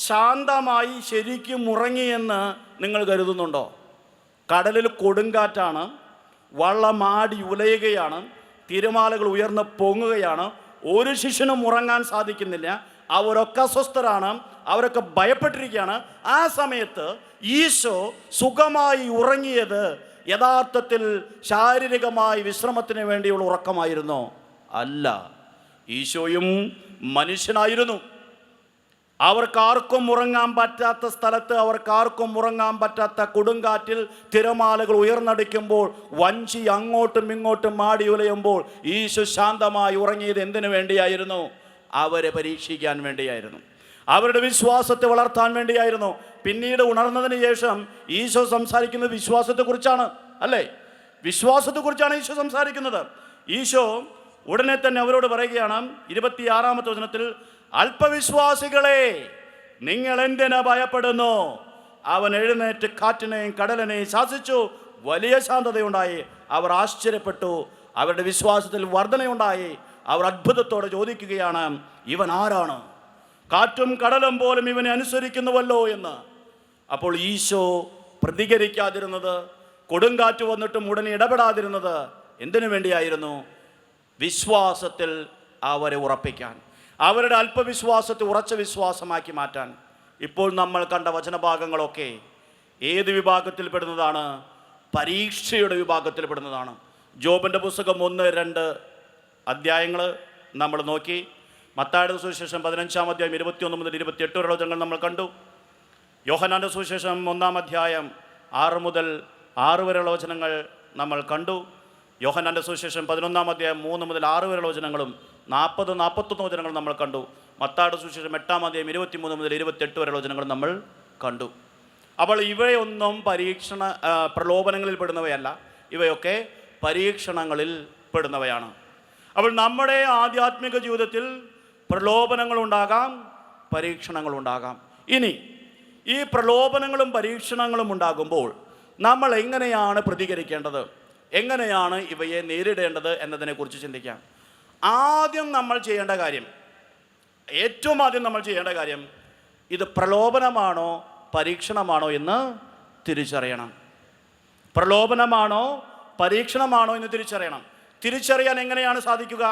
ശാന്തമായി ശരിക്കും ഉറങ്ങിയെന്ന് നിങ്ങൾ കരുതുന്നുണ്ടോ? കടലിൽ കൊടുങ്കാറ്റാണ്, വള്ളമാടി ഉലയുകയാണ്, തിരമാലകൾ ഉയർന്ന് പൊങ്ങുകയാണ്. ഒരു ശിഷ്യനും ഉറങ്ങാൻ സാധിക്കുന്നില്ല. അവരൊക്കെ അസ്വസ്ഥരാണ്, അവരൊക്കെ ഭയപ്പെട്ടിരിക്കുകയാണ്. ആ സമയത്ത് ഈശോ സുഖമായി ഉറങ്ങിയത് യഥാർത്ഥത്തിൽ ശാരീരികമായ വിശ്രമത്തിന് വേണ്ടിയുള്ള ഉറക്കമായിരുന്നോ? അല്ല. ഈശോയും മനുഷ്യനായിരുന്നു. അവർക്കാർക്കും ഉറങ്ങാൻ പറ്റാത്ത സ്ഥലത്ത്, അവർക്കാർക്കും ഉറങ്ങാൻ പറ്റാത്ത കൊടുങ്കാറ്റിൽ തിരമാലകൾ ഉയർന്നടിക്കുമ്പോൾ, വഞ്ചി അങ്ങോട്ടും ഇങ്ങോട്ടും മാടി ഉലയുമ്പോൾ ഈശോ ശാന്തമായി ഉറങ്ങിയത് എന്തിനു വേണ്ടിയായിരുന്നു? അവരെ പരീക്ഷിക്കാൻ വേണ്ടിയായിരുന്നു, അവരുടെ വിശ്വാസത്തെ വളർത്താൻ വേണ്ടിയായിരുന്നു. പിന്നീട് ഉണർന്നതിന് ശേഷം ഈശോ സംസാരിക്കുന്നത് വിശ്വാസത്തെക്കുറിച്ചാണ്, അല്ലേ? വിശ്വാസത്തെക്കുറിച്ചാണ് ഈശോ സംസാരിക്കുന്നത്. ഈശോ ഉടനെ തന്നെ അവരോട് പറയുകയാണ് 26-ാമത്തെ വചനത്തിൽ, അല്പവിശ്വാസികളെ, നിങ്ങൾ എന്തിനാ ഭയപ്പെടുന്നു? അവൻ എഴുന്നേറ്റ് കാറ്റിനെയും കടലിനെയും ശാസിച്ചു, വലിയ ശാന്തതയുണ്ടായി. അവർ ആശ്ചര്യപ്പെട്ടു, അവരുടെ വിശ്വാസത്തിൽ വർധനയുണ്ടായി. അവർ അത്ഭുതത്തോടെ ചോദിക്കുകയാണ്, ഇവൻ ആരാണ്? കാറ്റും കടലും പോലും ഇവനെ അനുസരിക്കുന്നുവല്ലോ എന്ന്. അപ്പോൾ ഈശോ പ്രതികരിക്കാതിരുന്നത്, കൊടുങ്കാറ്റ് വന്നിട്ടും ഉടനെ ഇടപെടാതിരുന്നത് എന്തിനു വേണ്ടിയായിരുന്നു? വിശ്വാസത്തിൽ അവരെ ഉറപ്പിക്കാൻ, അവരുടെ അല്പവിശ്വാസത്തെ ഉറച്ച വിശ്വാസമാക്കി മാറ്റാൻ. ഇപ്പോൾ നമ്മൾ കണ്ട വചനഭാഗങ്ങളൊക്കെ ഏത് വിഭാഗത്തിൽപ്പെടുന്നതാണ്? പരീക്ഷയുടെ വിഭാഗത്തിൽപ്പെടുന്നതാണ്. ജോബിൻ്റെ പുസ്തകം 1-2 അധ്യായങ്ങൾ നമ്മൾ നോക്കി. മത്തായിയുടെ സുവിശേഷം 15-ാം അധ്യായം 21 മുതൽ 28 വരെയുള്ള വചനങ്ങൾ നമ്മൾ കണ്ടു. യോഹന്നാൻ്റെ സുവിശേഷം 1-ാം അധ്യായം 6 മുതൽ 6 വരെയുള്ള വചനങ്ങൾ നമ്മൾ കണ്ടു. യോഹന്നാൻ്റെ സുവിശേഷം 11-ാം അധ്യായം 3 മുതൽ 6 വരെയുള്ള വചനങ്ങളും 40-41 വചനങ്ങൾ നമ്മൾ കണ്ടു. മത്തായിയുടെ സുവിശേഷം 8-ാം അധ്യായം 23 മുതൽ 28 വരെയുള്ള വചനങ്ങൾ നമ്മൾ കണ്ടു. അപ്പോൾ ഇവയൊന്നും പ്രലോഭനങ്ങളിൽ പെടുന്നവയല്ല, ഇവയൊക്കെ പരീക്ഷണങ്ങളിൽ പെടുന്നവയാണ്. അപ്പോൾ നമ്മുടെ ആധ്യാത്മിക ജീവിതത്തിൽ പ്രലോഭനങ്ങളുണ്ടാകാം, പരീക്ഷണങ്ങളുണ്ടാകാം. ഇനി ഈ പ്രലോഭനങ്ങളും പരീക്ഷണങ്ങളും ഉണ്ടാകുമ്പോൾ നമ്മൾ എങ്ങനെയാണ് പ്രതികരിക്കേണ്ടത്, എങ്ങനെയാണ് ഇവയെ നേരിടേണ്ടത് എന്നതിനെക്കുറിച്ച് ചിന്തിക്കാം. ആദ്യം നമ്മൾ ചെയ്യേണ്ട കാര്യം, ഏറ്റവും ആദ്യം നമ്മൾ ചെയ്യേണ്ട കാര്യം, ഇത് പ്രലോഭനമാണോ പരീക്ഷണമാണോ എന്ന് തിരിച്ചറിയണം. പ്രലോഭനമാണോ പരീക്ഷണമാണോ എന്ന് തിരിച്ചറിയണം. തിരിച്ചറിയാൻ എങ്ങനെയാണ് സാധിക്കുക?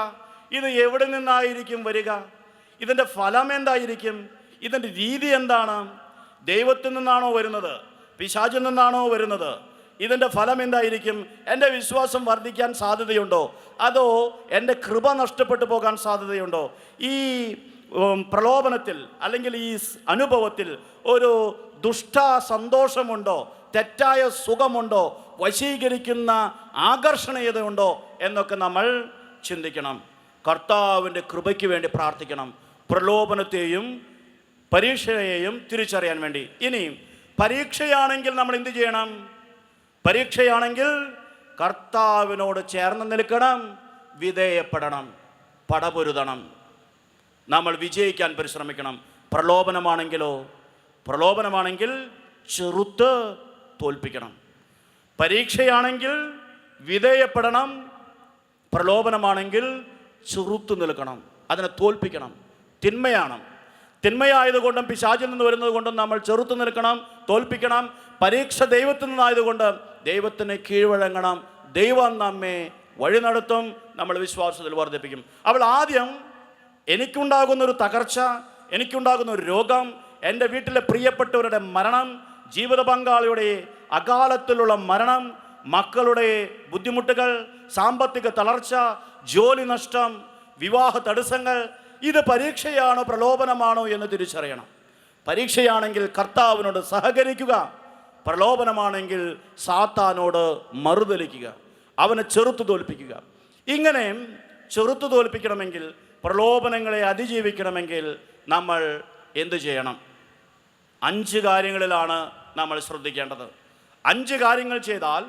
ഇത് എവിടെ നിന്നായിരിക്കും വരിക? ഇതിൻ്റെ ഫലം എന്തായിരിക്കും? ഇതിൻ്റെ രീതി എന്താണ്? ദൈവത്തിൽ നിന്നാണോ വരുന്നത്? പിശാചിൽ നിന്നാണോ വരുന്നത്? ഇതിൻ്റെ ഫലം എന്തായിരിക്കും? എൻ്റെ വിശ്വാസം വർദ്ധിക്കാൻ സാധ്യതയുണ്ടോ? അതോ എൻ്റെ കൃപ നഷ്ടപ്പെട്ടു പോകാൻ സാധ്യതയുണ്ടോ? ഈ പ്രലോഭനത്തിൽ അല്ലെങ്കിൽ ഈ അനുഭവത്തിൽ ഒരു ദുഷ്ട സന്തോഷമുണ്ടോ? തെറ്റായ സുഖമുണ്ടോ? വശീകരിക്കുന്ന ആകർഷണീയതയുണ്ടോ എന്നൊക്കെ നമ്മൾ ചിന്തിക്കണം. കർത്താവിൻ്റെ കൃപയ്ക്ക് വേണ്ടി പ്രാർത്ഥിക്കണം, പ്രലോഭനത്തെയും പരീക്ഷയെയും തിരിച്ചറിയാൻ വേണ്ടി. ഇനി പരീക്ഷയാണെങ്കിൽ നമ്മൾ എന്ത് ചെയ്യണം? പരീക്ഷയാണെങ്കിൽ കർത്താവിനോട് ചേർന്ന് നിൽക്കണം, വിധേയപ്പെടണം, പടപൊരുതണം, നമ്മൾ വിജയിക്കാൻ പരിശ്രമിക്കണം. പ്രലോഭനമാണെങ്കിൽ ചെറുത്ത് തോൽപ്പിക്കണം. പരീക്ഷയാണെങ്കിൽ വിധേയപ്പെടണം, പ്രലോഭനമാണെങ്കിൽ ചെറുത്ത് നിൽക്കണം, അതിനെ തോൽപ്പിക്കണം. തിന്മയായതുകൊണ്ടും പിശാചിൽ നിന്ന് വരുന്നത് കൊണ്ടും നമ്മൾ ചെറുത്ത് നിൽക്കണം, തോൽപ്പിക്കണം. പരീക്ഷ ദൈവത്തിൽ നിന്നായതുകൊണ്ട് ദൈവത്തിന് കീഴ്വഴങ്ങണം. ദൈവം നമ്മെ വഴി നടത്തും, നമ്മൾ വിശ്വാസത്തിൽ വർദ്ധിപ്പിക്കും. അവൾ ആദ്യം എനിക്കുണ്ടാകുന്നൊരു തകർച്ച, എനിക്കുണ്ടാകുന്ന ഒരു രോഗം, എൻ്റെ വീട്ടിലെ പ്രിയപ്പെട്ടവരുടെ മരണം, ജീവിത പങ്കാളിയുടെ അകാലത്തിലുള്ള മരണം, മക്കളുടെ ബുദ്ധിമുട്ടുകൾ, സാമ്പത്തിക തളർച്ച, ജോലി നഷ്ടം, വിവാഹ തടസ്സങ്ങൾ, ഇത് പരീക്ഷയാണോ പ്രലോഭനമാണോ എന്ന് തിരിച്ചറിയണം. പരീക്ഷയാണെങ്കിൽ കർത്താവിനോട് സഹകരിക്കുക, പ്രലോഭനമാണെങ്കിൽ സാത്താനോട് മറുതലിക്കുക, അവനെ ചെറുത്തു തോൽപ്പിക്കുക. ഇങ്ങനെ ചെറുത്തു തോൽപ്പിക്കണമെങ്കിൽ, പ്രലോഭനങ്ങളെ അതിജീവിക്കണമെങ്കിൽ നമ്മൾ എന്തു ചെയ്യണം? 5 കാര്യങ്ങളിലാണ് നമ്മൾ ശ്രദ്ധിക്കേണ്ടത്. 5 കാര്യങ്ങൾ ചെയ്താൽ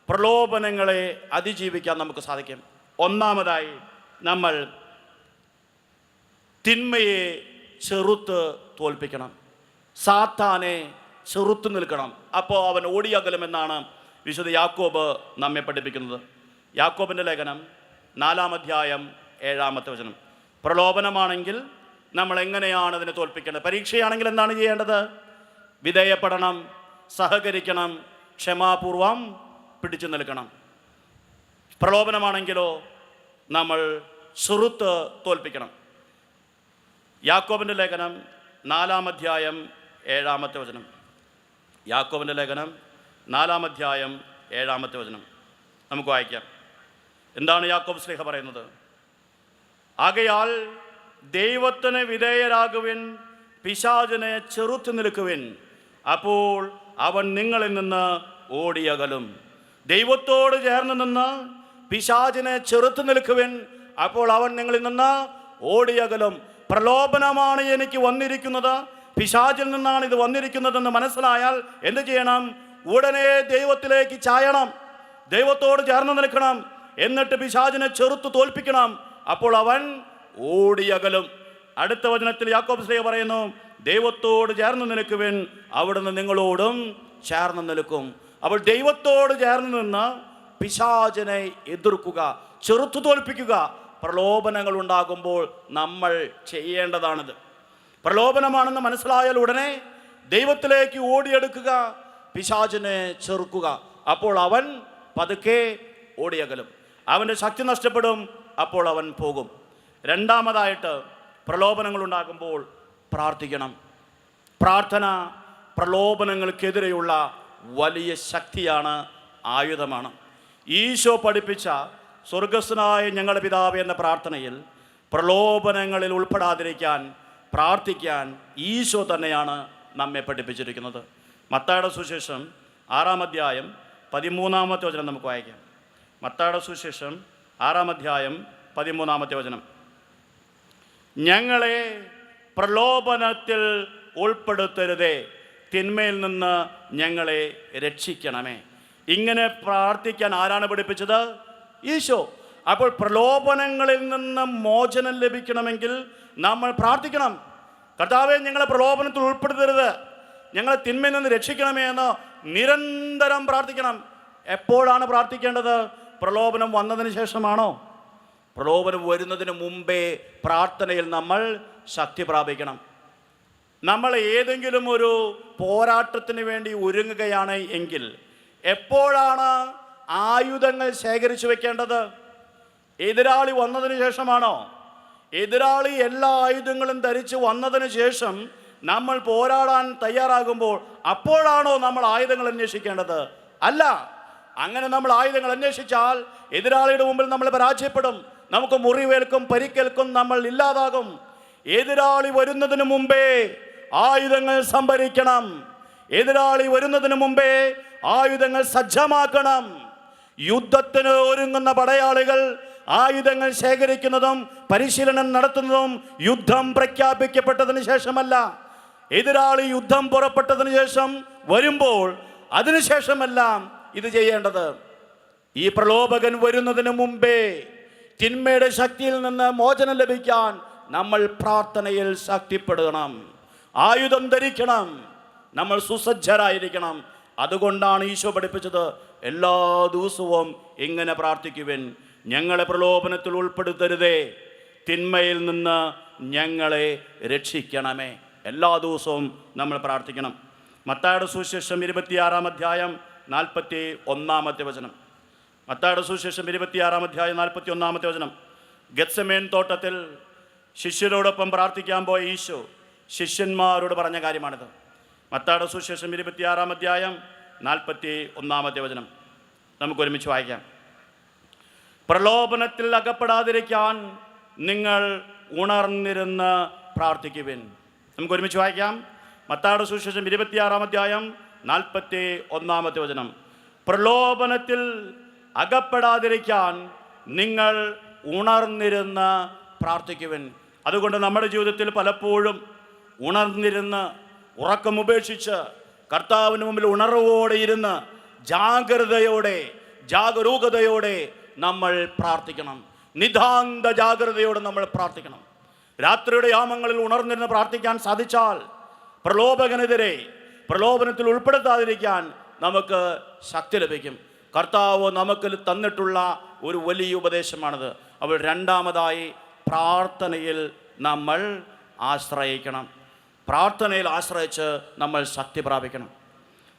പ്രലോഭനങ്ങളെ അതിജീവിക്കാൻ നമുക്ക് സാധിക്കും. ഒന്നാമതായി നമ്മൾ തിന്മയെ ചെറുത്ത് തോൽപ്പിക്കണം, സാത്താനെ ചെറുത്തു നിൽക്കണം. അപ്പോൾ അവൻ ഓടിയകലുമെന്നാണ് വിശുദ്ധ യാക്കോബ് നമ്മെ പഠിപ്പിക്കുന്നത്. യാക്കോബിൻ്റെ ലേഖനം 4-ാം അധ്യായം 7-ാമത്തെ വചനം, പ്രലോഭനമാണെങ്കിൽ നമ്മൾ എങ്ങനെയാണ് അതിനെ തോൽപ്പിക്കേണ്ടത്? പരീക്ഷയാണെങ്കിൽ എന്താണ് ചെയ്യേണ്ടത്? വിധേയപ്പെടണം, സഹകരിക്കണം, ക്ഷമാപൂർവം പിടിച്ചു നിൽക്കണം. പ്രലോഭനമാണെങ്കിലോ നമ്മൾ സുറുത്ത് തോൽപ്പിക്കണം. യാക്കോബിൻ്റെ ലേഖനം 4-ാം അധ്യായം 7-ാമത്തെ വചനം. യാക്കോബിൻ്റെ ലേഖനം 4-ാം അധ്യായം 7-ാമത്തെ വചനം നമുക്ക് വായിക്കാം. എന്താണ് യാക്കോബ് ശ്ലീഹ പറയുന്നത്? ആകയാൽ ദൈവത്തിന് വിധേയരാകുവിൻ, പിശാചിനെ ചെറുത്തു നിൽക്കുവിൻ, അപ്പോൾ അവൻ നിങ്ങളിൽ നിന്ന് ഓടിയകലും. ദൈവത്തോട് ചേർന്ന് നിന്ന് പിശാചിനെ ചെറുത്തു നിൽക്കുവിൻ, അപ്പോൾ അവൻ നിങ്ങളിൽ നിന്ന് ഓടിയകലും. പ്രലോഭനമാണ് എനിക്ക് വന്നിരിക്കുന്നത്, പിശാചിൽ നിന്നാണ് ഇത് വന്നിരിക്കുന്നതെന്ന് മനസ്സിലായാൽ എന്ത് ചെയ്യണം? ഉടനെ ദൈവത്തിലേക്ക് ചായണം, ദൈവത്തോട് ചേർന്ന് നിൽക്കണം, എന്നിട്ട് പിശാചിനെ ചെറുത്തു തോൽപ്പിക്കണം, അപ്പോൾ അവൻ ഓടിയകലും. അടുത്ത വചനത്തിൽ യാക്കോബ് ശ്ലീഹ പറയുന്നു, ദൈവത്തോട് ചേർന്ന് നിൽക്കുവിൻ, അവിടുന്ന് നിങ്ങളോടും ചേർന്ന് നിൽക്കും. അപ്പോൾ ദൈവത്തോട് ചേർന്ന് നിന്ന് പിശാചിനെ എതിർക്കുക, ചെറുത്തു തോൽപ്പിക്കുക. പ്രലോഭനങ്ങൾ ഉണ്ടാകുമ്പോൾ നമ്മൾ ചെയ്യേണ്ടതാണിത്. പ്രലോഭനമാണെന്ന് മനസ്സിലായാൽ ഉടനെ ദൈവത്തിലേക്ക് ഓടിയെടുക്കുക, പിശാചിനെ ചെറുക്കുക, അപ്പോൾ അവൻ പതുക്കെ ഓടിയകലും. അവൻ്റെ ശക്തി നഷ്ടപ്പെടും, അപ്പോൾ അവൻ പോകും. രണ്ടാമതായിട്ട് പ്രലോഭനങ്ങൾ ഉണ്ടാകുമ്പോൾ പ്രാർത്ഥിക്കണം. പ്രാർത്ഥന പ്രലോഭനങ്ങൾക്കെതിരെയുള്ള വലിയ ശക്തിയാണ്, ആയുധമാണ്. ഈശോ പഠിപ്പിച്ച സ്വർഗസ്ഥനായ ഞങ്ങളുടെ പിതാവേ എന്ന പ്രാർത്ഥനയിൽ പ്രലോഭനങ്ങളിൽ ഉൾപ്പെടാതിരിക്കാൻ പ്രാർത്ഥിക്കാൻ ഈശോ തന്നെയാണ് നമ്മെ പഠിപ്പിച്ചിരിക്കുന്നത്. മത്തായിയുടെ സുവിശേഷം 6-ാം അധ്യായം 13-ാമത്തെ വചനം നമുക്ക് വായിക്കാം. മത്തായിയുടെ സുവിശേഷം 6-ാം അധ്യായം 13-ാമത്തെ വചനം. ഞങ്ങളെ പ്രലോഭനത്തിൽ ഉൾപ്പെടുത്തരുതേ, തിന്മയിൽ നിന്ന് ഞങ്ങളെ രക്ഷിക്കണമേ. ഇങ്ങനെ പ്രാർത്ഥിക്കാൻ ആരാണ് പഠിപ്പിച്ചത്? ഈശോ. അപ്പോൾ പ്രലോഭനങ്ങളിൽ നിന്ന് മോചനം ലഭിക്കണമെങ്കിൽ നമ്മൾ പ്രാർത്ഥിക്കണം. കർത്താവേ, ഞങ്ങളെ പ്രലോഭനത്തിൽ ഉൾപ്പെടുത്തരുത്, ഞങ്ങളെ തിന്മയിൽ നിന്ന് രക്ഷിക്കണമേ എന്ന് നിരന്തരം പ്രാർത്ഥിക്കണം. എപ്പോഴാണ് പ്രാർത്ഥിക്കേണ്ടത്? പ്രലോഭനം വന്നതിന് ശേഷമാണോ? പ്രലോഭനം വരുന്നതിന് മുമ്പേ പ്രാർത്ഥനയിൽ നമ്മൾ ശക്തി പ്രാപിക്കണം. നമ്മൾ ഏതെങ്കിലും ഒരു പോരാട്ടത്തിന് വേണ്ടി ഒരുങ്ങുകയാണ് എങ്കിൽ എപ്പോഴാണ് ആയുധങ്ങൾ ശേഖരിച്ചു വെക്കേണ്ടത്? എതിരാളി വന്നതിന് ശേഷമാണോ? എതിരാളി എല്ലാ ആയുധങ്ങളും ധരിച്ച് വന്നതിന് ശേഷം നമ്മൾ പോരാടാൻ തയ്യാറാകുമ്പോൾ അപ്പോഴാണോ നമ്മൾ ആയുധങ്ങൾ അന്വേഷിക്കേണ്ടത്? അല്ല. അങ്ങനെ നമ്മൾ ആയുധങ്ങൾ അന്വേഷിച്ചാൽ എതിരാളിയുടെ മുമ്പിൽ നമ്മൾ പരാജയപ്പെടും, നമുക്ക് മുറിവേൽക്കും, പരിക്കേൽക്കും, നമ്മൾ ഇല്ലാതാകും. എതിരാളി വരുന്നതിന് മുമ്പേ ആയുധങ്ങൾ സംഭരിക്കണം. എതിരാളി വരുന്നതിന് മുമ്പേ ആയുധങ്ങൾ സജ്ജമാക്കണം. യുദ്ധത്തിന് ഒരുങ്ങുന്ന പടയാളികൾ ആയുധങ്ങൾ ശേഖരിക്കുന്നതും പരിശീലനം നടത്തുന്നതും യുദ്ധം പ്രഖ്യാപിക്കപ്പെട്ടതിന് ശേഷമല്ല. എതിരാളി യുദ്ധം പുറപ്പെട്ടതിന് ശേഷം വരുമ്പോൾ അതിനുശേഷമെല്ലാം ഇത് ചെയ്യേണ്ടത്. ഈ പ്രലോഭകൻ വരുന്നതിന് മുമ്പേ തിന്മയുടെ ശക്തിയിൽ നിന്ന് മോചനം ലഭിക്കാൻ നമ്മൾ പ്രാർത്ഥനയിൽ ശക്തിപ്പെടണം, ആയുധം ധരിക്കണം, നമ്മൾ സുസജ്ജരായിരിക്കണം. അതുകൊണ്ടാണ് ഈശോ പഠിപ്പിച്ചത്, എല്ലാ ദിവസവും ഇങ്ങനെ പ്രാർത്ഥിക്കുവിൻ, ഞങ്ങളെ പ്രലോഭനത്തിൽ ഉൾപ്പെടുത്തരുതേ, തിന്മയിൽ നിന്ന് ഞങ്ങളെ രക്ഷിക്കണമേ. എല്ലാ ദിവസവും നമ്മൾ പ്രാർത്ഥിക്കണം. മത്തായിയുടെ സുവിശേഷം 26-ാം അധ്യായം 41-ാമത്തെ വചനം. മത്തായിയുടെ സുവിശേഷം 26-ാം അധ്യായം 41-ാമത്തെ വചനം. ഗെത്സമേൻ തോട്ടത്തിൽ ശിഷ്യരോടൊപ്പം പ്രാർത്ഥിക്കാൻ പോയ ഈശോ ശിഷ്യന്മാരോട് പറഞ്ഞ കാര്യമാണിത്. മത്തായിയുടെ സുവിശേഷം 26-ാം അധ്യായം 41-ാമത്തെ വചനം നമുക്ക് ഒരുമിച്ച് വായിക്കാം. പ്രലോഭനത്തിൽ അകപ്പെടാതിരിക്കാൻ നിങ്ങൾ ഉണർന്നിരുന്ന് പ്രാർത്ഥിക്കുവിൻ. നമുക്ക് ഒരുമിച്ച് വായിക്കാം. മത്തായിയുടെ സുവിശേഷം 26-ാം അധ്യായം 41-ാമത്തെ വചനം. പ്രലോഭനത്തിൽ അകപ്പെടാതിരിക്കാൻ നിങ്ങൾ ഉണർന്നിരുന്ന് പ്രാർത്ഥിക്കുവിൻ. അതുകൊണ്ട് നമ്മുടെ ജീവിതത്തിൽ പലപ്പോഴും ഉണർന്നിരുന്ന് ഉറക്കം ഉപേക്ഷിച്ച് കർത്താവിന് മുമ്പിൽ ഉണർവോടെ ഇരുന്ന് ജാഗ്രതയോടെ ജാഗരൂകതയോടെ നമ്മൾ പ്രാർത്ഥിക്കണം. നിതാന്ത ജാഗ്രതയോടെ നമ്മൾ പ്രാർത്ഥിക്കണം. രാത്രിയുടെ യാമങ്ങളിൽ ഉണർന്നിരുന്ന് പ്രാർത്ഥിക്കാൻ സാധിച്ചാൽ പ്രലോഭകനെതിരെ പ്രലോഭനത്തിൽ ഉൾപ്പെടുത്താതിരിക്കാൻ നമുക്ക് ശക്തി ലഭിക്കും. കർത്താവ് നമുക്ക് തന്നിട്ടുള്ള ഒരു വലിയ ഉപദേശമാണിത്. അപ്പോൾ രണ്ടാമതായി പ്രാർത്ഥനയിൽ നമ്മൾ ആശ്രയിക്കണം. പ്രാർത്ഥനയിൽ ആശ്രയിച്ച് നമ്മൾ ശക്തി പ്രാപിക്കണം.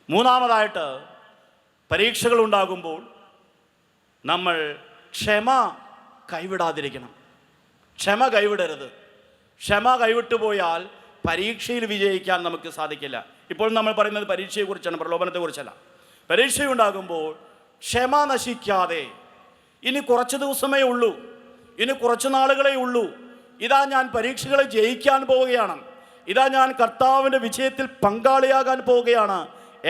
മൂന്നാമതായിട്ട്, പരീക്ഷകൾ ഉണ്ടാകുമ്പോൾ നമ്മൾ ക്ഷമ കൈവിടാതിരിക്കണം. ക്ഷമ കൈവിടരുത്. ക്ഷമ കൈവിട്ടു പോയാൽ പരീക്ഷയിൽ വിജയിക്കാൻ നമുക്ക് സാധിക്കില്ല. ഇപ്പോൾ നമ്മൾ പറയുന്നത് പരീക്ഷയെക്കുറിച്ചാണ്, പ്രലോഭനത്തെക്കുറിച്ചല്ല. പരീക്ഷയുണ്ടാകുമ്പോൾ ക്ഷമ നശിക്കാതെ, ഇനി കുറച്ച് ദിവസമേ ഉള്ളൂ, ഇനി കുറച്ച് നാളുകളേ ഉള്ളൂ, ഇതാ ഞാൻ പരീക്ഷകളെ ജയിക്കാൻ പോവുകയാണ്, ഇതാ ഞാൻ കർത്താവിൻ്റെ വിജയത്തിൽ പങ്കാളിയാകാൻ പോവുകയാണ്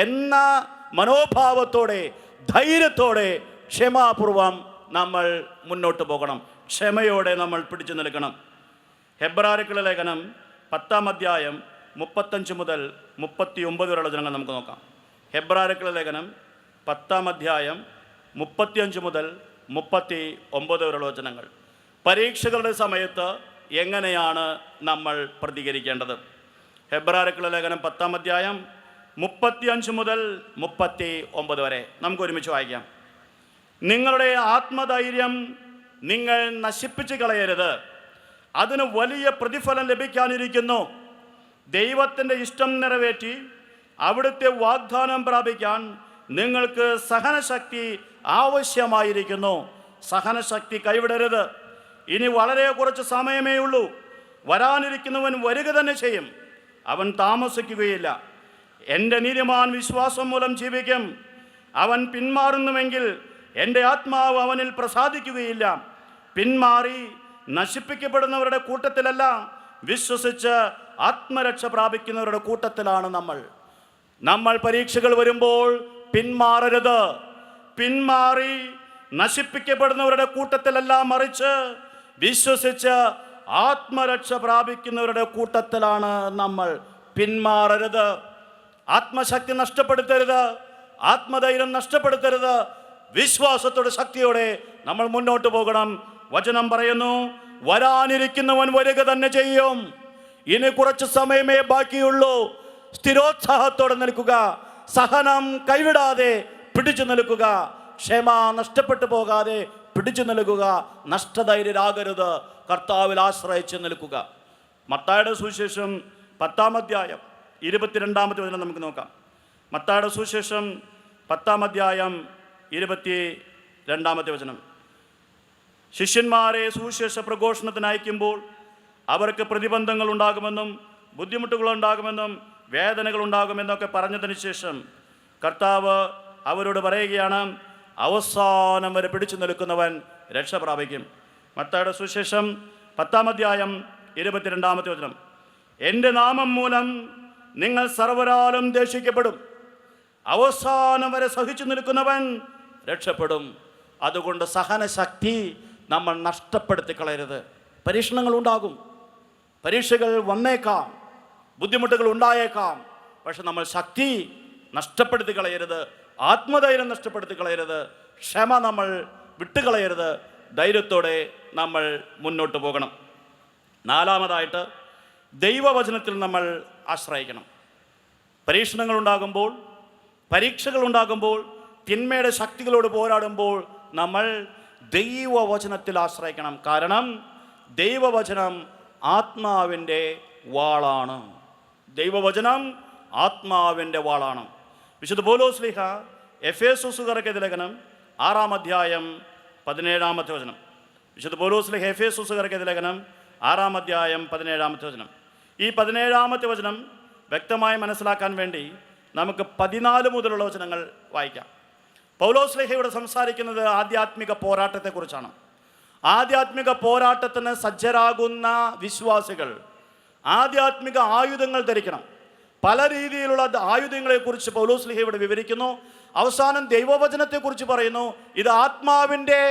എന്ന മനോഭാവത്തോടെ, ധൈര്യത്തോടെ, ക്ഷമാപൂർവം നമ്മൾ മുന്നോട്ട് പോകണം. ക്ഷമയോടെ നമ്മൾ പിടിച്ചു നിൽക്കണം. ഹെബ്രായർക്കുള്ള ലേഖനം 10-ാം അധ്യായം 35 മുതൽ 39 വരെയുള്ള വചനങ്ങൾ നമുക്ക് നോക്കാം. ഹെബ്രായർക്കുള്ള ലേഖനം 10-ാം അധ്യായം 35 മുതൽ 39 വരെയുള്ള വചനങ്ങൾ. പരീക്ഷകളുടെ സമയത്ത് എങ്ങനെയാണ് നമ്മൾ പ്രതികരിക്കേണ്ടത്? ഹെബ്രായർക്കുള്ള ലേഖനം 10-ാം അധ്യായം 35 മുതൽ 39 വരെ നമുക്ക് ഒരുമിച്ച് വായിക്കാം. നിങ്ങളുടെ ആത്മധൈര്യം നിങ്ങൾ നശിപ്പിച്ച് കളയരുത്, അതിന് വലിയ പ്രതിഫലം ലഭിക്കാനിരിക്കുന്നു. ദൈവത്തിൻ്റെ ഇഷ്ടം നിറവേറ്റി അവിടുത്തെ വാഗ്ദാനം പ്രാപിക്കാൻ നിങ്ങൾക്ക് സഹനശക്തി ആവശ്യമായിരിക്കുന്നു. സഹനശക്തി കൈവിടരുത്. ഇനി വളരെ കുറച്ച് സമയമേ ഉള്ളൂ. വരാനിരിക്കുന്നവൻ വരിക തന്നെ ചെയ്യും, അവൻ താമസിക്കുകയില്ല. എൻ്റെ നീതിമാൻ വിശ്വാസം മൂലം ജീവിക്കും. അവൻ പിന്മാറുന്നുവെങ്കിൽ എൻ്റെ ആത്മാവ് അവനിൽ പ്രസാദിക്കുകയില്ല. പിന്മാറി നശിപ്പിക്കപ്പെടുന്നവരുടെ കൂട്ടത്തിലല്ല, വിശ്വസിച്ച് ആത്മരക്ഷ പ്രാപിക്കുന്നവരുടെ കൂട്ടത്തിലാണ് നമ്മൾ. പരീക്ഷകൾ വരുമ്പോൾ പിന്മാറരുത്. പിന്മാറി നശിപ്പിക്കപ്പെടുന്നവരുടെ കൂട്ടത്തിലല്ല, മറിച്ച് വിശ്വസിച്ച് ആത്മരക്ഷ പ്രാപിക്കുന്നവരുടെ കൂട്ടത്തിലാണ് നമ്മൾ. പിന്മാറരുത്. ആത്മശക്തി നഷ്ടപ്പെടുത്തരുത്. ആത്മധൈര്യം നഷ്ടപ്പെടുത്തരുത്. വിശ്വാസത്തോടെ, ശക്തിയോടെ നമ്മൾ മുന്നോട്ട് പോകണം. വചനം പറയുന്നു, വരാനിരിക്കുന്നവൻ വരിക തന്നെ ചെയ്യും. ഇനി കുറച്ച് സമയമേ ബാക്കിയുള്ളൂ. സ്ഥിരോത്സാഹത്തോടെ നിൽക്കുക. സഹനം കൈവിടാതെ പിടിച്ചു നിൽക്കുക. ക്ഷമ നഷ്ടപ്പെട്ടു പോകാതെ പിടിച്ചു നിൽക്കുക. നഷ്ടധൈര്യരാകരുത്. കർത്താവിൽ ആശ്രയിച്ച് നിൽക്കുക. മത്തായിയുടെ സുവിശേഷം 10-ാം അധ്യായം 22-ാമത്തെ വചനം നമുക്ക് നോക്കാം. മത്തായിയുടെ സുവിശേഷം 10-ാം അധ്യായം 22-ാമത്തെ വചനം. ശിഷ്യന്മാരെ സുവിശേഷ പ്രഘോഷണത്തിന് അയക്കുമ്പോൾ അവർക്ക് പ്രതിബന്ധങ്ങൾ ഉണ്ടാകുമെന്നും ബുദ്ധിമുട്ടുകൾ ഉണ്ടാകുമെന്നും വേദനകൾ ഉണ്ടാകുമെന്നൊക്കെ പറഞ്ഞതിന് ശേഷം കർത്താവ് അവരോട് പറയുകയാണ്, അവസാനം വരെ പിടിച്ചു നിൽക്കുന്നവൻ രക്ഷ പ്രാപിക്കും. മത്തായിയുടെ സുവിശേഷം 10-ാം അധ്യായം 22-ാമത്തെ വചനം. എൻ്റെ നാമം മൂലം നിങ്ങൾ സർവ്വരാലും ദേഷിക്കപ്പെടും. അവസാനം വരെ സഹിച്ചു നിൽക്കുന്നവൻ രക്ഷപ്പെടും. അതുകൊണ്ട് സഹനശക്തി നമ്മൾ നഷ്ടപ്പെടുത്തി കളയരുത്. പരീക്ഷണങ്ങൾ ഉണ്ടാകും, പരീക്ഷകൾ വന്നേക്കാം, ബുദ്ധിമുട്ടുകൾ ഉണ്ടായേക്കാം. പക്ഷെ നമ്മൾ ശക്തി നഷ്ടപ്പെടുത്തി കളയരുത്. ആത്മധൈര്യം നഷ്ടപ്പെടുത്തി കളയരുത്. ക്ഷമ നമ്മൾ വിട്ടുകളയരുത്. ധൈര്യത്തോടെ നമ്മൾ മുന്നോട്ട് പോകണം. നാലാമതായിട്ട്, ദൈവവചനത്തിൽ നമ്മൾ ആശ്രയിക്കണം. പരീക്ഷണങ്ങൾ ഉണ്ടാകുമ്പോൾ, പരീക്ഷകൾ ഉണ്ടാകുമ്പോൾ, തിന്മയുടെ ശക്തികളോട് പോരാടുമ്പോൾ നമ്മൾ ദൈവവചനത്തിൽ ആശ്രയിക്കണം. കാരണം ദൈവവചനം ആത്മാവിൻ്റെ വാളാണ്. ദൈവവചനം ആത്മാവിൻ്റെ വാളാണ്. വിശുദ്ധ പൗലോസ് ശ്ലീഹ എഫേസോസുകാർക്ക് ലേഖനം 6-ാം അധ്യായം 17-ാമത്തെ വചനം. വിശുദ്ധ പൗലോസ് ശ്ലീഹ എഫേസോസുകാർക്ക് ലേഖനം 6-ാം അധ്യായം 17-ാമത്തെ വചനം. ഈ 17-ാമത്തെ വചനം വ്യക്തമായി മനസ്സിലാക്കാൻ വേണ്ടി നമുക്ക് 14 മുതലുള്ള വചനങ്ങൾ വായിക്കാം. പൗലോസ് ശ്ലീഹ ഇവിടെ സംസാരിക്കുന്നത് ആധ്യാത്മിക പോരാട്ടത്തെക്കുറിച്ചാണ്. ആധ്യാത്മിക പോരാട്ടത്തിന് സജ്ജരാകുന്ന വിശ്വാസികൾ ആധ്യാത്മിക ആയുധങ്ങൾ ധരിക്കണം. പല രീതിയിലുള്ള ആയുധങ്ങളെക്കുറിച്ച് പൗലോസ് ശ്ലീഹ ഇവിടെ വിവരിക്കുന്നു. അവസാനം ദൈവവചനത്തെക്കുറിച്ച് പറയുന്നു, ഇത് ആത്മാവിൻ്റെ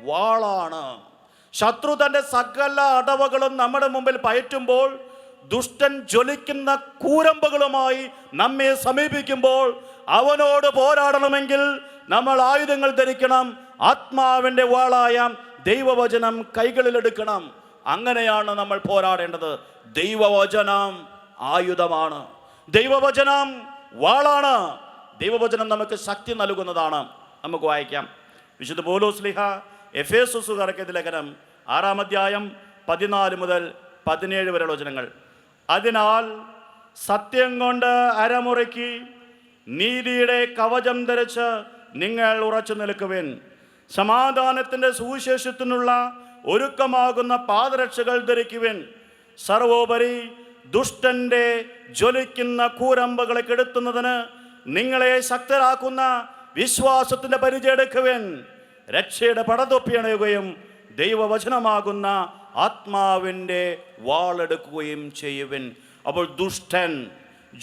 വാളാണ്. ശത്രു തൻ്റെ സകല അടവുകളും നമ്മുടെ മുമ്പിൽ പയറ്റുമ്പോൾ, ദുഷ്ടൻ ജ്വലിക്കുന്ന കൂരമ്പകളുമായി നമ്മെ സമീപിക്കുമ്പോൾ അവനോട് പോരാടണമെങ്കിൽ നമ്മൾ ആയുധങ്ങൾ ധരിക്കണം. ആത്മാവിൻ്റെ വാളായ ദൈവവചനം കൈകളിലെടുക്കണം. അങ്ങനെയാണ് നമ്മൾ പോരാടേണ്ടത്. ദൈവവചനം ആയുധമാണ്. ദൈവവചനം വാളാണ്. ദൈവവചനം നമുക്ക് ശക്തി നൽകുന്നതാണ്. നമുക്ക് വായിക്കാം. വിശുദ്ധ പൗലോസ് ശ്ലീഹ എഫേസോസുകാർക്ക് ലേഖനം 6-ാം അധ്യായം 14 മുതൽ 17 വരെയുള്ള വചനങ്ങൾ. അതിനാൽ സത്യം കൊണ്ട് അരമുറുക്കി നീതിയുടെ കവചം ധരിച്ച് നിങ്ങൾ ഉറച്ചു നിൽക്കുവിൻ. സമാധാനത്തിൻ്റെ സുവിശേഷത്തിനുള്ള ഒരുക്കമാകുന്ന പാദരക്ഷകൾ ധരിക്കുവിൻ. സർവോപരി ദുഷ്ടന്റെ ജ്വലിക്കുന്ന കൂരമ്പകളെ കെടുത്തുന്നതിന് നിങ്ങളെ ശക്തരാക്കുന്ന വിശ്വാസത്തിൻ്റെ പരിചയെടുക്കുവിൻ. രക്ഷയുടെ പടതൊപ്പി അണിയുകയും ദൈവവചനമാകുന്ന ആത്മാവിൻ്റെ വാളെടുക്കുകയും ചെയ്യുവിൻ. അപ്പോൾ ദുഷ്ടൻ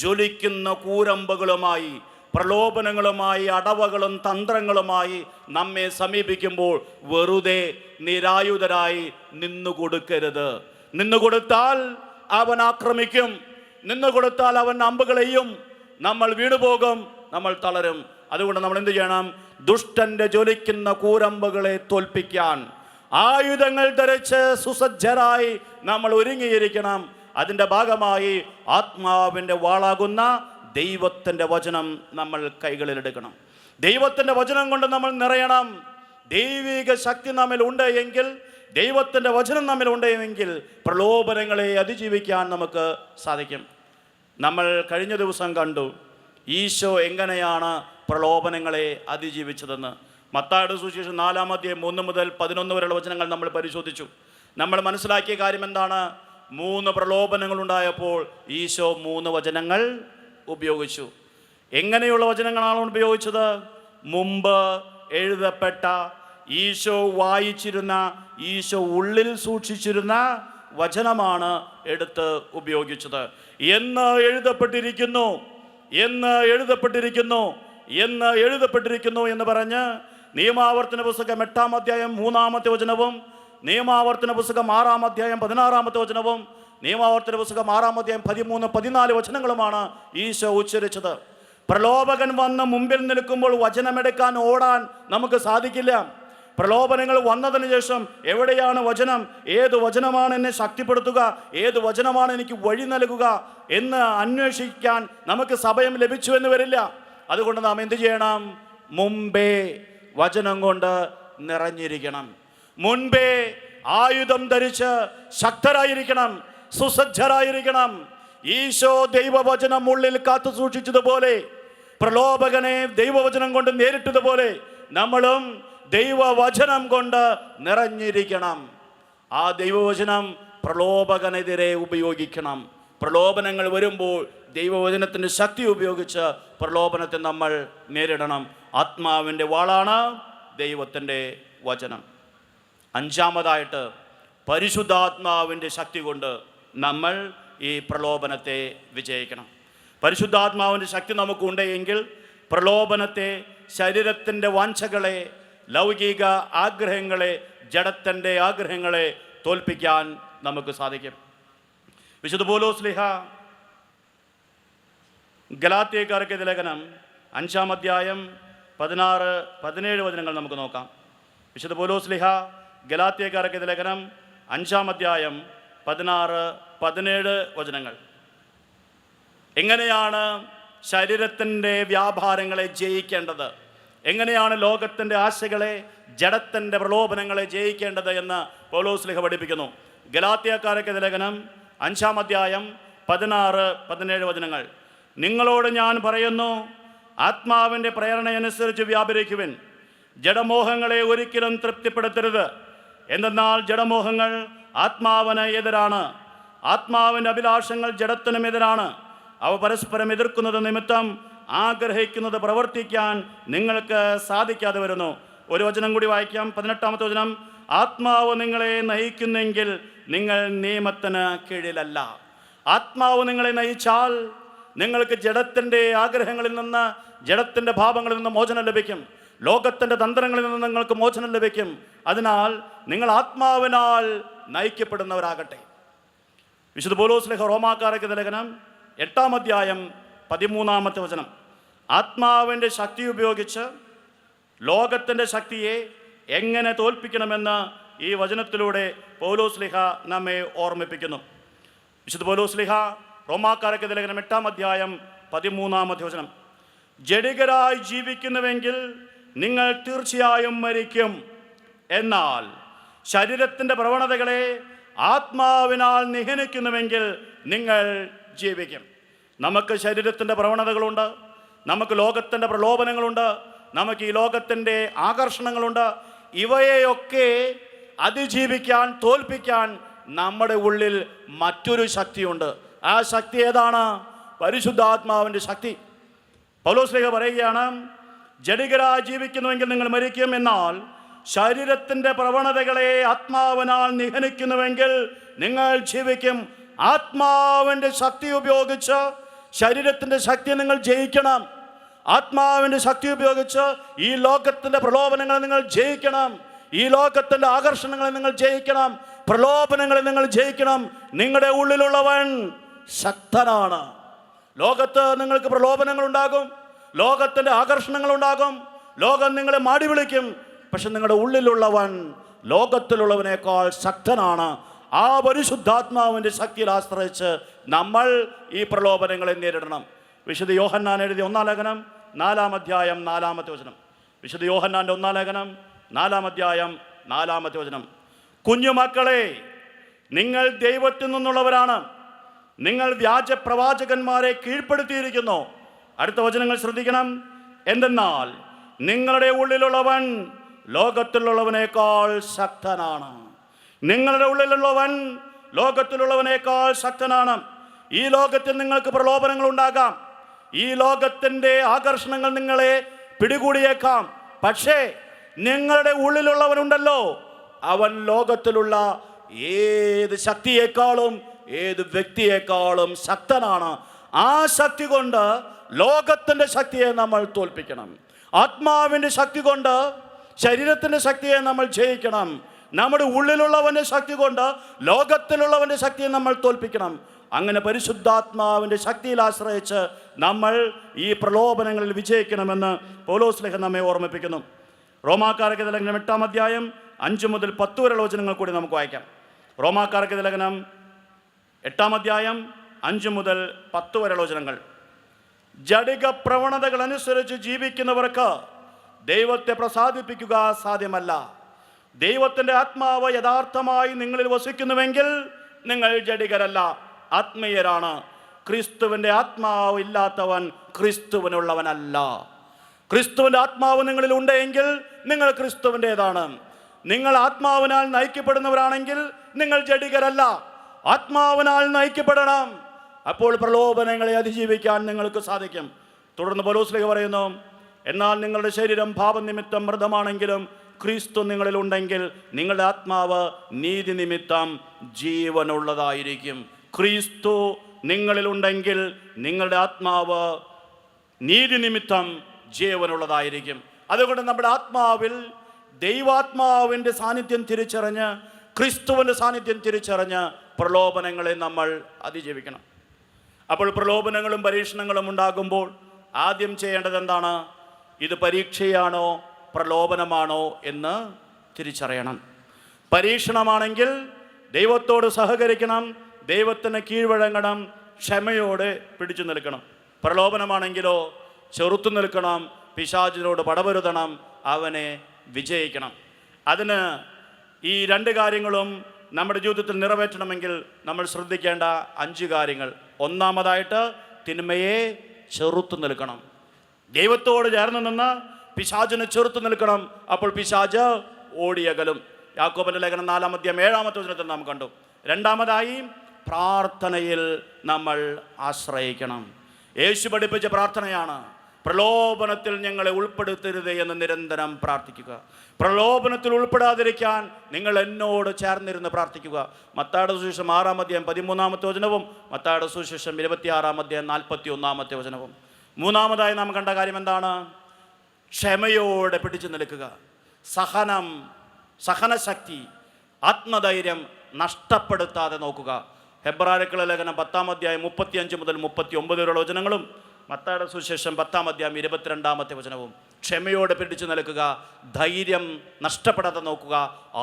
ജ്വലിക്കുന്ന കൂരമ്പകളുമായി, പ്രലോഭനങ്ങളുമായി, അടവകളും തന്ത്രങ്ങളുമായി നമ്മെ സമീപിക്കുമ്പോൾ വെറുതെ നിരായുധരായി നിന്നുകൊടുക്കരുത്. നിന്നുകൊടുത്താൽ അവൻ ആക്രമിക്കും, നിന്നുകൊടുത്താൽ അവൻ അമ്പുകളെയും, നമ്മൾ വീണുപോകും, നമ്മൾ തളരും. അതുകൊണ്ട് നമ്മൾ എന്ത് ചെയ്യണം? ദുഷ്ടന്റെ ജ്വലിക്കുന്ന കൂരമ്പുകളെ തോൽപ്പിക്കാൻ ആയുധങ്ങൾ ധരിച്ച് സുസജ്ജരായി നമ്മൾ ഒരുങ്ങിയിരിക്കണം. അതിൻ്റെ ഭാഗമായി ആത്മാവിൻ്റെ വാളാകുന്ന ദൈവത്തിൻ്റെ വചനം നമ്മൾ കൈകളിലെടുക്കണം. ദൈവത്തിൻ്റെ വചനം കൊണ്ട് നമ്മൾ നിറയണം. ദൈവിക ശക്തി നമ്മിൽ ഉണ്ട് എങ്കിൽ, ദൈവത്തിൻ്റെ വചനം നമ്മിൽ ഉണ്ട് എങ്കിൽ പ്രലോഭനങ്ങളെ അതിജീവിക്കാൻ നമുക്ക് സാധിക്കും. നമ്മൾ കഴിഞ്ഞ ദിവസം കണ്ടു ഈശോ എങ്ങനെയാണ് പ്രലോഭനങ്ങളെ അതിജീവിച്ചതെന്ന്. മത്തായിയുടെ സുവിശേഷം 4-ാം അധ്യായം 3 മുതൽ 11 വരെയുള്ള വചനങ്ങൾ നമ്മൾ പരിശോധിച്ചു. നമ്മൾ മനസ്സിലാക്കിയ കാര്യം എന്താണ്? 3 പ്രലോഭനങ്ങൾ ഉണ്ടായപ്പോൾ ഈശോ 3 വചനങ്ങൾ ഉപയോഗിച്ചു. എങ്ങനെയുള്ള വചനങ്ങളാണ് ഉപയോഗിച്ചത്? മുമ്പ് എഴുതപ്പെട്ട, ഈശോ വായിച്ചിരുന്ന, ഈശോ ഉള്ളിൽ സൂക്ഷിച്ചിരുന്ന വചനമാണ് എടുത്ത് ഉപയോഗിച്ചത്. എന്ന് എഴുതപ്പെട്ടിരിക്കുന്നു, എന്ന് എഴുതപ്പെട്ടിരിക്കുന്നു, എന്ന് എഴുതപ്പെട്ടിരിക്കുന്നു എന്ന് പറഞ്ഞ് നിയമാവർത്തന പുസ്തകം 8-ാം അധ്യായം 3-ാമത്തെ വചനവും, നിയമാവർത്തന പുസ്തകം 6-ാം അധ്യായം 16-ാമത്തെ വചനവും, നിയമാവർത്തന പുസ്തകം 6-ാം അധ്യായം 13-14 വചനങ്ങളുമാണ് ഈശോ ഉച്ചരിച്ചത്. പ്രലോഭകൻ വന്ന് മുമ്പിൽ നിൽക്കുമ്പോൾ വചനമെടുക്കാൻ ഓടാൻ നമുക്ക് സാധിക്കില്ല. പ്രലോഭനങ്ങൾ വന്നതിന് ശേഷം എവിടെയാണ് വചനം, ഏത് വചനമാണ് എന്നെ ശക്തിപ്പെടുത്തുക, ഏത് വചനമാണ് എനിക്ക് വഴി നൽകുക എന്ന് അന്വേഷിക്കാൻ നമുക്ക് സമയം ലഭിച്ചു എന്ന് വരില്ല. അതുകൊണ്ട് നാം എന്ത് ചെയ്യണം? മുമ്പേ വചനം കൊണ്ട് നിറഞ്ഞിരിക്കണം. മുൻപേ ആയുധം ധരിച്ച് ശക്തരായിരിക്കണം, സുസജ്ജരായിരിക്കണം. ഈശോ ദൈവവചനം ഉള്ളിൽ കാത്തു സൂക്ഷിച്ചതുപോലെ, പ്രലോഭകനെ ദൈവവചനം കൊണ്ട് നേരിട്ടതുപോലെ നമ്മളും ദൈവവചനം കൊണ്ട് നിറഞ്ഞിരിക്കണം. ആ ദൈവവചനം പ്രലോഭകനെതിരെ ഉപയോഗിക്കണം. പ്രലോഭനങ്ങൾ വരുമ്പോൾ ദൈവവചനത്തിൻ്റെ ശക്തി ഉപയോഗിച്ച് പ്രലോഭനത്തെ നമ്മൾ നേരിടണം. ആത്മാവിൻ്റെ വാളാണ് ദൈവത്തിൻ്റെ വചനം. 5-ാമതായിട്ട് പരിശുദ്ധാത്മാവിൻ്റെ ശക്തി കൊണ്ട് നമ്മൾ ഈ പ്രലോഭനത്തെ വിജയിക്കണം. പരിശുദ്ധാത്മാവിൻ്റെ ശക്തി നമുക്കുണ്ട് എങ്കിൽ പ്രലോഭനത്തെ, ശരീരത്തിൻ്റെ വാഞ്ചകളെ, ലൗകിക ആഗ്രഹങ്ങളെ, ജഡത്തിൻ്റെ ആഗ്രഹങ്ങളെ തോൽപ്പിക്കാൻ നമുക്ക് സാധിക്കും. വിശുദ്ധ പൗലോസ് ഗലാത്യക്കാർക്ക് ലേഖനം 5-ാം അധ്യായം 16-17 വചനങ്ങൾ നമുക്ക് നോക്കാം. വിശുദ്ധ പൗലോസ് ഗലാത്യക്കാർക്ക് ലേഖനം 5-ാം അധ്യായം 16-17 വചനങ്ങൾ. എങ്ങനെയാണ് ശരീരത്തിൻ്റെ വ്യാപാരങ്ങളെ ജയിക്കേണ്ടത്, എങ്ങനെയാണ് ലോകത്തിൻ്റെ ആശകളെ, ജഡത്തിൻ്റെ പ്രലോഭനങ്ങളെ ജയിക്കേണ്ടത് എന്ന് പൗലോസ് പഠിപ്പിക്കുന്നു. ഗലാത്യക്കാർക്ക് ലേഖനം 5-ാം അധ്യായം 16-17 വചനങ്ങൾ. നിങ്ങളോട് ഞാൻ പറയുന്നു, ആത്മാവിൻ്റെ പ്രേരണയനുസരിച്ച് വ്യാപരിക്കുവിൻ. ജഡമോഹങ്ങളെ ഒരിക്കലും തൃപ്തിപ്പെടുത്തരുത്. എന്തെന്നാൽ ജഡമോഹങ്ങൾ ആത്മാവിന് എതിരാണ്, ആത്മാവിൻ്റെ അഭിലാഷങ്ങൾ ജഡത്തിനും എതിരാണ്. അവ പരസ്പരം എതിർക്കുന്നത് നിമിത്തം ആഗ്രഹിക്കുന്നത് പ്രവർത്തിക്കാൻ നിങ്ങൾക്ക് സാധിക്കാതെ വരുന്നു. ഒരു വചനം കൂടി വായിക്കാം, 18-ാമത്തെ വചനം. ആത്മാവ് നിങ്ങളെ നയിക്കുന്നെങ്കിൽ നിങ്ങൾ നിയമത്തിന് കീഴിലല്ല. ആത്മാവ് നിങ്ങളെ നയിച്ചാൽ നിങ്ങൾക്ക് ജഡത്തിൻ്റെ ആഗ്രഹങ്ങളിൽ നിന്ന്, ജഡത്തിൻ്റെ ഭാവങ്ങളിൽ നിന്ന് മോചനം ലഭിക്കും. ലോകത്തിൻ്റെ തന്ത്രങ്ങളിൽ നിന്ന് നിങ്ങൾക്ക് മോചനം ലഭിക്കും. അതിനാൽ നിങ്ങൾ ആത്മാവിനാൽ നയിക്കപ്പെടുന്നവരാകട്ടെ. വിശുദ്ധ പൗലോസ് റോമാക്കാർക്ക് ലേഖനം 8-ാം അധ്യായം 13-ാമത്തെ വചനം. ആത്മാവിൻ്റെ ശക്തി ഉപയോഗിച്ച് ലോകത്തിൻ്റെ ശക്തിയെ എങ്ങനെ തോൽപ്പിക്കണമെന്ന് ഈ വചനത്തിലൂടെ പൗലോസ് നമ്മെ ഓർമ്മിപ്പിക്കുന്നു. വിശുദ്ധ പൗലോസ് റോമാക്കാർക്ക് ലേഖനം 8-ാം അധ്യായം 13-ാമത്തെ വചനം. ജഡികരായി ജീവിക്കുന്നുവെങ്കിൽ നിങ്ങൾ തീർച്ചയായും മരിക്കും. എന്നാൽ ശരീരത്തിൻ്റെ പ്രവണതകളെ ആത്മാവിനാൽ നിഹനിക്കുന്നുവെങ്കിൽ നിങ്ങൾ ജീവിക്കും. നമുക്ക് ശരീരത്തിൻ്റെ പ്രവണതകളുണ്ട്, നമുക്ക് ലോകത്തിൻ്റെ പ്രലോഭനങ്ങളുണ്ട്, നമുക്ക് ഈ ലോകത്തിൻ്റെ ആകർഷണങ്ങളുണ്ട്. ഇവയെയൊക്കെ അതിജീവിക്കാൻ, തോൽപ്പിക്കാൻ നമ്മുടെ ഉള്ളിൽ മറ്റൊരു ശക്തിയുണ്ട്. ആ ശക്തി ഏതാണ്? പരിശുദ്ധാത്മാവിൻ്റെ ശക്തി. പൗലോസ് പറയുകയാണ്, ജഡികരായി ജീവിക്കുന്നുവെങ്കിൽ നിങ്ങൾ മരിക്കും, എന്നാൽ ശരീരത്തിൻ്റെ പ്രവണതകളെ ആത്മാവിനാൽ നിഹനിക്കുന്നുവെങ്കിൽ നിങ്ങൾ ജീവിക്കും. ആത്മാവിൻ്റെ ശക്തി ഉപയോഗിച്ച് ശരീരത്തിൻ്റെ ശക്തി നിങ്ങൾ ജയിക്കണം. ആത്മാവിൻ്റെ ശക്തി ഉപയോഗിച്ച് ഈ ലോകത്തിൻ്റെ പ്രലോഭനങ്ങളെ നിങ്ങൾ ജയിക്കണം. ഈ ലോകത്തിൻ്റെ ആകർഷണങ്ങളെ നിങ്ങൾ ജയിക്കണം. പ്രലോഭനങ്ങളെ നിങ്ങൾ ജയിക്കണം. നിങ്ങളുടെ ഉള്ളിലുള്ളവൻ ശക്തനാണ്. ലോകത്ത് നിങ്ങൾക്ക് പ്രലോഭനങ്ങളുണ്ടാകും, ലോകത്തിൻ്റെ ആകർഷണങ്ങളുണ്ടാകും, ലോകം നിങ്ങളെ മാടി വിളിക്കും. പക്ഷെ നിങ്ങളുടെ ഉള്ളിലുള്ളവൻ ലോകത്തിലുള്ളവനേക്കാൾ ശക്തനാണ്. ആ പരിശുദ്ധാത്മാവിൻ്റെ ശക്തിയിൽ ആശ്രയിച്ച് നമ്മൾ ഈ പ്രലോഭനങ്ങളെ നേരിടണം. വിശുദ്ധ യോഹന്നാൻ എഴുതിയ 1-ാം ലേഖനം 4-ാം അധ്യായം 4-ാമത്തെ വചനം. വിശുദ്ധ യോഹന്നാൻ്റെ 1-ാം ലേഖനം 4-ാം അധ്യായം 4-ാമത്തെ വചനം. കുഞ്ഞുമക്കളെ, നിങ്ങൾ ദൈവത്തിൽ നിന്നുള്ളവരാണ്, നിങ്ങൾ വ്യാജ പ്രവാചകന്മാരെ കീഴ്പ്പെടുത്തിയിരിക്കുന്നു. അടുത്ത വചനങ്ങൾ ശ്രദ്ധിക്കണം. എന്തെന്നാൽ നിങ്ങളുടെ ഉള്ളിലുള്ളവൻ ലോകത്തിലുള്ളവനേക്കാൾ ശക്തനാണ്. നിങ്ങളുടെ ഉള്ളിലുള്ളവൻ ലോകത്തിലുള്ളവനേക്കാൾ ശക്തനാണ്. ഈ ലോകത്തിൽ നിങ്ങൾക്ക് പ്രലോഭനങ്ങൾ ഉണ്ടാകാം, ഈ ലോകത്തിൻ്റെ ആകർഷണങ്ങൾ നിങ്ങളെ പിടികൂടിയേക്കാം. പക്ഷേ നിങ്ങളുടെ ഉള്ളിലുള്ളവനുണ്ടല്ലോ, അവൻ ലോകത്തിലുള്ള ഏത് ശക്തിയേക്കാളും ഏത് വ്യക്തിയേക്കാളും ശക്തനാണ്. ആ ശക്തി കൊണ്ട് ലോകത്തിൻ്റെ ശക്തിയെ നമ്മൾ തോൽപ്പിക്കണം. ആത്മാവിൻ്റെ ശക്തി കൊണ്ട് ശരീരത്തിൻ്റെ ശക്തിയെ നമ്മൾ ജയിക്കണം. നമ്മുടെ ഉള്ളിലുള്ളവൻ്റെ ശക്തി കൊണ്ട് ലോകത്തിലുള്ളവൻ്റെ ശക്തിയെ നമ്മൾ തോൽപ്പിക്കണം. അങ്ങനെ പരിശുദ്ധാത്മാവിൻ്റെ ശക്തിയിൽ ആശ്രയിച്ച് നമ്മൾ ഈ പ്രലോഭനങ്ങളിൽ വിജയിക്കണമെന്ന് പൗലോസ് ലേഖനം നമ്മെ ഓർമ്മിപ്പിക്കുന്നു. റോമാക്കാർക്ക് ലേഖനം 8-ാം അധ്യായം 5 മുതൽ 10 വരെയുള്ള വചനങ്ങൾ കൂടി നമുക്ക് വായിക്കാം. റോമാക്കാർക്ക് ലേഖനം 8-ാം അധ്യായം 5 മുതൽ 10 വരെയുള്ള വചനങ്ങൾ. ജഡിക പ്രവണതകൾ അനുസരിച്ച് ജീവിക്കുന്നവർക്ക് ദൈവത്തെ പ്രസാദിപ്പിക്കുക സാധ്യമല്ല. ദൈവത്തിൻ്റെ ആത്മാവ് യഥാർത്ഥമായി നിങ്ങളിൽ വസിക്കുന്നുവെങ്കിൽ നിങ്ങൾ ജഡികരല്ല, ആത്മീയരാണ്. ക്രിസ്തുവിൻ്റെ ആത്മാവ് ഇല്ലാത്തവൻ ക്രിസ്തുവിനുള്ളവനല്ല. ക്രിസ്തുവിൻ്റെ ആത്മാവ് നിങ്ങളിൽ ഉണ്ടെങ്കിൽ നിങ്ങൾ ക്രിസ്തുവിൻ്റേതാണ്. നിങ്ങൾ ആത്മാവിനാൽ നയിക്കപ്പെടുന്നവരാണെങ്കിൽ നിങ്ങൾ ജഡികരല്ല, ആത്മാവിനാൽ നയിക്കപ്പെടണം. അപ്പോൾ പ്രലോഭനങ്ങളെ അതിജീവിക്കാൻ നിങ്ങൾക്ക് സാധിക്കും. തുടർന്ന് പൗലോസ് പറയുന്നു, എന്നാൽ നിങ്ങളുടെ ശരീരം പാപനിമിത്തം മൃതമാണെങ്കിലും ക്രിസ്തു നിങ്ങളിലുണ്ടെങ്കിൽ നിങ്ങളുടെ ആത്മാവ് നീതി നിമിത്തം ജീവനുള്ളതായിരിക്കും. ക്രിസ്തു നിങ്ങളിലുണ്ടെങ്കിൽ നിങ്ങളുടെ ആത്മാവ് നീതി നിമിത്തം ജീവനുള്ളതായിരിക്കും. അതുകൊണ്ട് നമ്മുടെ ആത്മാവിൽ ദൈവാത്മാവിൻ്റെ സാന്നിധ്യം തിരിച്ചറിഞ്ഞ്, ക്രിസ്തുവിൻ്റെ സാന്നിധ്യം തിരിച്ചറിഞ്ഞ് പ്രലോഭനങ്ങളെ നമ്മൾ അതിജീവിക്കണം. അപ്പോൾ പ്രലോഭനങ്ങളും പരീക്ഷണങ്ങളും ഉണ്ടാകുമ്പോൾ ആദ്യം ചെയ്യേണ്ടത് എന്താണ്? ഇത് പരീക്ഷയാണോ പ്രലോഭനമാണോ എന്ന് തിരിച്ചറിയണം. പരീക്ഷണമാണെങ്കിൽ ദൈവത്തോട് സഹകരിക്കണം, ദൈവത്തിന് കീഴ്വഴങ്ങണം, ക്ഷമയോടെ പിടിച്ചു നിൽക്കണം. പ്രലോഭനമാണെങ്കിലോ ചെറുത്തു നിൽക്കണം, പിശാചിനോട് പടപൊരുതണം, അവനെ വിജയിക്കണം. അതിന് ഈ 2 കാര്യങ്ങളും നമ്മുടെ ജീവിതത്തിൽ നിറവേറ്റണമെങ്കിൽ നമ്മൾ ശ്രദ്ധിക്കേണ്ട 5 കാര്യങ്ങൾ. ഒന്നാമതായിട്ട് തിന്മയെ ചെറുത്തു നിൽക്കണം. ദൈവത്തോട് ചേർന്ന് നിന്ന് പിശാചിനെ ചെറുത്തു നിൽക്കണം. അപ്പോൾ പിശാച് ഓടിയകലും. യാക്കോബിന്റെ ലേഖനം 4-ാം അധ്യായം 7-ാമത്തെ വചനത്തിൽ നാം കണ്ടു. രണ്ടാമതായി പ്രാർത്ഥനയിൽ നമ്മൾ ആശ്രയിക്കണം. യേശു പഠിപ്പിച്ച പ്രാർത്ഥനയാണ്, പ്രലോഭനത്തിൽ ഞങ്ങളെ ഉൾപ്പെടുത്തരുത് എന്ന് നിരന്തരം പ്രാർത്ഥിക്കുക. പ്രലോഭനത്തിൽ ഉൾപ്പെടാതിരിക്കാൻ നിങ്ങൾ എന്നോട് ചേർന്നിരുന്ന് പ്രാർത്ഥിക്കുക. മത്തായിയുടെ സുവിശേഷം 6-ാം അധ്യായം 13-ാമത്തെ വചനവും മത്തായിയുടെ സുവിശേഷം 26-ാം അധ്യായം 41-ാമത്തെ വചനവും. മൂന്നാമതായി നാം കണ്ട കാര്യം എന്താണ്? ക്ഷമയോടെ പിടിച്ചു നിൽക്കുക. സഹനശക്തി, ആത്മധൈര്യം നഷ്ടപ്പെടുത്താതെ നോക്കുക. ഹെബ്രായർക്കുള്ള ലേഖനം 10-ാം അധ്യായം 35 മുതൽ 39 വരെയുള്ള വചനങ്ങളും മത്തായിയുടെ സുവിശേഷം 10-ാം അധ്യായം 22-ാമത്തെ വചനവും. ക്ഷമയോടെ പിടിച്ചു നിൽക്കുക, ധൈര്യം നഷ്ടപ്പെടാതെ നോക്കുക,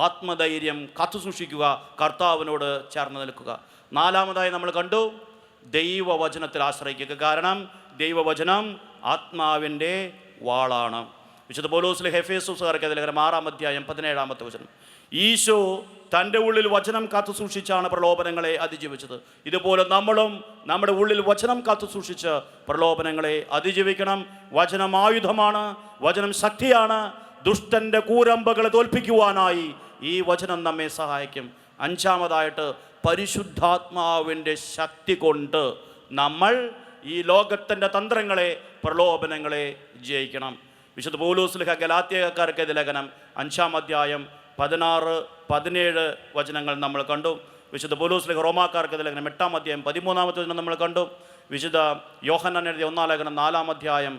ആത്മധൈര്യം കാത്തു സൂക്ഷിക്കുക, കർത്താവിനോട് ചേർന്ന് നിൽക്കുക. നാലാമതായി നമ്മൾ കണ്ടു, ദൈവവചനത്തിൽ ആശ്രയിക്കുക. കാരണം ദൈവവചനം ആത്മാവിൻ്റെ വാളാണ്. വിശുദ്ധ പൗലോസ് എഫേസ്യർക്കാർക്ക് ലേഖനം 6-ാം അധ്യായം 17-ാമത്തെ വചനം. ഈശോ തൻ്റെ ഉള്ളിൽ വചനം കാത്തു സൂക്ഷിച്ചാണ് പ്രലോഭനങ്ങളെ അതിജീവിച്ചത്. ഇതുപോലെ നമ്മളും നമ്മുടെ ഉള്ളിൽ വചനം കാത്തു സൂക്ഷിച്ച് പ്രലോഭനങ്ങളെ അതിജീവിക്കണം. വചനം ആയുധമാണ്, വചനം ശക്തിയാണ്. ദുഷ്ടൻ്റെ കൂരമ്പകളെ തോൽപ്പിക്കുവാനായി ഈ വചനം നമ്മെ സഹായിക്കും. അഞ്ചാമതായിട്ട്, പരിശുദ്ധാത്മാവിൻ്റെ ശക്തി കൊണ്ട് നമ്മൾ ഈ ലോകത്തിൻ്റെ തന്ത്രങ്ങളെ, പ്രലോഭനങ്ങളെ ജയിക്കണം. വിശുദ്ധ പൗലോസ് ഗലാത്യക്കാർക്ക് എഴുതിയ ലേഖനം 5-ാം അധ്യായം 16-17 വചനങ്ങൾ നമ്മൾ കണ്ടു. വിശുദ്ധ പൗലോസ് റോമാക്കാർക്ക് എഴുതിയ ലേഖനം 8-ാം അധ്യായം 13-ാമത്തെ വചനം നമ്മൾ കണ്ടു. വിശുദ്ധ യോഹന്നാൻ എഴുതിയ 1-ാം ലേഖനം 4-ാം അധ്യായം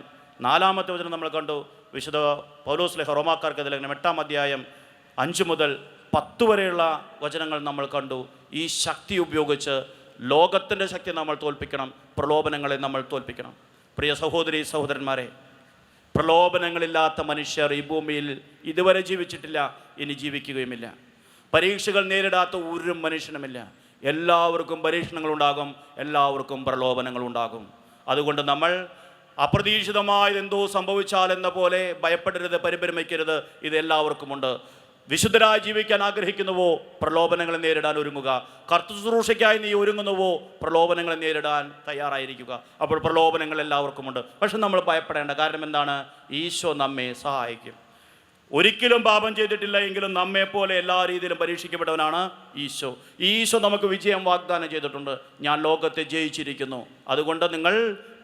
4-ാമത്തെ വചനം നമ്മൾ കണ്ടു. വിശുദ്ധ പൗലോസ് റോമാക്കാർക്ക് എഴുതിയ ലേഖനം 8-ാം അധ്യായം 5 മുതൽ 10 വരെയുള്ള വചനങ്ങൾ നമ്മൾ കണ്ടു. ഈ ശക്തി ഉപയോഗിച്ച് ലോകത്തിൻ്റെ ശക്തി നമ്മൾ തോൽപ്പിക്കണം, പ്രലോഭനങ്ങളെ നമ്മൾ തോൽപ്പിക്കണം. പ്രിയ സഹോദരി സഹോദരന്മാരെ, പ്രലോഭനങ്ങളില്ലാത്ത മനുഷ്യർ ഈ ഭൂമിയിൽ ഇതുവരെ ജീവിച്ചിട്ടില്ല, ഇനി ജീവിക്കുകയുമില്ല. പരീക്ഷകൾ നേരിടാത്ത ഒരു മനുഷ്യനുമില്ല. എല്ലാവർക്കും പരീക്ഷണങ്ങളുണ്ടാകും, എല്ലാവർക്കും പ്രലോഭനങ്ങളുണ്ടാകും. അതുകൊണ്ട് നമ്മൾ അപ്രതീക്ഷിതമായതെന്തോ സംഭവിച്ചാലെന്ന പോലെ ഭയപ്പെടരുത്, പരിഭ്രമിക്കരുത്. ഇത് എല്ലാവർക്കുമുണ്ട്. വിശുദ്ധരായി ജീവിക്കാൻ ആഗ്രഹിക്കുന്നുവോ, പ്രലോഭനങ്ങളെ നേരിടാൻ ഒരുങ്ങുക. കർത്തൃശുശ്രൂഷയ്ക്കായി നീ ഒരുങ്ങുന്നുവോ, പ്രലോഭനങ്ങളെ നേരിടാൻ തയ്യാറായിരിക്കുക. അപ്പോൾ പ്രലോഭനങ്ങൾ എല്ലാവർക്കുമുണ്ട്. പക്ഷെ നമ്മൾ ഭയപ്പെടേണ്ട. കാരണം എന്താണ്? ഈശോ നമ്മെ സഹായിക്കും. ഒരിക്കലും പാപം ചെയ്തിട്ടില്ല എങ്കിലും നമ്മെപ്പോലെ എല്ലാ രീതിയിലും പരീക്ഷിക്കപ്പെട്ടവനാണ് ഈശോ. ഈശോ നമുക്ക് വിജയം വാഗ്ദാനം ചെയ്തിട്ടുണ്ട്. ഞാൻ ലോകത്തെ ജയിച്ചിരിക്കുന്നു. അതുകൊണ്ട് നിങ്ങൾ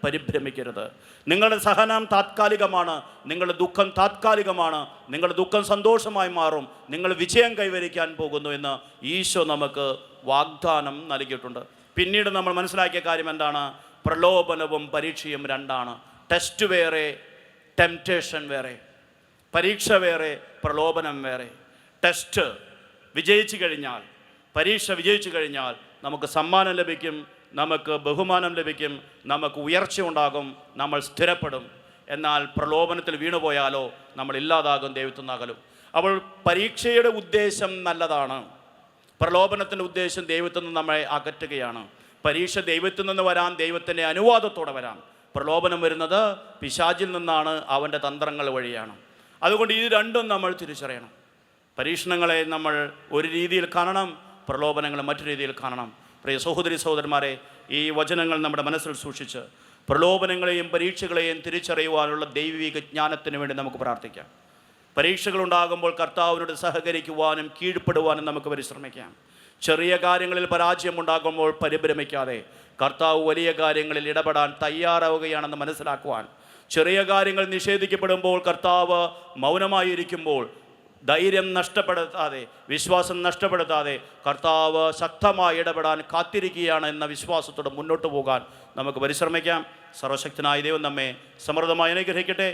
പരിഭ്രമിക്കരുത്. നിങ്ങളുടെ സഹനം താത്കാലികമാണ്, നിങ്ങളുടെ ദുഃഖം താത്കാലികമാണ്. നിങ്ങളുടെ ദുഃഖം സന്തോഷമായി മാറും. നിങ്ങൾ വിജയം കൈവരിക്കാൻ പോകുന്നു എന്ന് ഈശോ നമുക്ക് വാഗ്ദാനം നൽകിയിട്ടുണ്ട്. പിന്നീട് നമ്മൾ മനസ്സിലാക്കിയ കാര്യം എന്താണ്? പ്രലോഭനവും പരീക്ഷയും രണ്ടാണ്. ടെസ്റ്റ് വേറെ, ടെംപ്റ്റേഷൻ വേറെ. പരീക്ഷ വേറെ, പ്രലോഭനം വേറെ. ടെസ്റ്റ് വിജയിച്ചു കഴിഞ്ഞാൽ, പരീക്ഷ വിജയിച്ചു കഴിഞ്ഞാൽ നമുക്ക് സമ്മാനം ലഭിക്കും, നമുക്ക് ബഹുമാനം ലഭിക്കും, നമുക്ക് ഉയർച്ച ഉണ്ടാകും, നമ്മൾ സ്ഥിരപ്പെടും. എന്നാൽ പ്രലോഭനത്തിൽ വീണുപോയാലോ നമ്മൾ ഇല്ലാതാകും, ദൈവത്തിൽ നിന്നകലും. അപ്പോൾ പരീക്ഷയുടെ ഉദ്ദേശം നല്ലതാണ്, പ്രലോഭനത്തിൻ്റെ ഉദ്ദേശം ദൈവത്തിൽ നിന്ന് നമ്മളെ അകറ്റുകയാണ്. പരീക്ഷ ദൈവത്തിൽ നിന്ന് വരാം, ദൈവത്തിൻ്റെ അനുവാദത്തോടെ വരാം. പ്രലോഭനം വരുന്നത് പിശാചിൽ നിന്നാണ്, അവൻ്റെ തന്ത്രങ്ങൾ വഴിയാണ്. അതുകൊണ്ട് ഇത് രണ്ടും നമ്മൾ തിരിച്ചറിയണം. പരീക്ഷണങ്ങളെ നമ്മൾ ഒരു രീതിയിൽ കാണണം, പ്രലോഭനങ്ങളെ മറ്റു രീതിയിൽ കാണണം. പ്രിയ സഹോദരി സഹോദരന്മാരെ, ഈ വചനങ്ങൾ നമ്മുടെ മനസ്സിൽ സൂക്ഷിച്ച് പ്രലോഭനങ്ങളെയും പരീക്ഷകളെയും തിരിച്ചറിയുവാനുള്ള ദൈവിക ജ്ഞാനത്തിന് വേണ്ടി നമുക്ക് പ്രാർത്ഥിക്കാം. പരീക്ഷകളുണ്ടാകുമ്പോൾ കർത്താവിനോട് സഹകരിക്കുവാനും കീഴ്പ്പെടുവാനും നമുക്ക് പരിശ്രമിക്കാം. ചെറിയ കാര്യങ്ങളിൽ പരാജയമുണ്ടാകുമ്പോൾ പരിഭ്രമിക്കാതെ കർത്താവ് വലിയ കാര്യങ്ങളിൽ ഇടപെടാൻ തയ്യാറാവുകയാണെന്ന് മനസ്സിലാക്കുവാൻ, ചെറിയ കാര്യങ്ങൾ നിഷേധിക്കപ്പെടുമ്പോൾ കർത്താവ് മൗനമായിരിക്കുമ്പോൾ ധൈര്യം നഷ്ടപ്പെടുത്താതെ, വിശ്വാസം നഷ്ടപ്പെടുത്താതെ കർത്താവ് ശക്തമായി ഇടപെടാൻ കാത്തിരിക്കുകയാണ് എന്ന വിശ്വാസത്തോടെ മുന്നോട്ട് പോകാൻ നമുക്ക് പരിശ്രമിക്കാം. സർവശക്തനായ ദൈവം നമ്മെ സമൃദ്ധമായി അനുഗ്രഹിക്കട്ടെ.